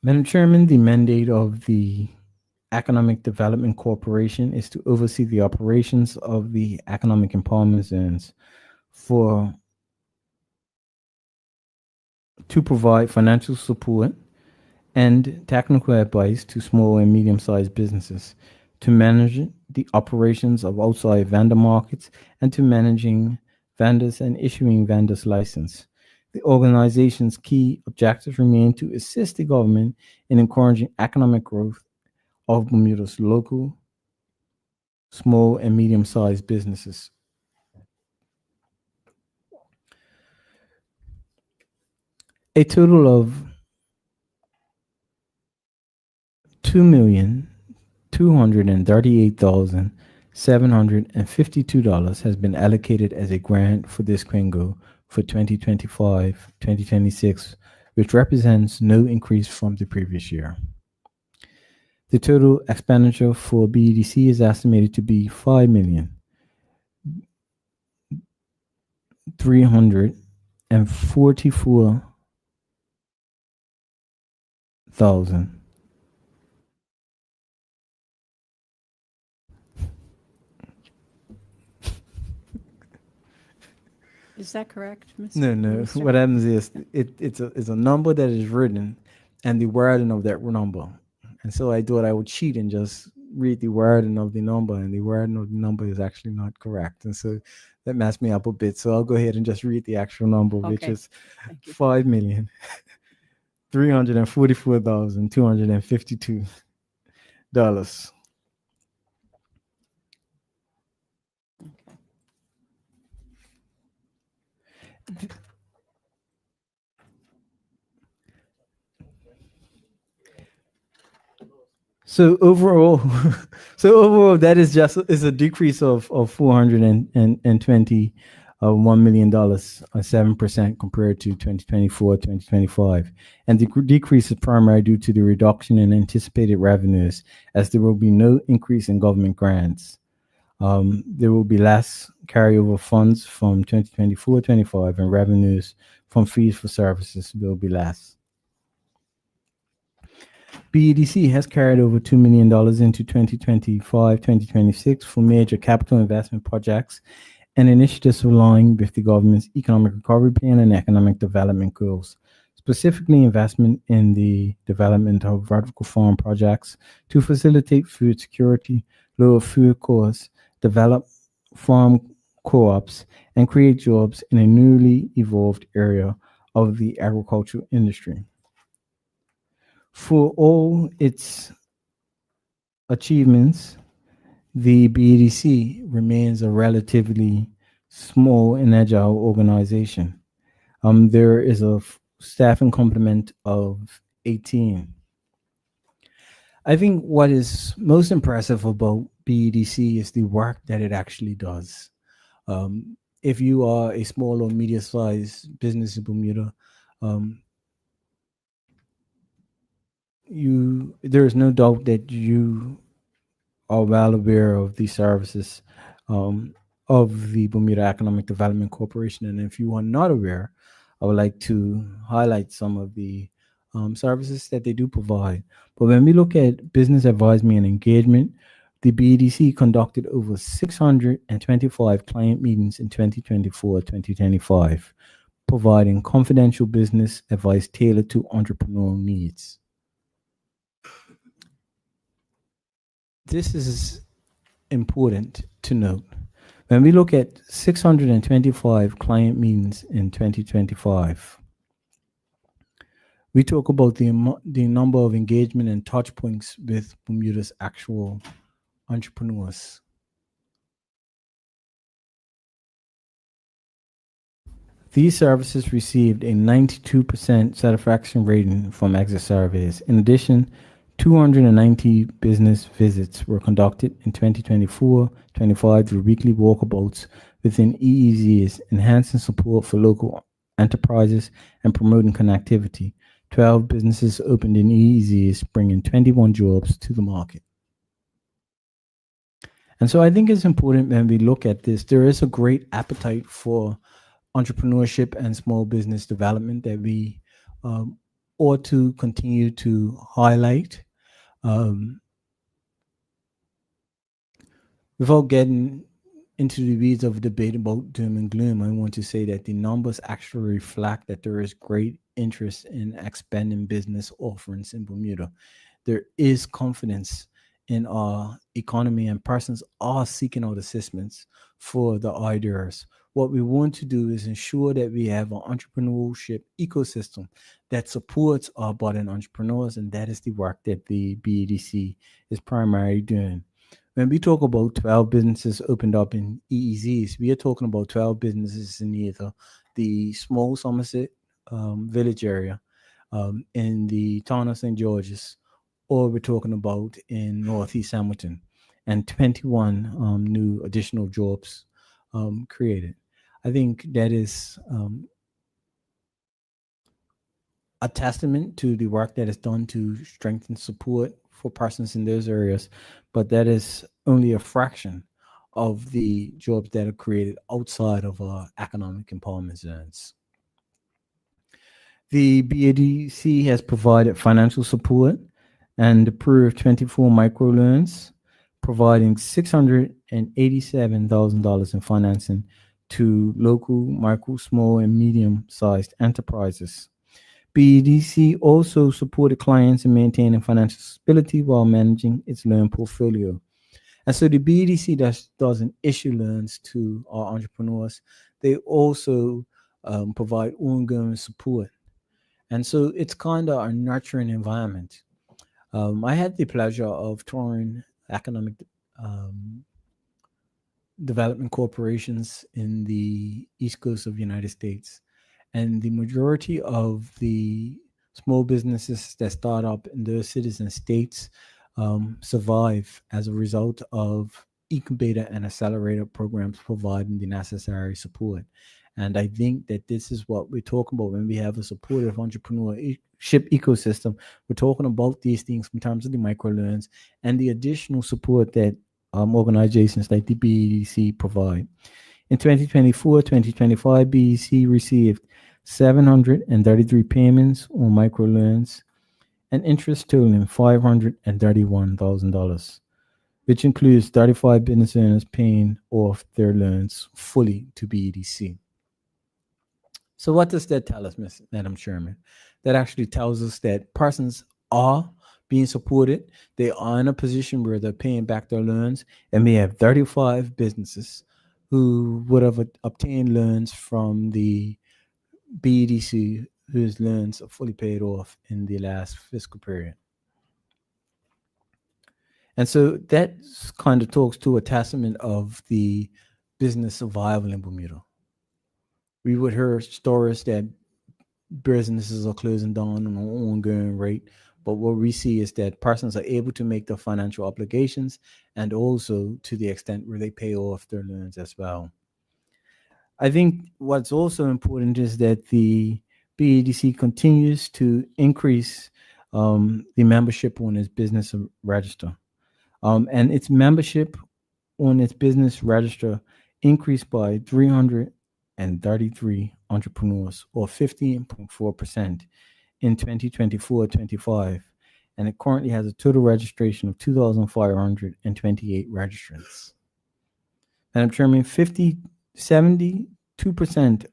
Madam Chairman, the mandate of the Economic Development Corporation is to oversee the operations of the economic empowerment zones to provide financial support and technical advice to small and medium-sized businesses, to manage the operations of outside vendor markets, and to managing vendors and issuing vendors license. The organization's key objectives remain to assist the government in encouraging economic growth of Bermuda's local, small and medium-sized businesses. A total of $2,238,752 has been allocated as a grant for this Quingo for 2025-2026, which represents no increase from the previous year. The total expenditure for BEDC is estimated to be $5,344,000. Is that correct, Mr. No. Minister? What happens is it's a number that is written and the wording of that number. And so I thought I would cheat and just read the wording of the number, and the wording of the number is actually not correct. And so that messed me up a bit. So I'll go ahead and just read the actual number, which Okay. is $5,344,252. So overall, that is a decrease of $421 million, 7% compared to 2024-2025, and the decrease is primarily due to the reduction in anticipated revenues, as there will be no increase in government grants. There will be less carryover funds from 2024-25, and revenues from fees for services will be less. BEDC has carried over $2 million into 2025-2026 for major capital investment projects and initiatives aligned with the government's economic recovery plan and economic development goals, specifically investment in the development of vertical farm projects to facilitate food security, lower food costs, develop farm co-ops, and create jobs in a newly evolved area of the agricultural industry. For all its achievements, the BEDC remains a relatively small and agile organization. There is a staffing complement of 18. I think what is most impressive about BEDC is the work that it actually does. If you are a small or medium-sized business in Bermuda, there is no doubt that you are well aware of the services of the Bermuda Economic Development Corporation. And if you are not aware, I would like to highlight some of the services that they do provide. But when we look at business advisement and engagement, the BEDC conducted over 625 client meetings in 2024-2025, providing confidential business advice tailored to entrepreneurial needs. This is important to note. When we look at 625 client meetings in 2025, we talk about the number of engagement and touch points with Bermuda's actual entrepreneurs. These services received a 92% satisfaction rating from exit surveys. In addition, 290 business visits were conducted in 2024-25 through weekly walkabouts within EEZs, enhancing support for local enterprises and promoting connectivity. 12 businesses opened in EEZs, bringing 21 jobs to the market. And so I think it's important when we look at this, there is a great appetite for entrepreneurship and small business development that we ought to continue to highlight. Without getting into the weeds of a debate about doom and gloom, I want to say that the numbers actually reflect that there is great interest in expanding business offerings in Bermuda. There is confidence in our economy, and persons are seeking out assistance for the ideas. What we want to do is ensure that we have an entrepreneurship ecosystem that supports our budding entrepreneurs, and that is the work that the BEDC is primarily doing. When we talk about 12 businesses opened up in EEZs, we are talking about 12 businesses in either the small Somerset village area, in the town of St. George's, or we're talking about in Northeast Hamilton, and 21 new additional jobs created. I think that is a testament to the work that is done to strengthen support for persons in those areas, but that is only a fraction of the jobs that are created outside of our economic empowerment zones. The BADC has provided financial support and approved 24 microloans, providing $687,000 in financing to local, micro, small, and medium-sized enterprises. BEDC also supported clients in maintaining financial stability while managing its loan portfolio. And so the BEDC doesn't issue loans to our entrepreneurs. They also provide ongoing support. And so it's kind of a nurturing environment. I had the pleasure of touring economic development corporations in the East Coast of the United States. And the majority of the small businesses that start up in those cities and states survive as a result of incubator and accelerator programs providing the necessary support. And I think that this is what we're talking about when we have a supportive entrepreneurship ecosystem. We're talking about these things in terms of the microloans and the additional support that organizations like the BEDC provide. In 2024-2025, BEDC received 733 payments on microloans and interest totaling $531,000, which includes 35 business owners paying off their loans fully to BEDC. So what does that tell us, Madam Chairman? That actually tells us that persons are being supported. They are in a position where they're paying back their loans, and we have 35 businesses who would have obtained loans from the BEDC whose loans are fully paid off in the last fiscal period. And so that kind of talks to a testament of the business survival in Bermuda. We would hear stories that businesses are closing down on an ongoing rate, but what we see is that persons are able to make their financial obligations and also to the extent where they pay off their loans as well. I think what's also important is that the BEDC continues to increase the membership on its business register. And its membership on its business register increased by 333 entrepreneurs, or 15.4% in 2024-25. And it currently has a total registration of 2,528 registrants. Madam Chairman, 72%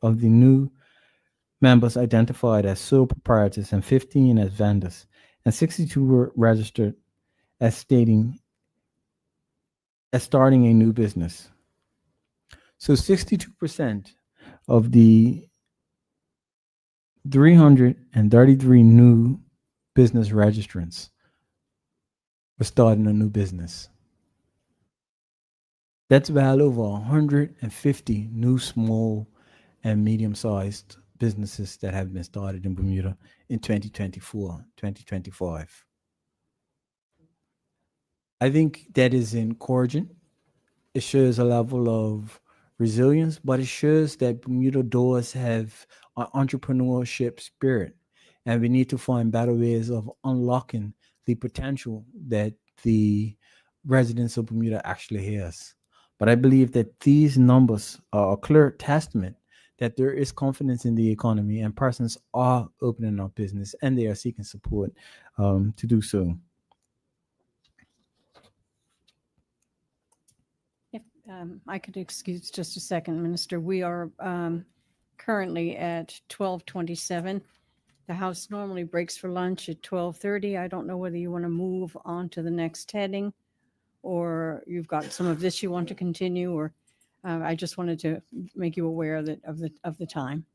of the new members identified as sole proprietors and 15 as vendors, and 62 were registered as starting a new business. So 62% of the 333 new business registrants were starting a new business. That's well over 150 new small and medium-sized businesses that have been started in Bermuda in 2024, 2025. I think that is encouraging. It shows a level of resilience, but it shows that Bermuda does have an entrepreneurship spirit, and we need to find better ways of unlocking the potential that the residents of Bermuda actually has. But I believe that these numbers are a clear testament that there is confidence in the economy and persons are opening up business and they are seeking support to do so. If I could excuse just a second, Minister, we are currently at 12:27. The House normally breaks for lunch at 12:30. I don't know whether you want to move on to the next heading, or you've got some of this you want to continue, or I just wanted to make you aware of the time.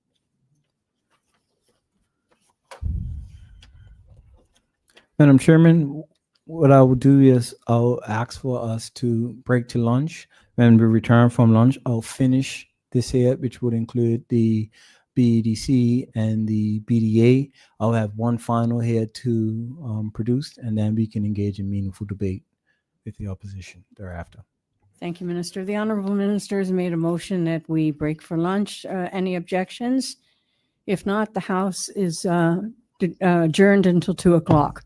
Madam Chairman, what I will do is I'll ask for us to break to lunch. When we return from lunch, I'll finish this here, which would include the BEDC and the BDA. I'll have one final here to produce, and then we can engage in meaningful debate with the opposition thereafter. Thank you, Minister. The Honorable Minister has made a motion that we break for lunch. Any objections? If not, the House is adjourned until 2 o'clock.